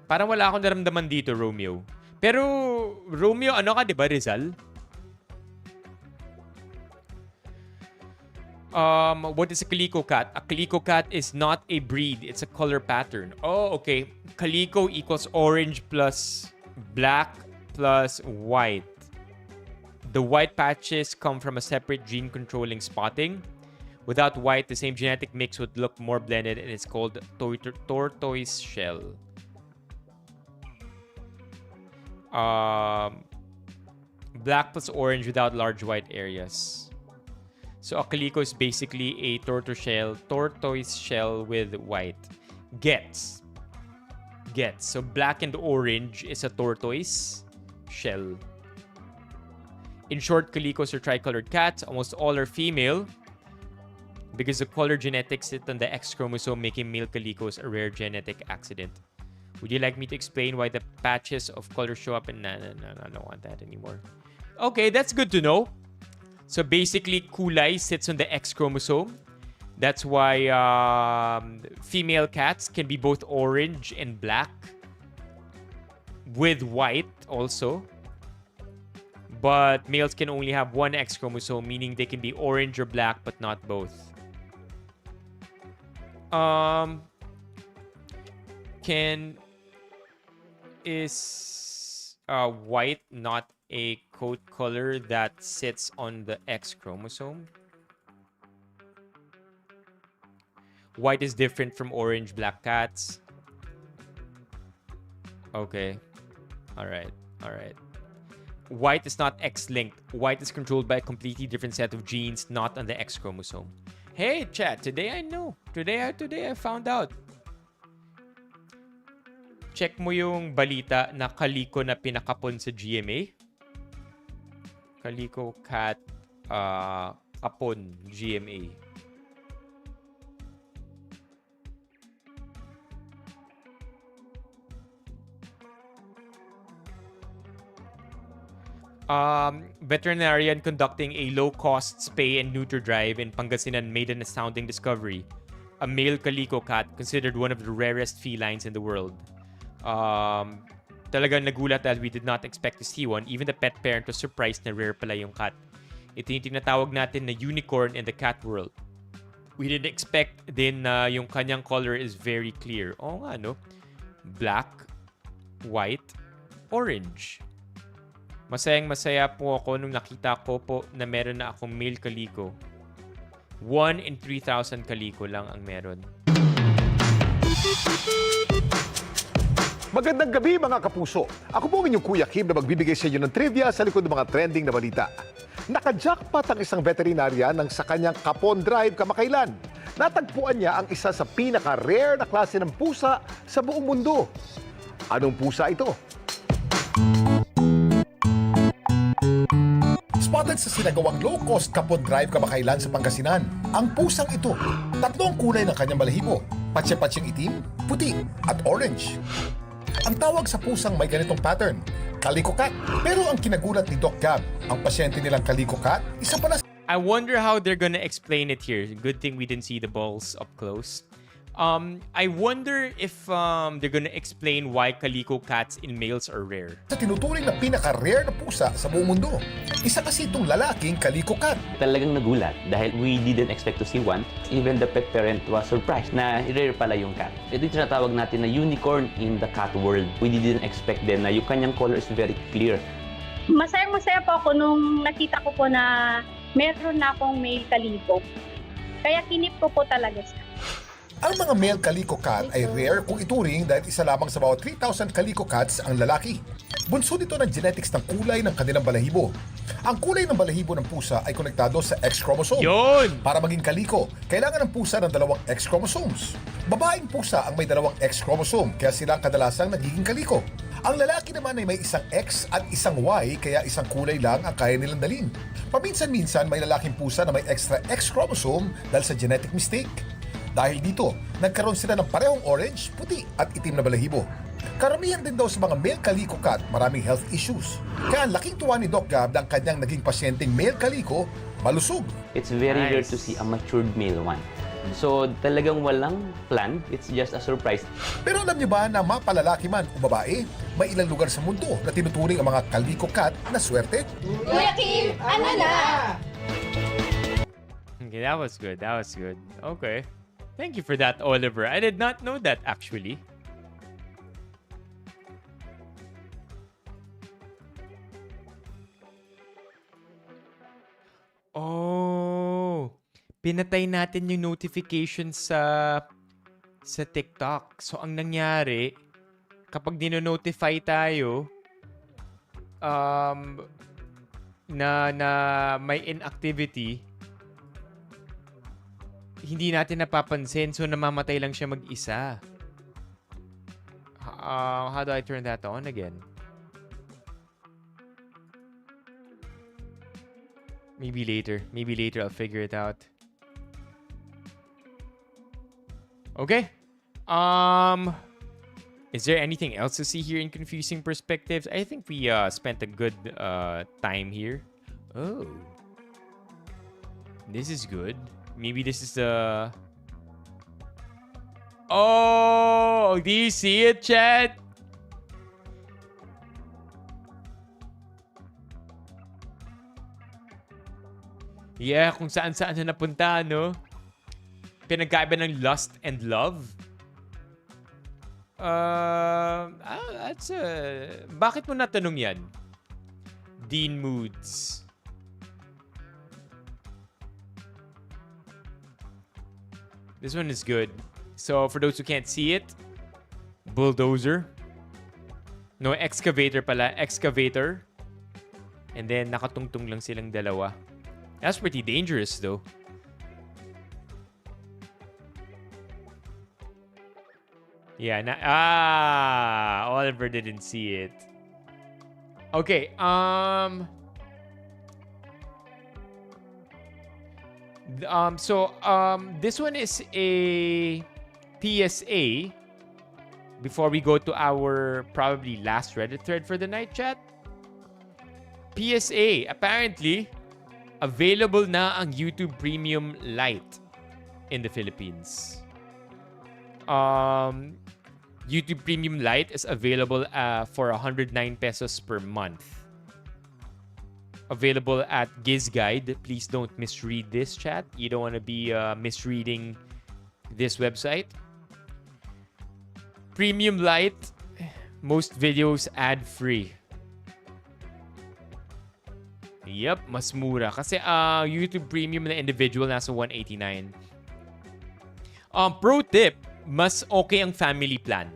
Parang wala akong naramdaman dito, Romeo. Pero, Romeo, ano ka, di ba, Rizal? What is a calico cat? A calico cat is not a breed. It's a color pattern. Oh, okay. Calico equals orange plus black plus white. The white patches come from a separate gene controlling spotting. Without white, the same genetic mix would look more blended and it's called tortoise shell. Black plus orange without large white areas. So a calico is basically a tortoise shell with white. Gets. So black and orange is a tortoise shell. In short, calicos are tricolored cats. Almost all are female because the color genetics sit on the X chromosome, making male calicos a rare genetic accident. Would you like me to explain why the patches of color show up in... No, I don't want that anymore. Okay, that's good to know. So basically, kulay sits on the X chromosome. That's why female cats can be both orange and black. With white also. But males can only have 1 X chromosome, meaning they can be orange or black, but not both. Um, is white not a coat color that sits on the X chromosome? White is different from orange black cats. Okay. All right. White is not X-linked. White is controlled by a completely different set of genes, not on the X chromosome. Hey, chat. Today I know. Today I found out. Check mo yung balita na kaliko na pinakapon sa GMA. Kaliko cat kapon GMA. Veterinarian conducting a low-cost spay and neuter drive in Pangasinan made an astounding discovery. A male calico cat, considered one of the rarest felines in the world. Talagang nagulat dahil we did not expect to see one. Even the pet parent was surprised na rare pala yung cat. Ito yung tinatawag natin na unicorn in the cat world. We didn't expect din na yung kanyang color is very clear. Oo nga, no? Black, white, orange. Masayang-masaya po ako nung nakita ko po na meron na akong male kaliko. 1 in 3,000 kaliko lang ang meron. Magandang gabi mga kapuso. Ako po ang inyong Kuya Kim na magbibigay sa inyo ng trivia sa likod ng mga trending na balita. Naka-jackpot ang isang veterinarya nang sa kanyang Capon Drive kamakailan. Natagpuan niya ang isa sa pinaka-rare na klase ng pusa sa buong mundo. Anong pusa ito? Spotted sa sinagawang low-cost Capon Drive kamakailan sa Pangasinan. Ang pusang ito, tatlong kulay ng kanyang balahibo. Patsi-patsyang itim, puti at orange. Ang tawag sa pusang may ganitong pattern, Calico Cat. Pero ang kinagulat ni Doc Gab, ang pasyente nilang Calico Cat, isa pala. I wonder how they're gonna explain it here. Good thing we didn't see the balls up close. I wonder if they're gonna explain why calico cats in males are rare. Sa tinuturing na pinaka-rare na pusa sa buong mundo. Isa kasi itong lalaking Calico Cat. Talagang nagulat dahil we didn't expect to see one. Even the pet parent was surprised na rare pala yung cat. Ito yung tinatawag natin na unicorn in the cat world. We didn't expect din na yung kanyang color is very clear. Masayang-masaya po ako nung nakita ko po na meron na akong male calico. Kaya kinip ko po talaga siya. Ang mga male Calico Cat ay rare kung ituring dahil isa lamang sa bawat 3,000 Calico Cats ang lalaki. Bunso dito ng genetics ng kulay ng kanilang balahibo. Ang kulay ng balahibo ng pusa ay konektado sa X chromosome. Yun! Para maging kaliko, kailangan ng pusa ng dalawang X chromosomes. Babaeng pusa ang may dalawang X chromosome, kaya sila ang kadalasang nagiging kaliko. Ang lalaki naman ay may isang X at isang Y, kaya isang kulay lang ang kaya nilang dalhin. Paminsan-minsan may lalaking pusa na may extra X chromosome dahil sa genetic mistake. Dahil dito, nagkaroon sila ng parehong orange, puti at itim na balahibo. Karamihan din daw sa mga male Calico Cat maraming health issues. Kaya laking tuwa ni Doc Gab ng kanyang naging pasyenteng male Calico malusog. It's very rare to see a matured male one. So talagang walang plan, it's just a surprise. Pero alam niyo ba na mapalalaki man o babae, may ilang lugar sa mundo na tinuturing ang mga Calico Cat na swerte? Kuya Kim, ano na? Okay, that was good. Okay. Thank you for that, Oliver. I did not know that, actually. Oh, pinatay natin yung notification sa TikTok. So, ang nangyari, kapag dino-notify tayo, na may inactivity, hindi natin napapansin, so namamatay lang siya mag-isa. How do I turn that on again? Maybe later I'll figure it out. Okay. Is there anything else to see here in confusing perspectives? I think we spent a good time here. Oh. This is good. Maybe this is the... Oh! Do you see it, chat? Yeah, kung saan-saan na napunta, no? Pinagkaiba ng lust and love? Bakit mo natanong yan? Dean Moods. This one is good. So, for those who can't see it, bulldozer. No, excavator pala. Excavator. And then, nakatungtong lang silang dalawa. That's pretty dangerous, though. Yeah, Oliver didn't see it. Okay, this one is a PSA before we go to our probably last Reddit thread for the night, chat. PSA, apparently, available na ang YouTube Premium Lite in the Philippines. YouTube Premium Lite is available for 109 pesos per month. Available at GizGuide. Please don't misread this, chat. You don't want to be misreading this website. Premium Lite, most videos ad-free. Yep, mas mura. Kasi YouTube Premium na individual nasa 189. Pro tip, mas okay ang family plan.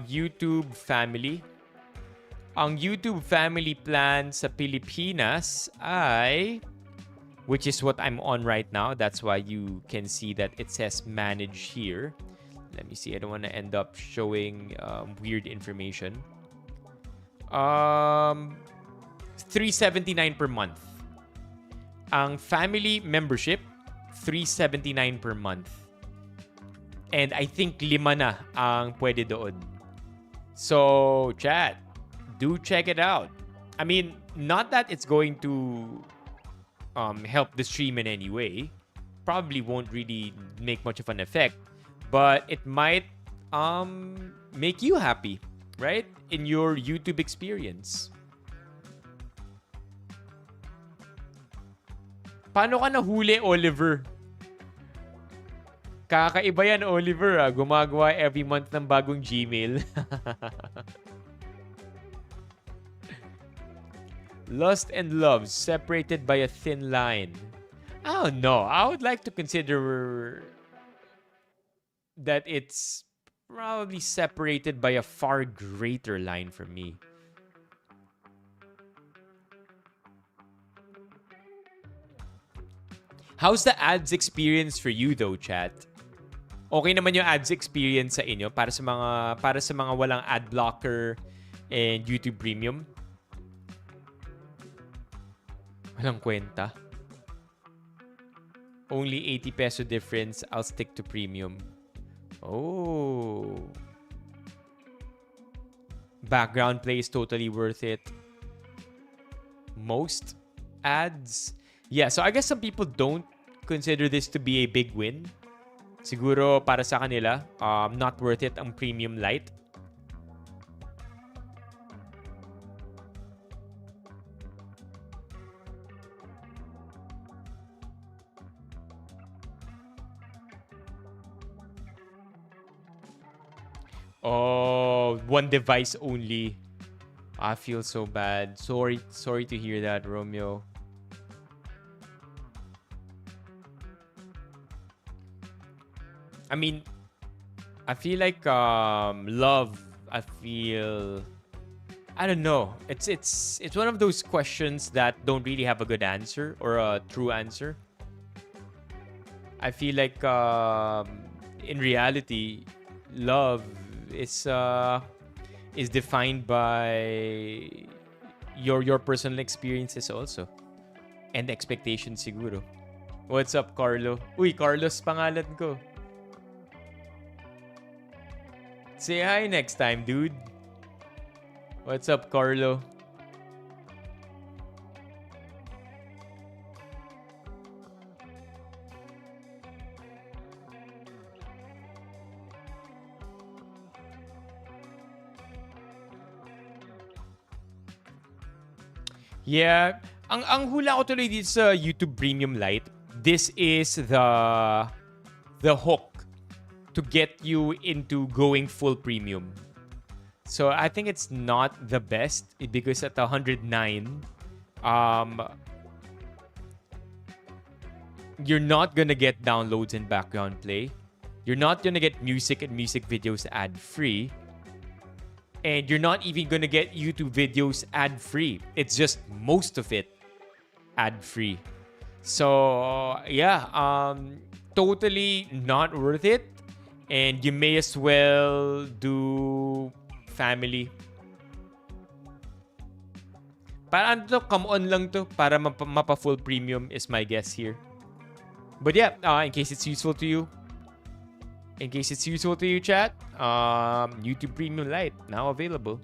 YouTube Family. Ang YouTube Family Plan sa Pilipinas ay, which is what I'm on right now. That's why you can see that it says manage here. Let me see. I don't want to end up showing weird information. $379 per month. Ang family membership, $379 per month. And I think 5 na ang pwede doon. So, chat, do check it out. I mean, not that it's going to help the stream in any way. Probably won't really make much of an effect. But it might make you happy, right? In your YouTube experience. Paano ka nahuli, Oliver? Kakaiba yan, Oliver. Gumagawa every month ng bagong Gmail. Lust and love separated by a thin line. I don't know. I would like to consider that it's probably separated by a far greater line for me. How's the ads experience for you though, chat? Okay naman yung ads experience sa inyo para sa mga walang ad blocker and YouTube Premium? Walang kwenta. Only 80 peso difference. I'll stick to premium. Oh. Background play is totally worth it. Most ads. Yeah, so I guess some people don't consider this to be a big win. Siguro para sa kanila, not worth it ang Premium Lite. Oh, one device only. I feel so bad. Sorry to hear that, Romeo. I mean, I feel like love. I don't know. It's one of those questions that don't really have a good answer or a true answer. I feel like in reality, love is defined by your personal experiences also and expectations siguro. What's up, Carlo? Uy, Carlos pangalan ko. Say hi next time, dude. What's up, Carlo? Yeah, ang hula ko tuloy dito sa YouTube Premium Lite, this is the the hook to get you into going full premium. So I think it's not the best because at 109, you're not gonna get downloads and background play. You're not gonna get music and music videos ad-free. And you're not even gonna get YouTube videos ad-free. It's just most of it ad-free. So yeah, totally not worth it. And you may as well do family. Para ano to, come on lang to para mapa full premium is my guess here. But yeah, in case it's useful to you, chat, YouTube Premium Lite now available.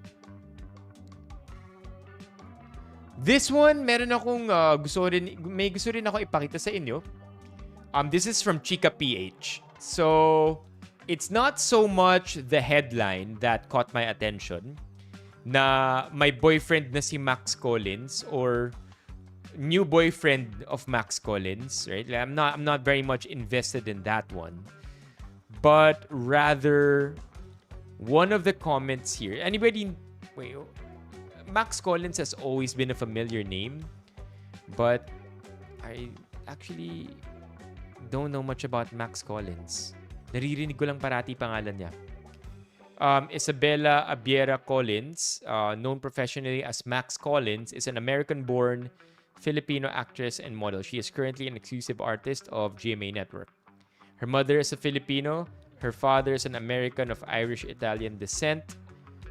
This one, meron akong gusto rin ako ipakita sa inyo. This is from Chika PH. So, it's not so much the headline that caught my attention na my boyfriend na si Max Collins or new boyfriend of Max Collins, right? Like, I'm not very much invested in that one. But rather, one of the comments here, Max Collins has always been a familiar name, but I actually don't know much about Max Collins. Naririnig ko lang parati pangalan niya. Isabella Abiera Collins, known professionally as Max Collins, is an American-born Filipino actress and model. She is currently an exclusive artist of GMA Network. Her mother is a Filipino. Her father is an American of Irish-Italian descent.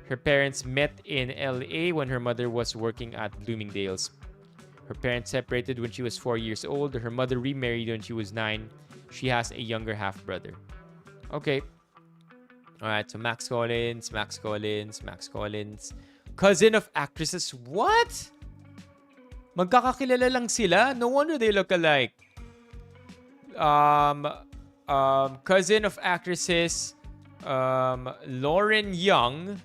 Her parents met in LA when her mother was working at Bloomingdale's. Her parents separated when she was 4 years old. Her mother remarried when she was 9. She has a younger half-brother. Okay. Alright, so Max Collins. Cousin of actresses. What? Magkakakilala lang sila? No wonder they look alike. Cousin of actresses Lauren Young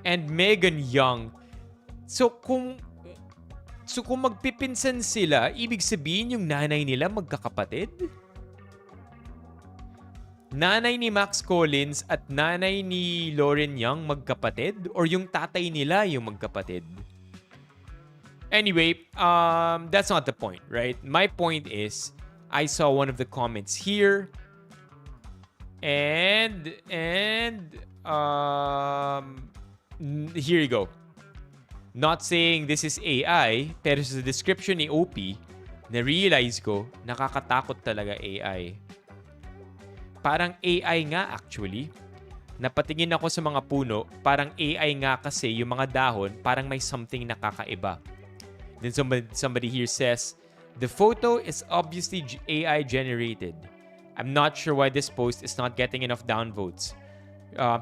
and Megan Young. So kung magpipinsan sila, ibig sabihin yung nanay nila magkakapatid? Nanay ni Max Collins at nanay ni Lauren Young magkapatid? Or yung tatay nila yung magkapatid? Anyway, that's not the point, right? My point is, I saw one of the comments here, and here you go. Not saying this is AI, pero sa description ni OP, na-realize ko, nakakatakot talaga AI. Parang AI nga actually. Napatingin ako sa mga puno, parang AI nga kasi yung mga dahon, parang may something nakakaiba. Then somebody here says, the photo is obviously AI generated. I'm not sure why this post is not getting enough downvotes.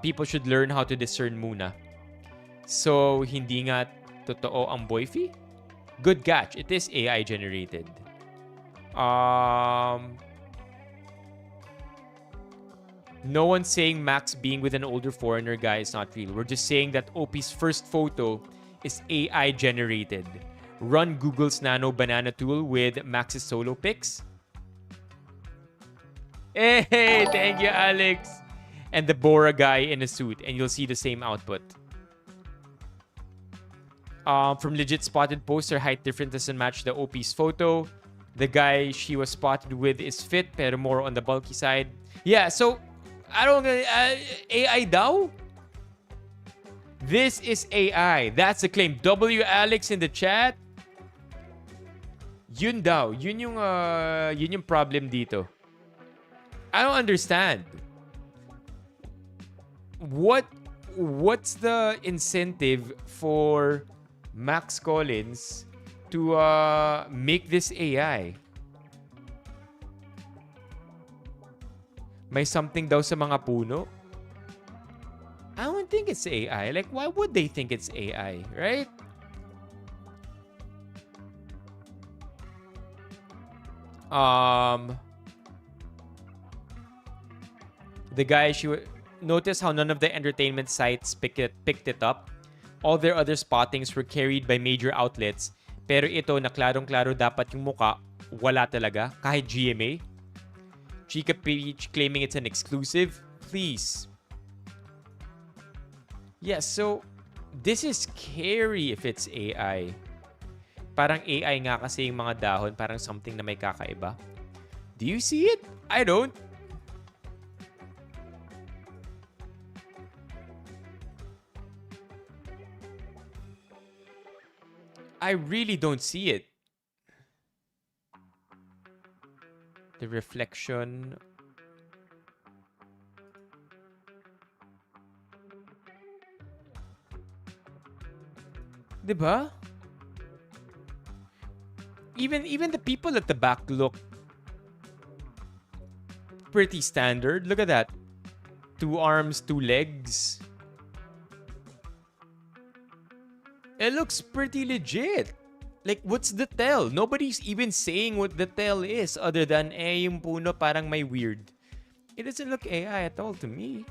People should learn how to discern muna. So, hindi nga totoo ang boyfie? Good catch. It is AI generated. No one's saying Max being with an older foreigner guy is not real. We're just saying that OP's first photo is AI generated. Run Google's Nano Banana tool with Max's solo pics. Hey, thank you, Alex. And the Bora guy in a suit, and you'll see the same output. From legit spotted poster, height difference doesn't match the OP's photo. The guy she was spotted with is fit, pero more on the bulky side. Yeah, so, I don't know, AI daw? This is AI. That's the claim. W. Alex in the chat. Yun daw. Yun yung problem dito. I don't understand. What's the incentive for Max Collins to make this AI? May something daw sa mga puno? I don't think it's AI. Like, why would they think it's AI, right? The guy, notice how none of the entertainment sites picked it up. All their other spottings were carried by major outlets. Pero ito, na klarong-klaro dapat yung muka, wala talaga, kahit GMA. Chica Peach claiming it's an exclusive. Please. Yeah, so this is scary if it's AI. Parang AI nga kasi yung mga dahon, parang something na may kakaiba. Do you see it? I don't. I really don't see it. The reflection. Diba? Even the people at the back look pretty standard. Look at that. 2 arms, 2 legs. It looks pretty legit. Like, what's the tell? Nobody's even saying what the tell is other than, yung puno parang may weird. It doesn't look AI at all to me.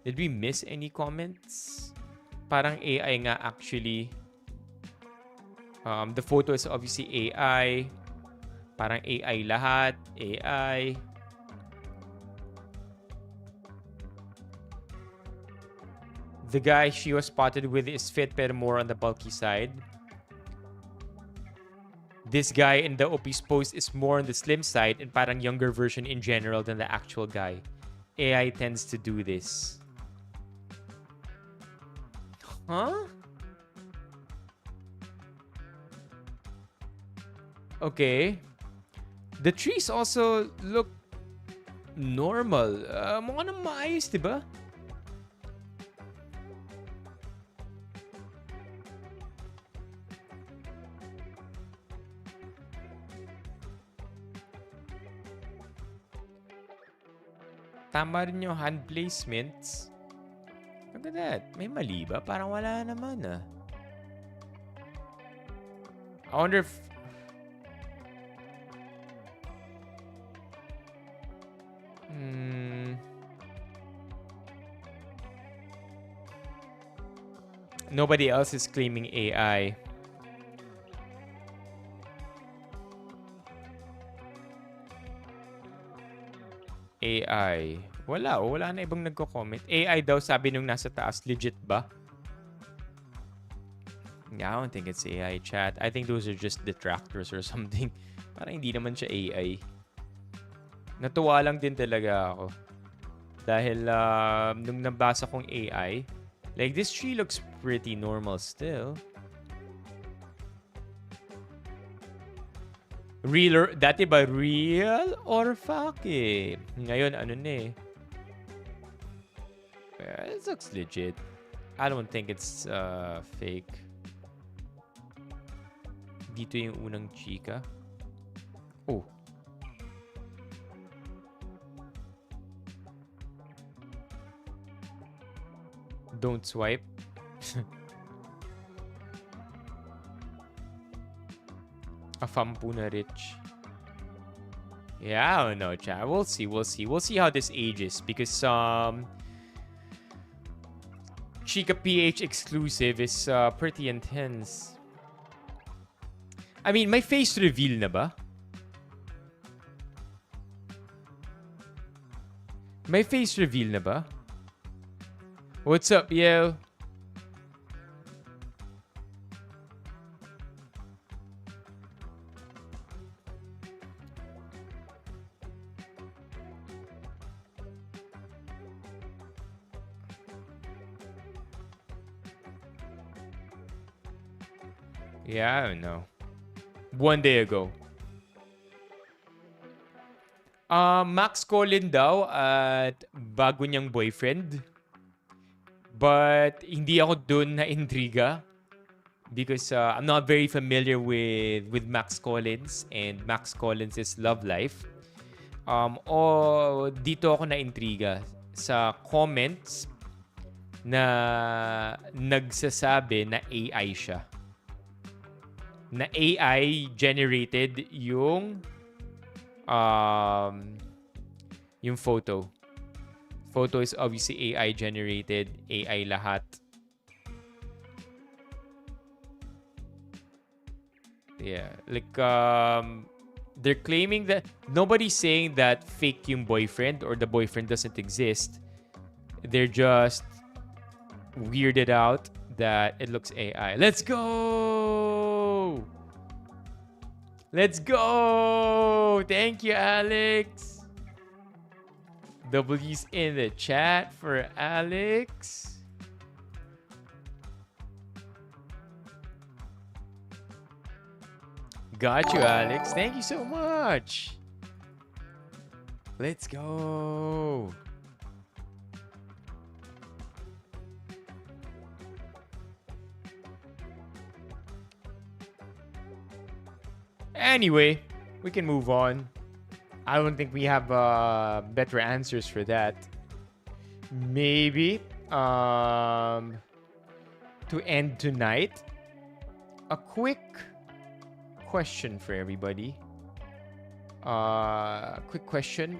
Did we miss any comments? Parang AI nga actually. The photo is obviously AI. Parang AI lahat. AI. The guy she was spotted with is fit pero more on the bulky side. This guy in the OP's post is more on the slim side and parang younger version in general than the actual guy. AI tends to do this. Huh? Okay. The trees also look normal. Mukha nang maayos, diba? Tama rin yung hand placements. Look at that. May mali ba? Parang wala naman ah. I wonder if... Nobody else is claiming AI. AI. Wala na ibang nagko-comment. AI daw sabi nung nasa taas. Legit ba? Yeah, I don't think it's AI chat. I think those are just detractors or something. Parang hindi naman siya AI. Natuwa lang din talaga ako. Dahil nung nabasa kong AI, like this tree looks pretty normal still. Dati ba real or fake? Ngayon, ano na eh. It looks legit. I don't think it's fake. Dito yung unang chika. Oh. Don't swipe. Afampu na rich. Yeah, I don't know, chat. We'll see. We'll see how this ages because Chica PH exclusive is pretty intense. I mean, may face reveal na ba? May face reveal na ba? What's up, yo? Yeah, I don't know. One day ago. Max Colin daw at bago niyang boyfriend. But hindi ako dun na intriga. Because I'm not very familiar with Max Collins and Max Collins' love life. O dito ako na intriga sa comments na nagsasabi na AI siya. Na AI generated yung photo. Photo is obviously AI generated, AI lahat. Yeah, like They're claiming that nobody's saying that fake yung boyfriend or the boyfriend doesn't exist. They're just weirded out that it looks AI. Let's go! Let's go! Thank you, Alex. W's in the chat for Alex. Got you, Alex. Thank you so much. Let's go. Anyway, we can move on. I don't think we have better answers for that. Maybe to end tonight, a quick question for everybody. Quick question.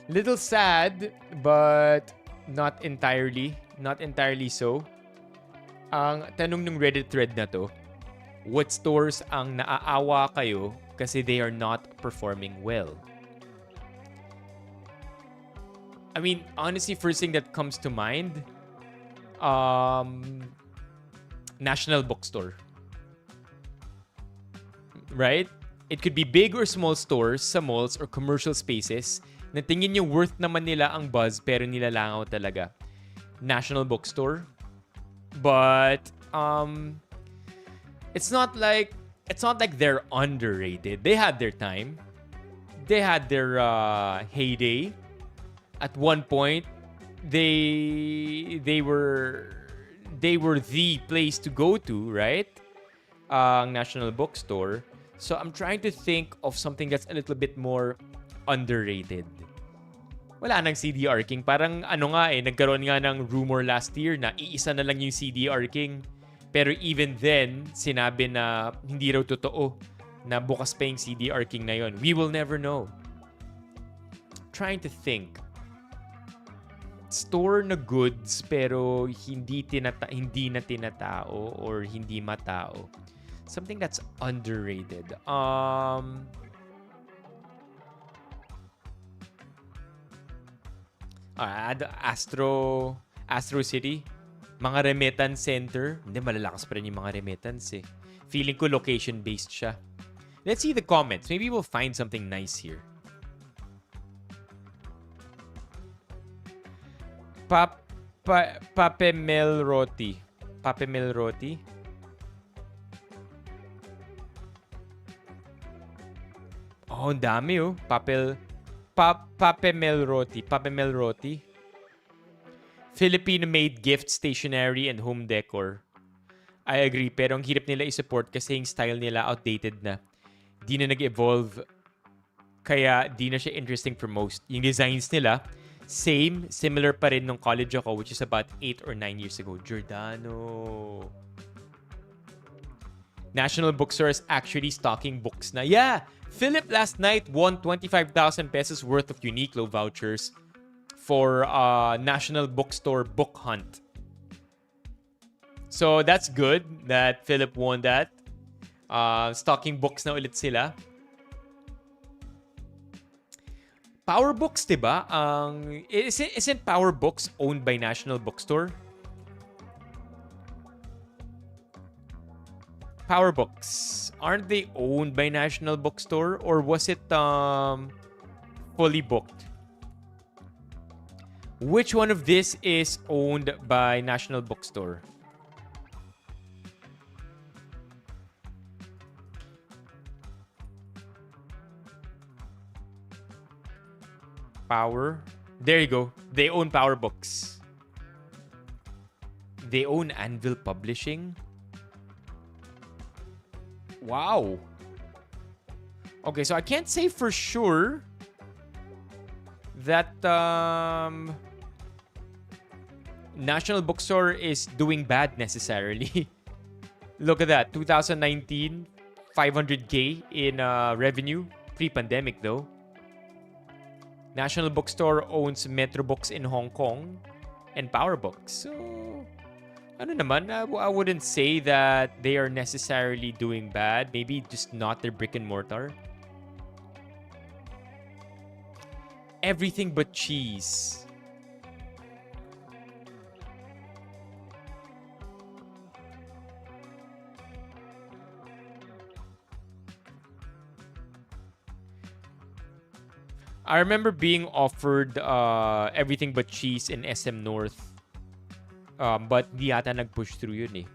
Little sad, but not entirely so. Ang tanong ng Reddit thread na to, what stores ang naaawa kayo kasi they are not performing well? I mean, honestly, first thing that comes to mind, National Bookstore. Right? It could be big or small stores sa malls or commercial spaces na tingin nyo worth naman nila ang buzz pero nilalangaw talaga. National Bookstore. But, it's not like they're underrated. They had their time. They had their heyday. At one point, they were the place to go to, right? Ang National Bookstore. So I'm trying to think of something that's a little bit more underrated. Wala nang CDR King. Parang nagkaroon nga ng rumor last year na iisa na lang yung CDR King. Pero even then, sinabi na hindi raw totoo na bukas pa yung CDR King na yun. We will never know. Trying to think. Store na goods pero hindi na tinatao or hindi matao. Something that's underrated. Astro City. Mga remittance center. Hindi, malalakas pa rin yung mga remittance eh. Feeling ko location-based siya. Let's see the comments. Maybe we'll find something nice here. Papemel Roti. Papemel Roti. Oh, ang dami oh. Papemel Roti. Papemel Roti. Filipino-made gift, stationery, and home decor. I agree, pero ang hirap nila i-support kasi yung style nila outdated na. Di na nag-evolve. Kaya di na siya interesting for most. Yung designs nila, similar pa rin nung college ako, which is about 8 or 9 years ago. Giordano. National Bookstore is actually stocking books na. Yeah! Philip last night won 25,000 pesos worth of Uniqlo vouchers for National Bookstore book hunt. So that's good that Philip won that. Stocking books na ulit sila. Power Books, diba? Isn't Power Books owned by National Bookstore? Power Books, aren't they owned by National Bookstore or was it fully booked? Which one of this is owned by National Bookstore? Power. There you go. They own Power Books. They own Anvil Publishing. Wow. Okay, so I can't say for sure that National Bookstore is doing bad necessarily. Look at that. 2019, 500K in revenue. Pre-pandemic though. National Bookstore owns Metro Books in Hong Kong and Power Books. So, ano naman, I wouldn't say that they are necessarily doing bad. Maybe just not their brick and mortar. everything but cheese. I remember being offered everything but cheese in SM North. But di yata nag-push through yun eh.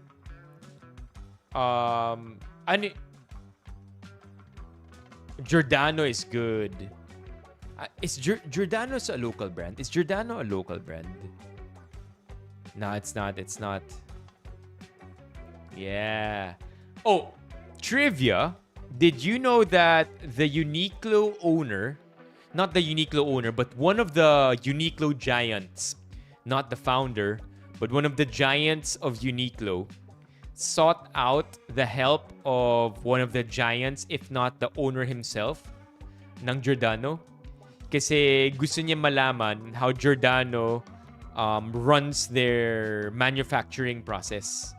Ano, Giordano is good. Is Giordano's a local brand? Is Giordano a local brand? No, it's not. It's not. Yeah. Oh, trivia. Did you know that the Uniqlo owner, not the Uniqlo owner, but one of the Uniqlo giants, not the founder, but one of the giants of Uniqlo, sought out the help of one of the giants, if not the owner himself, ng Giordano. Kasi gusto niya malaman how Giordano runs their manufacturing process.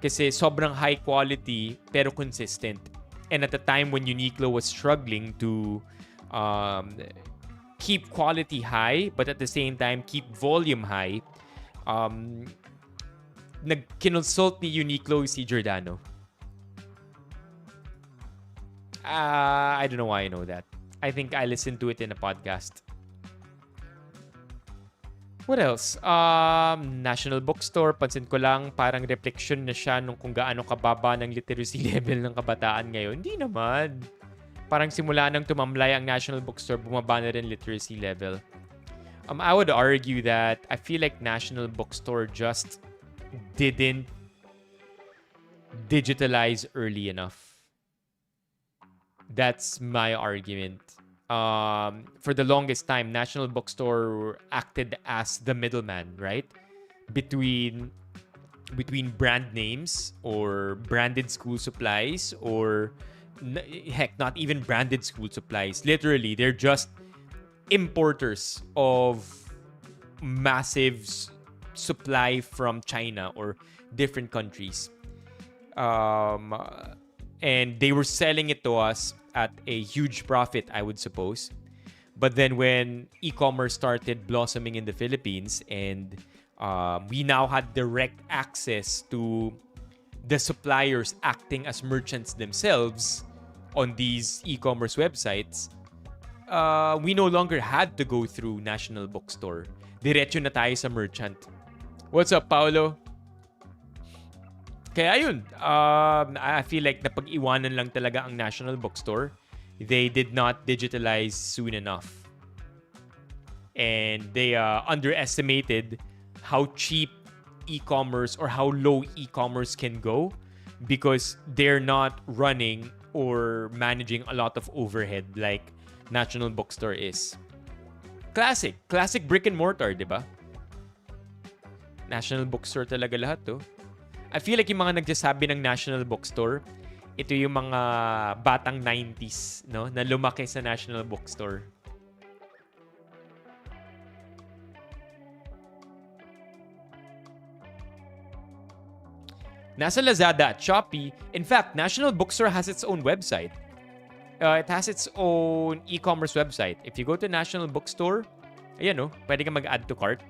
Kasi sobrang high quality pero consistent. And at the time when Uniqlo was struggling to keep quality high but at the same time keep volume high, nag-consult ni Uniqlo si Giordano. I don't know why I know that. I think I listened to it in a podcast. What else? National Bookstore, pansin ko lang parang reflection na siya nung kung gaano kababa ng literacy level ng kabataan ngayon. Hindi naman. Parang simula nang tumamlay ang National Bookstore, bumaba na rin literacy level. I would argue that I feel like National Bookstore just didn't digitalize early enough. That's my argument. For the longest time, National Bookstore acted as the middleman, right? Between brand names or branded school supplies or heck, not even branded school supplies. Literally, they're just importers of massive supply from China or different countries. And they were selling it to us at a huge profit, I would suppose. But then when e-commerce started blossoming in the Philippines and we now had direct access to the suppliers acting as merchants themselves on these e-commerce websites, we no longer had to go through National Bookstore. Diretso na tayo sa merchant. What's up, Paolo? Kaya yun, I feel like napag-iwanan lang talaga ang National Bookstore. They did not digitalize soon enough. And they underestimated how cheap e-commerce or how low e-commerce can go because they're not running or managing a lot of overhead like National Bookstore is. Classic brick and mortar, di ba? National Bookstore talaga lahat to. I feel like yung mga nagsasabi ng National Bookstore, ito yung mga batang 90s, no? Na lumaki sa National Bookstore. Nasa Lazada at Shopee. In fact, National Bookstore has its own website. It has its own e-commerce website. If you go to National Bookstore, ayan no, pwede ka mag-add to cart.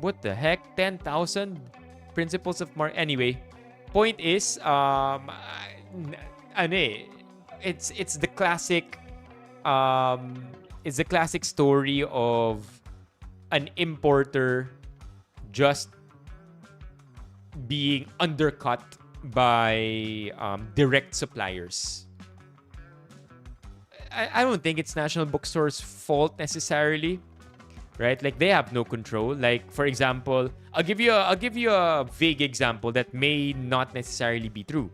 What the heck? 10,000 principles of marketing. Anyway, point is, it's the classic, it's the classic story of an importer just being undercut by direct suppliers. I don't think it's National Bookstore's fault necessarily, right? Like they have no control. Like for example, I'll give you a vague example that may not necessarily be true.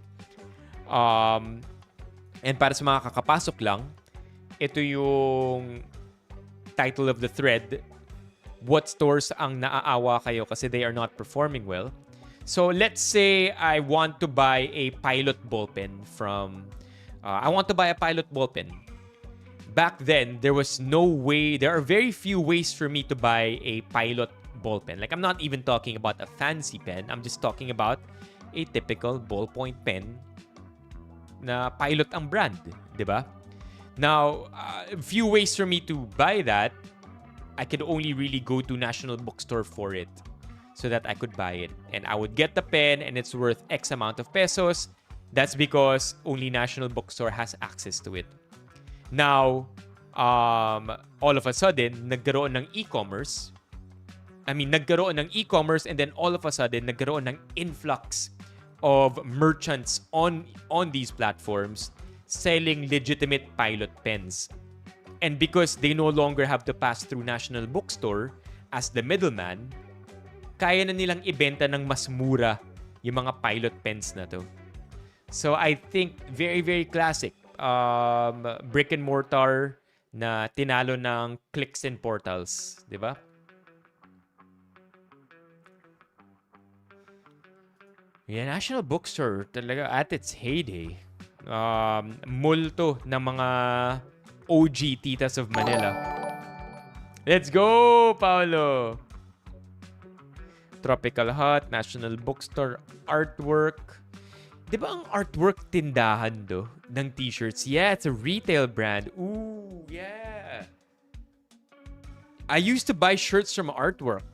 And para sa mga kakapasok lang, ito yung title of the thread. What stores ang naaawa kayo kasi they are not performing well? So let's say I want to buy a pilot ballpen from... I want to buy a pilot ballpen. Back then, there was no way... There are very few ways for me to buy a pilot ballpen. Like, I'm not even talking about a fancy pen. I'm just talking about a typical ballpoint pen na pilot ang brand. Diba? Now, a few ways for me to buy that. I could only really go to National Bookstore for it so that I could buy it. And I would get the pen and it's worth X amount of pesos. That's because only National Bookstore has access to it. Now, all of a sudden, nagkaroon ng e-commerce. Nagkaroon ng e-commerce and then all of a sudden, nagkaroon ng influx of merchants on these platforms selling legitimate pilot pens. And because they no longer have to pass through National Bookstore as the middleman, kaya na nilang ibenta ng mas mura yung mga pilot pens na to. So I think very, very classic. Brick and mortar na tinalo ng clicks and portals. Di ba? Yeah, National Bookstore talaga at its heyday. Multo ng mga OG titas of Manila. Let's go, Paolo! Tropical Hut, National Bookstore, artwork. Di ba ang artwork tindahan do ng t-shirts? Yeah, it's a retail brand. Ooh, yeah. I used to buy shirts from artwork.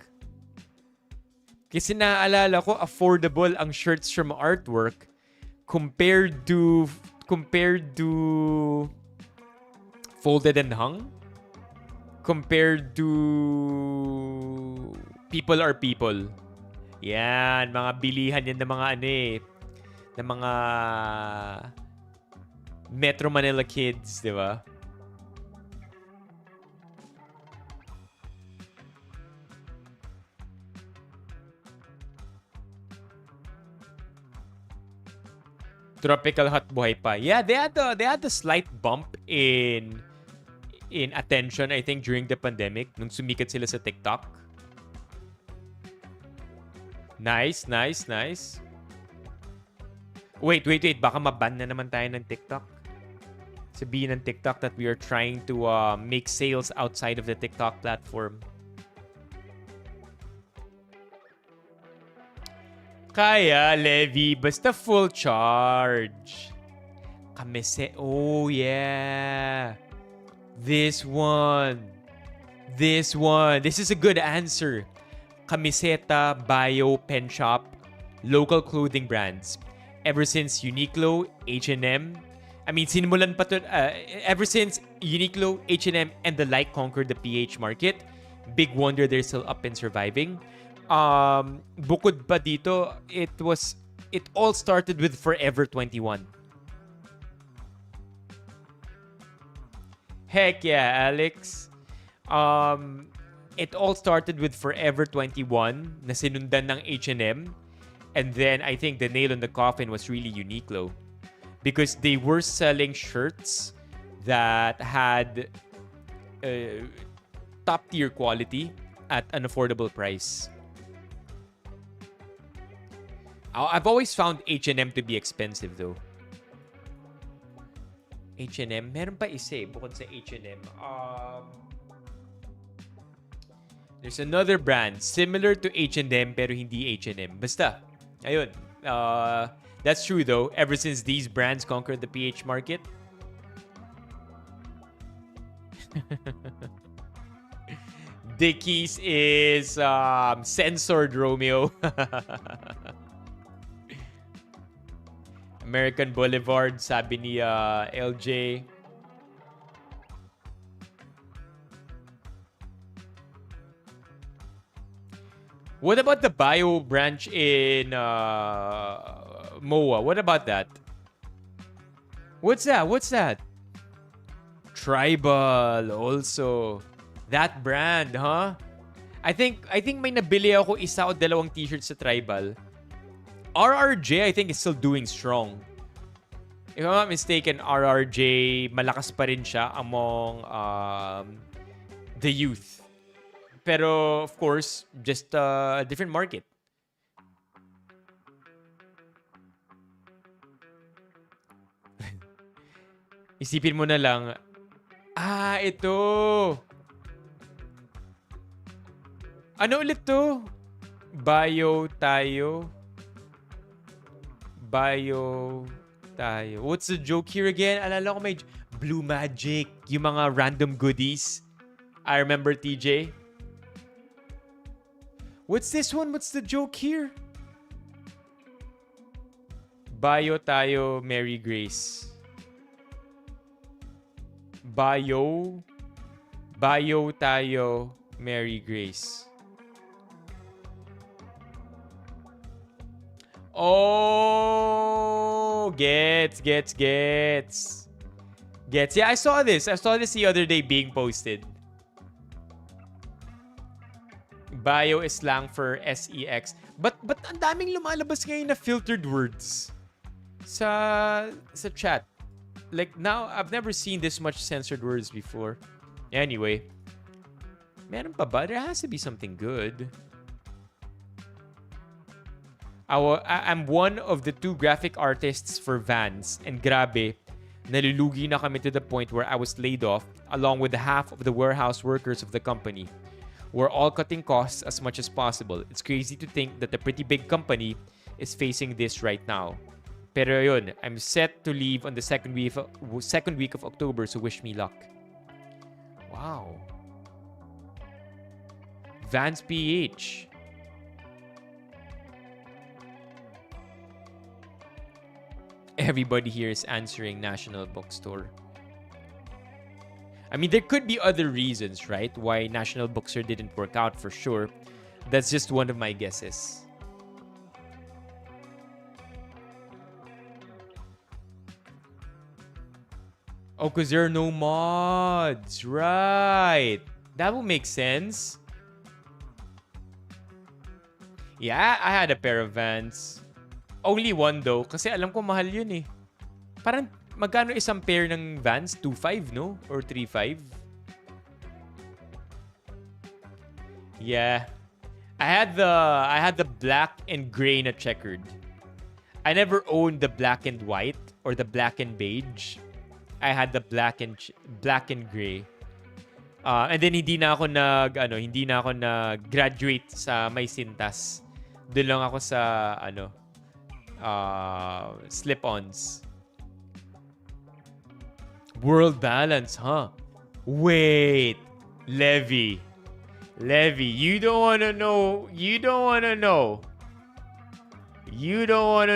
Kasi naaalala ko, affordable ang shirts from artwork compared to folded and hung, compared to people are people. Yan, mga bilihan yan ng mga ng mga Metro Manila kids, di ba? Tropical Hut buhay pa. Yeah, they had the slight bump in attention, I think, during the pandemic nung sumikat sila sa TikTok. Nice. Wait. Baka maban na naman tayo ng TikTok. Sabihin ng TikTok that we are trying to make sales outside of the TikTok platform. Kaya, Levi, basta full charge. Oh, yeah. This one. This is a good answer. Camiseta, bio, pen shop, local clothing brands. Ever since Uniqlo, H&M, sinimulan pa to, ever since Uniqlo, H&M, and the like conquered the PH market, big wonder they're still up and surviving. Bukod pa dito, it all started with Forever 21. Heck yeah, Alex. It all started with Forever 21 na sinundan ng H&M. And then I think the nail on the coffin was really Uniqlo. Because they were selling shirts that had top tier quality at an affordable price. I've always found H&M to be expensive though. H&M, meron pa isa bukod sa H&M. There's another brand similar to H&M pero hindi H&M. Basta, ayun. That's true though. Ever since these brands conquered the PH market. Dickies is censored, Romeo. American Boulevard, sabi ni LJ. What about the bio branch in MOA? What about that? What's that? Tribal also. That brand, huh? I think may nabili ako isa o dalawang t-shirts sa Tribal. RRJ, I think, is still doing strong. If I'm not mistaken, RRJ, malakas pa rin siya among the youth. Pero, of course, just a different market. Isipin mo na lang, ito. Ano ulit to? Bio tayo. What's the joke here again? Alala ko may Blue Magic. Yung mga random goodies. I remember, TJ. What's this one? What's the joke here? Bayo tayo, Mary Grace. Bayo tayo, Mary Grace. Oh, gets. Yeah, I saw this. I saw this the other day being posted. Bio is slang for SEX. But ang daming lumalabas ngayon na filtered words sa chat. Like now, I've never seen this much censored words before. Anyway, meron pa ba? There has to be something good. I'm one of the 2 graphic artists for Vans, and grabe, nalulugi na kami to the point where I was laid off along with half of the warehouse workers of the company. We're all cutting costs as much as possible. It's crazy to think that a pretty big company is facing this right now. Pero yun, I'm set to leave on the second week of October, so wish me luck. Wow. Vans PH. Everybody here is answering National Bookstore. I mean, there could be other reasons, right? Why National Bookstore didn't work out for sure. That's just one of my guesses. Oh, because there are no mods. Right. That will make sense. Yeah, I had a pair of Vans. Only one though, kasi alam ko mahal yun eh. Parang magkano isang pair ng Vans? 2.5, no? Or 3.5? Yeah. I had the black and gray na checkered. I never owned the black and white or the black and beige. I had the black and gray. And then hindi na ako nag-graduate sa may sintas. Doon lang ako sa slip-ons. World balance, huh? Wait, Levy, you don't want to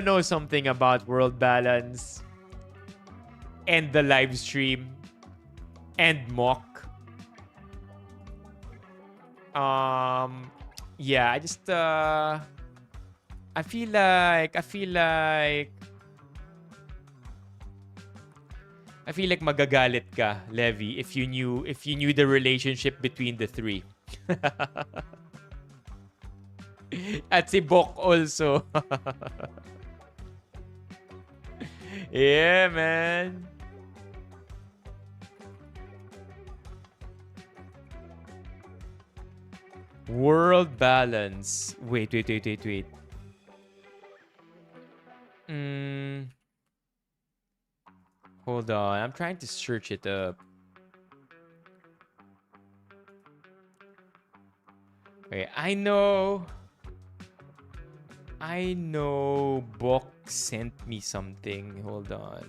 know something about world balance and the live stream and mock. Yeah, I just I feel like magagalit ka, Levy, if you knew the relationship between the three. At si Bok also. Yeah, man. World balance. Wait. Hold on. I'm trying to search it up. Okay, I know Bok sent me something. Hold on.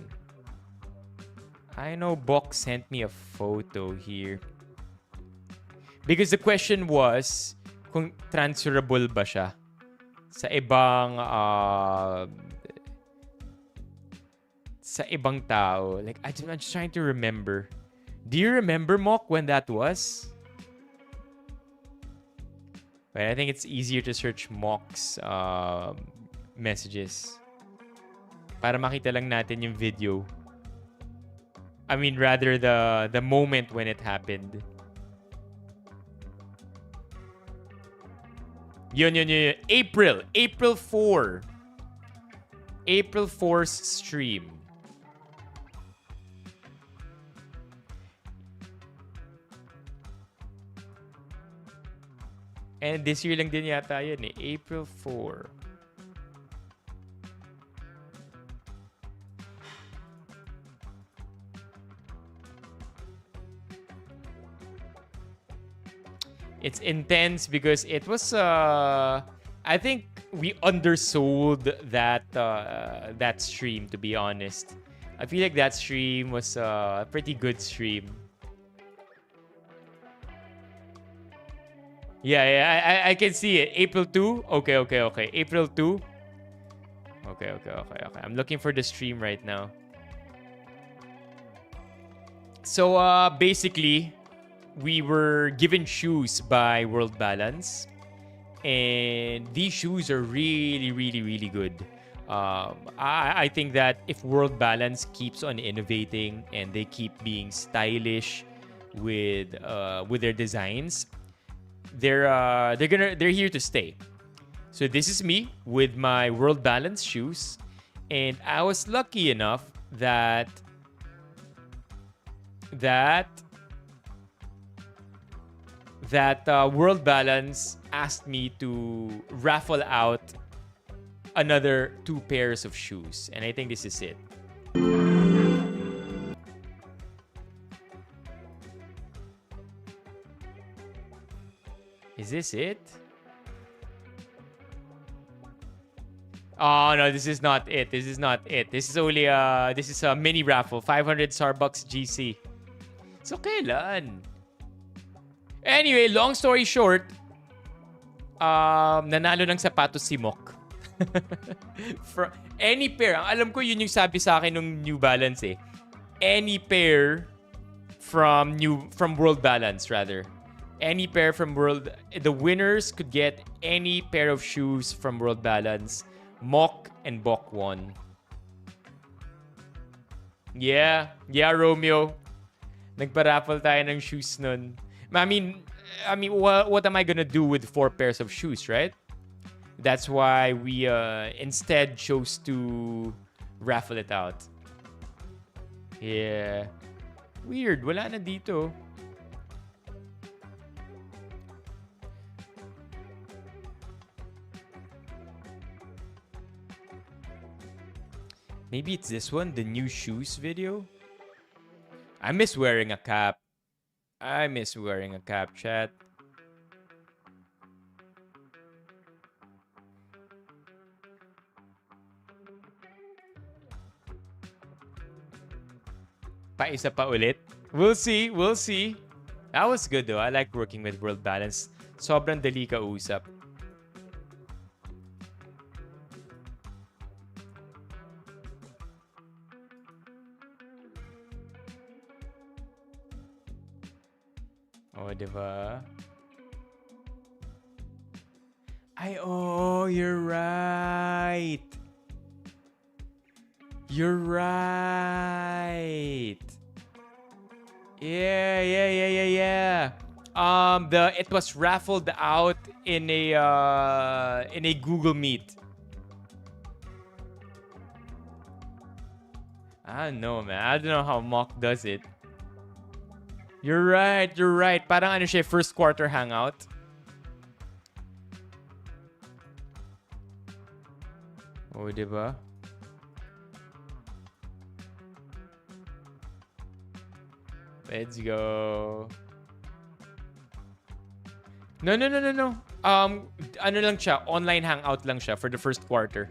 I know Bok sent me a photo here. Because the question was kung transferable ba siya sa ibang tao. Like I'm just trying to remember. Do you remember, Mok, when that was? But I think it's easier to search Mok's messages para makita lang natin yung video. I mean, rather the moment when it happened. Yun. April 4. April 4's stream. And this year lang din yata yun eh. April 4. It's intense because it was I think we undersold that stream, to be honest. I feel like that stream was a pretty good stream. Yeah, I can see it. April 2? Okay. April 2? Okay. I'm looking for the stream right now. So, basically, we were given shoes by World Balance. And these shoes are really, really, really good. I think that if World Balance keeps on innovating and they keep being stylish with their designs, they're here to stay. So this is me with my World Balance shoes, and I was lucky enough that World Balance asked me to raffle out another 2 pairs of shoes, and I think this is it. Is this it? Oh no, this is not it. This is only this is a mini raffle, 500 Starbucks GC. So kailan? Anyway, long story short, nanalo ng sapatos si Mok. For any pair, alam ko yun yung sabi sa akin ng New Balance eh. Any pair from World Balance rather. Any pair from the winners could get any pair of shoes from World Balance. Mok and Bok won. Yeah, Romeo. Nagpa-raffle tayo ng shoes nun. I mean, what am I gonna do with 4 pairs of shoes, right? That's why we instead chose to raffle it out. Yeah. Weird, wala na dito. Maybe it's this one, the new shoes video. I miss wearing a cap. Chat. Paisa pa ulit. We'll see. That was good though. I like working with World Balance. Sobrang dali kausap. Oh, diba? You're right. Yeah. It was raffled out in a Google Meet. I don't know, man. I don't know how Mock does it. You're right. Parang ano siya, first quarter hangout. Oh, diba? Let's go. No. Ano lang siya, online hangout lang siya for the first quarter.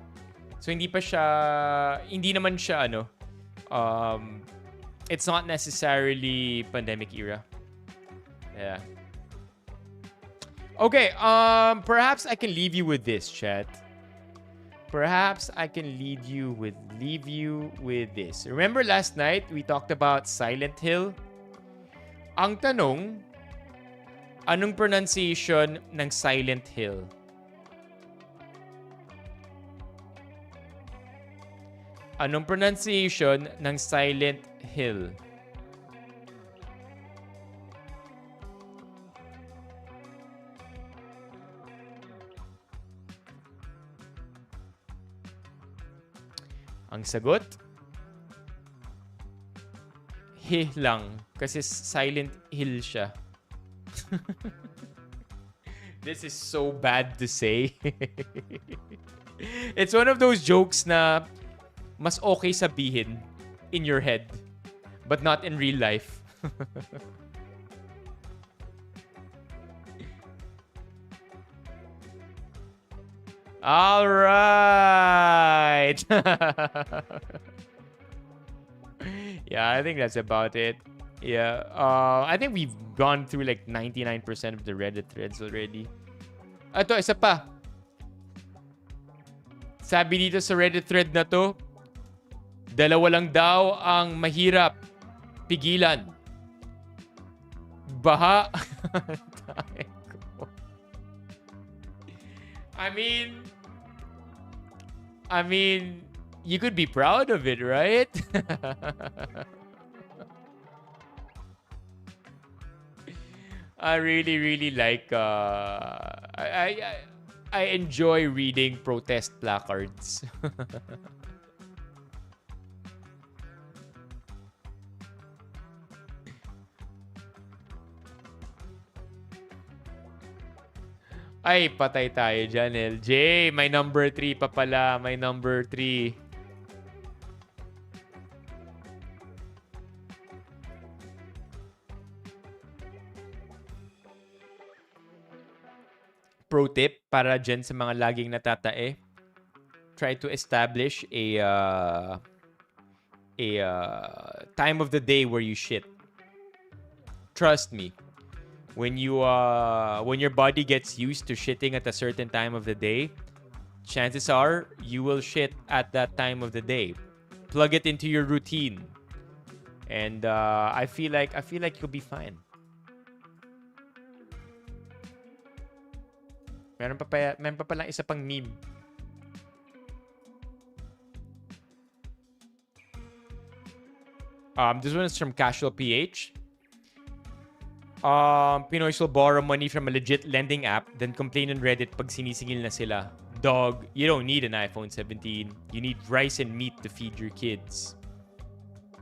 So hindi naman siya it's not necessarily pandemic era. Yeah. Okay, perhaps I can leave you with this, chat. Perhaps I can leave you with this. Remember last night we talked about Silent Hill? Ang tanong, anong pronunciation ng Silent Hill? Anong pronunciation ng Silent Hill? Ang sagot? He lang. Kasi Silent Hill siya. This is so bad to say. It's one of those jokes na mas okay sabihin in your head, but not in real life. All right. Yeah, I think that's about it. Yeah. I think we've gone through like 99% of the Reddit threads already. Ito, isa pa. Sabi dito sa Reddit thread na to, dalawa lang daw ang mahirap pigilan. Baha. I mean, you could be proud of it, right? I really, really like. I enjoy reading protest placards. Ay, patay tayo dyan, LJ. May number 3 pa pala. May number 3. Pro tip para dyan sa mga laging natatae. Try to establish a time of the day where you shit. Trust me. When your body gets used to shitting at a certain time of the day, chances are you will shit at that time of the day. Plug it into your routine, and I feel like you'll be fine. Meron pa palang isa pang meme. This one is from Casual PH. Pinoys will borrow money from a legit lending app, then complain on Reddit pag sinisingil na sila. Dog, you don't need an iPhone 17. You need rice and meat to feed your kids.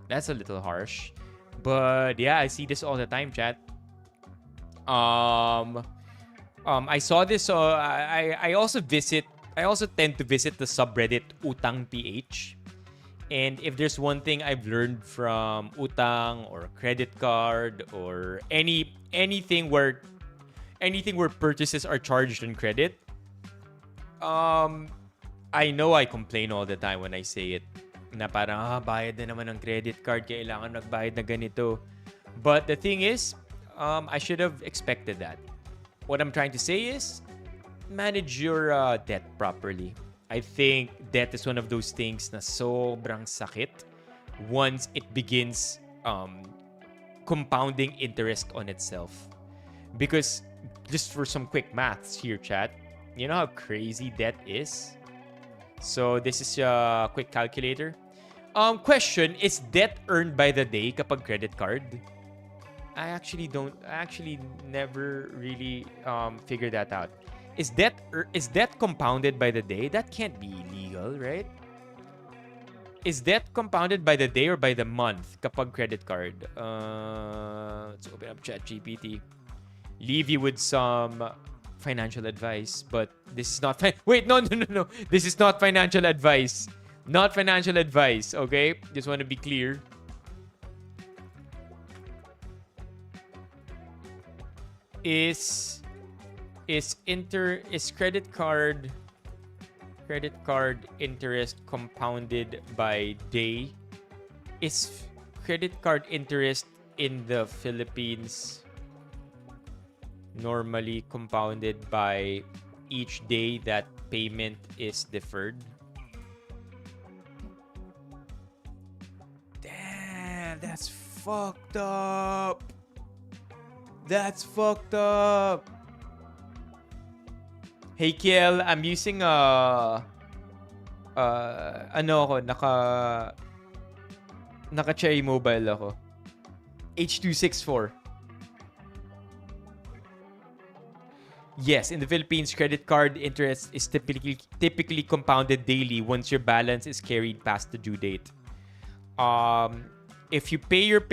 That's a little harsh. But yeah, I see this all the time, chat. I saw this. I also tend to visit the subreddit Utang PH. And if there's one thing I've learned from utang or credit card or anything where purchases are charged on credit, I know I complain all the time when I say it. Na parang, bayad na naman ng credit card, kailangan nagbayad na ganito. But the thing is, I should have expected that. What I'm trying to say is, manage your debt properly. I think debt is one of those things na sobrang sakit once it begins compounding interest on itself. Because, just for some quick maths here, chat, you know how crazy debt is? So, this is a quick calculator. Question, is debt earned by the day kapag credit card? I actually never really figured that out. Is debt compounded by the day? That can't be illegal, right? Is debt compounded by the day or by the month kapag credit card? Let's open up ChatGPT. Leave you with some financial advice, but this is not wait, no. This is not financial advice. Not financial advice, okay? Just want to be clear. Is credit card interest compounded by day? Is credit card interest in the Philippines normally compounded by each day that payment is deferred? Damn, that's fucked up. That's fucked up. Hey Kiel, I'm using naka Cherry Mobile ako. H264. Yes, in the Philippines, credit card interest is typically compounded daily once your balance is carried past the due date. If you pay your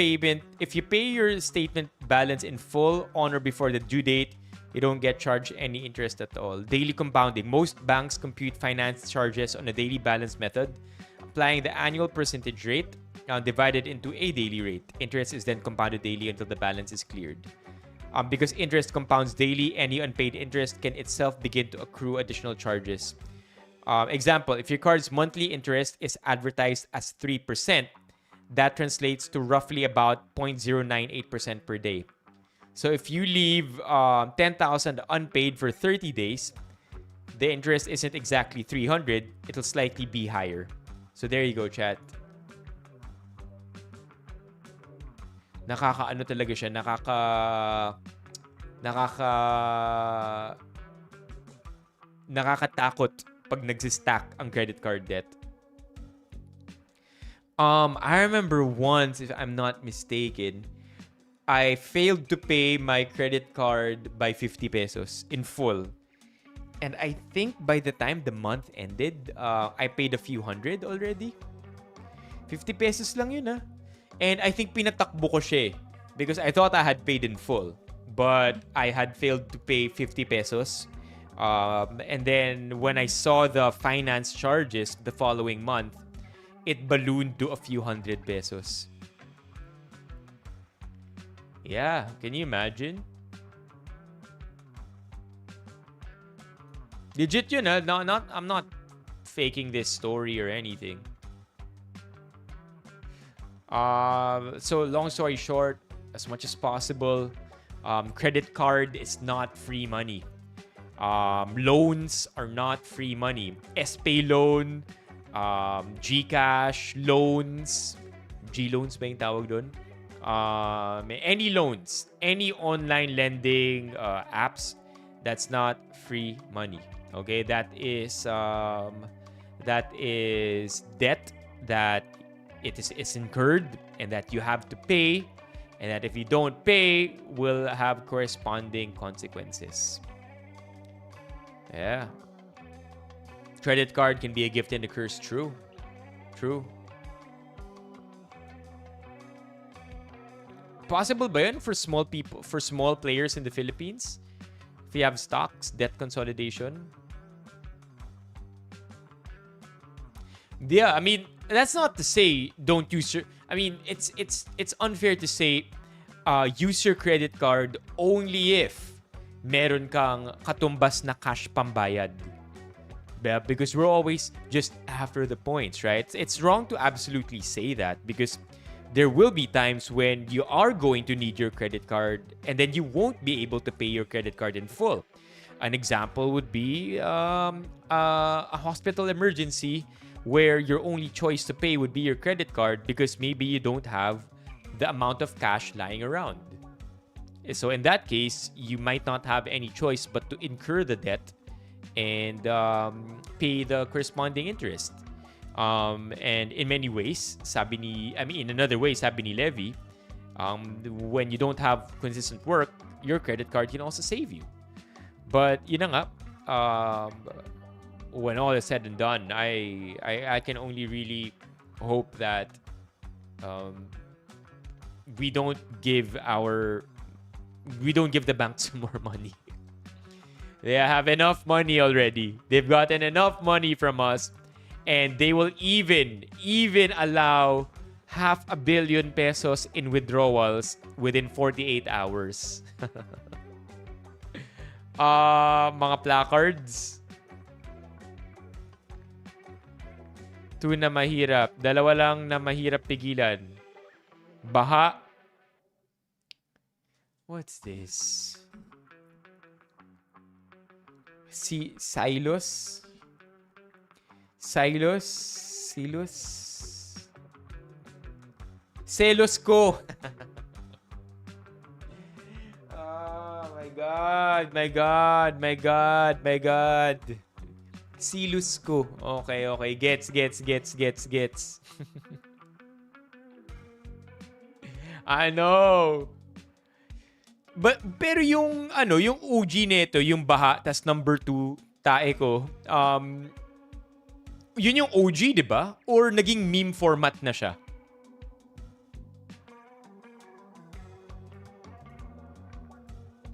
statement balance in full on or before the due date, you don't get charged any interest at all. Daily compounding. Most banks compute finance charges on a daily balance method, applying the annual percentage rate divided into a daily rate. Interest is then compounded daily until the balance is cleared. Because interest compounds daily, any unpaid interest can itself begin to accrue additional charges. Example, if your card's monthly interest is advertised as 3%, that translates to roughly about 0.098% per day. So if you leave 10,000 unpaid for 30 days, the interest isn't exactly 300, it'll slightly be higher. So there you go, chat. Nakakaano talaga siya, nakakatakot pag nagsistack ang credit card debt. I remember once, if I'm not mistaken, I failed to pay my credit card by 50 pesos in full. And I think by the time the month ended, I paid a few hundred already. 50 pesos lang yun, ah. And I think pinatakbo ko siya because I thought I had paid in full. But I had failed to pay 50 pesos. And then when I saw the finance charges the following month, it ballooned to a few hundred pesos. Yeah, can you imagine? Legit yun, ah. I'm not faking this story or anything. So long story short, as much as possible, credit card is not free money. Loans are not free money. SPay loan, GCash loans, G-loans ba yung tawag doon? Any loans, any online lending apps, that's not free money. Okay, that is debt that it's incurred and that you have to pay, and that if you don't pay will have corresponding consequences. Yeah. Credit card can be a gift and a curse. True. Possible ba yun for small people, for small players in the Philippines? If you have stocks, debt consolidation? Yeah, I mean, that's not to say don't use your... I mean, it's unfair to say use your credit card only if meron kang katumbas na cash pambayad. Because we're always just after the points, right? It's wrong to absolutely say that because there will be times when you are going to need your credit card and then you won't be able to pay your credit card in full. An example would be a hospital emergency where your only choice to pay would be your credit card because maybe you don't have the amount of cash lying around. So in that case, you might not have any choice but to incur the debt and pay the corresponding interest. And in many ways, in another way, sabi ni Levy, when you don't have consistent work, your credit card can also save you. But yun na nga, when all is said and done, I can only really hope that we don't give the banks more money. They have enough money already. They've gotten enough money from us, and they will even allow 500 million pesos in withdrawals within 48 hours. Mga placards. 2 na mahirap. 2 lang na mahirap pigilan. Baha. What's this? Silos? Selos ko. Oh my God. Silos ko. Okay. Gets. I know. Pero yung OG nito, yung baha, tas number 2, tae ko, yun yung OG, di ba? Or naging meme format na siya?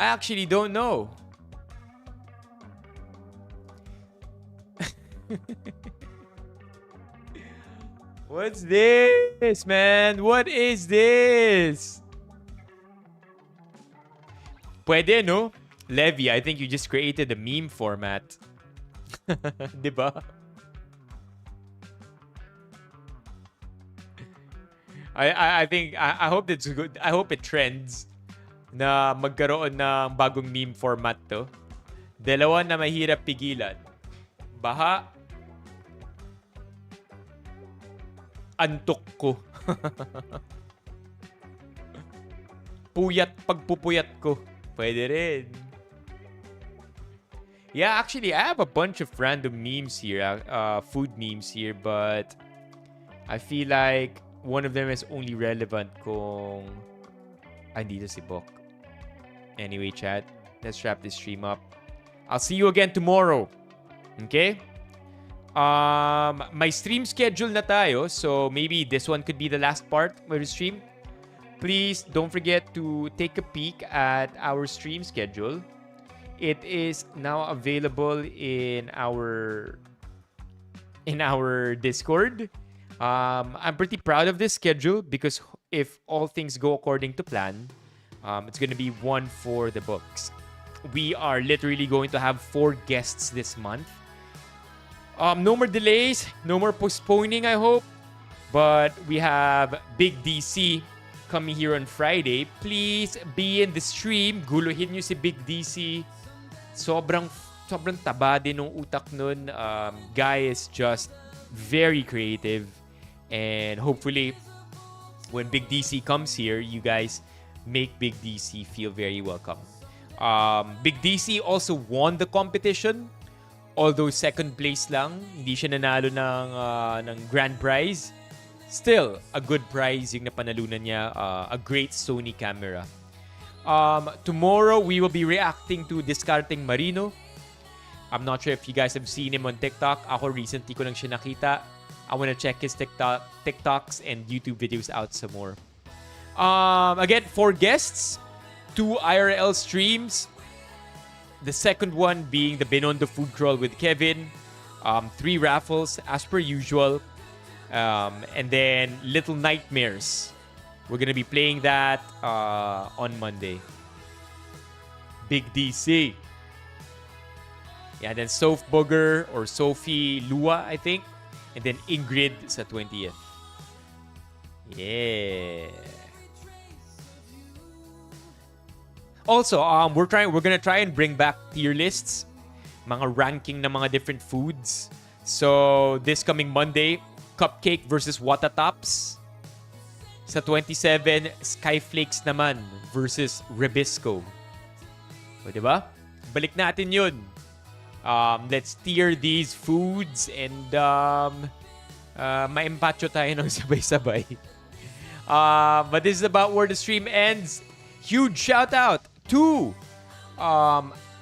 I actually don't know. What's this, man? What is this? Pwede, no? Levy, I think you just created a meme format. Diba? I think I hope it's good. I hope it trends na magkaroon ng bagong meme format to. Dalawa na mahirap pigilan. Baha, antok ko. Puyat pagpupuyat ko. Pwede rin. Yeah, actually, I have a bunch of random memes here, food memes here, but I feel like one of them is only relevant kung andito si Bok. Anyway, chat, let's wrap this stream up. I'll see you again tomorrow. Okay? My stream schedule na tayo, so maybe this one could be the last part of the stream. Please don't forget to take a peek at our stream schedule. It is now available in our Discord. I'm pretty proud of this schedule because if all things go according to plan, it's going to be one for the books. We are literally going to have 4 guests this month. No more delays, no more postponing, I hope. But we have Big DC coming here on Friday. Please be in the stream. Guluhin nyo si Big DC. Sobrang taba din ng utak nun. Guy is just very creative. And hopefully, when Big DC comes here, you guys make Big DC feel very welcome. Big DC also won the competition. Although second place lang, hindi siya nanalo ng grand prize. Still, a good prize yung napanalunan niya. A great Sony camera. Tomorrow, we will be reacting to Discarding Marino. I'm not sure if you guys have seen him on TikTok. Ako recently ko lang siya nakita. I want to check his TikToks and YouTube videos out some more. Again, 4 guests, 2 IRL streams. The second one being the Binondo Food Crawl with Kevin. 3 raffles as per usual. And then Little Nightmares. We're gonna be playing that on Monday. Big DC. Yeah, then Soph Booger or Sophie Lua, I think. And then Ingrid sa 20th. Yeah. Also, we're gonna try and bring back tier lists. Mga ranking ng mga different foods. So, this coming Monday, Cupcake versus Wata Tops. Sa 27, Skyflakes naman versus Rebisco. O, diba? Balik natin yun. Let's tier these foods and ma-empacho tayo ng sabay-sabay. But this is about where the stream ends. Huge shout out to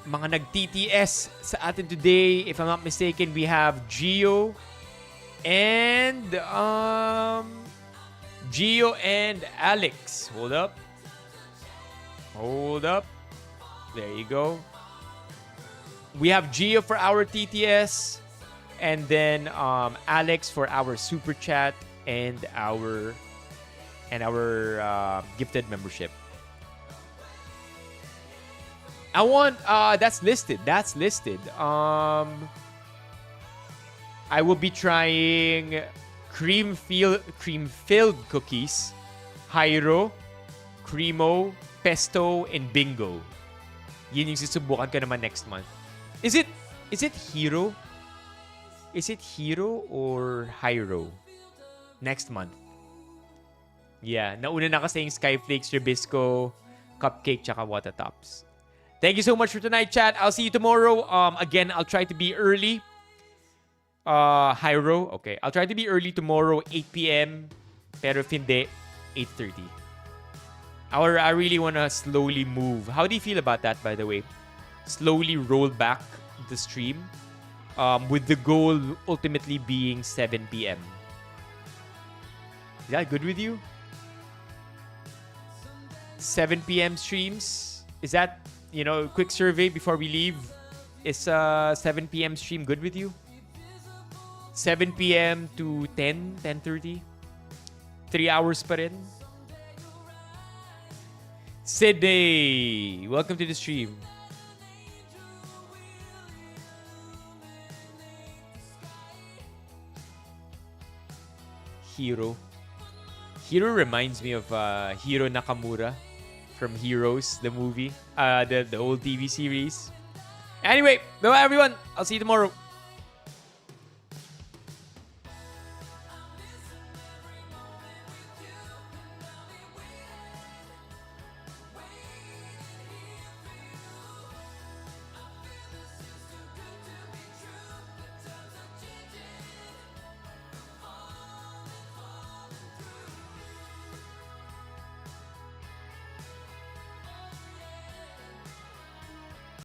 mga nag-TTS sa atin today. If I'm not mistaken, we have Gio and Alex. Hold up. There you go. We have Gio for our TTS, and then Alex for our super chat and our gifted membership. I want that's listed. I will be trying cream-filled cookies, Hyro, Cremo, Pesto, and Bingo. Yun yung susubukan ko naman next month. Is it Hero? Is it Hero or Hyro? Next month. Yeah, nauna na kasi yung Skyflakes, Rebisco, Cupcake, tsaka Wata Tops. Thank you so much for tonight, chat. I'll see you tomorrow. Again, I'll try to be early. Hyro, okay. I'll try to be early tomorrow, 8 p.m. Pero if hindi, 8:30. I really want to slowly move. How do you feel about that, by the way? Slowly roll back the stream with the goal ultimately being 7 p.m. Is that good with you? 7 p.m. streams? Is that, quick survey before we leave? Is 7 p.m. stream good with you? 7 p.m. to 10:30? 3 hours pa rin? Sydney! Welcome to the stream. Hiro reminds me of Hiro Nakamura from Heroes, the movie, the old TV series. Anyway, bye everyone. I'll see you tomorrow.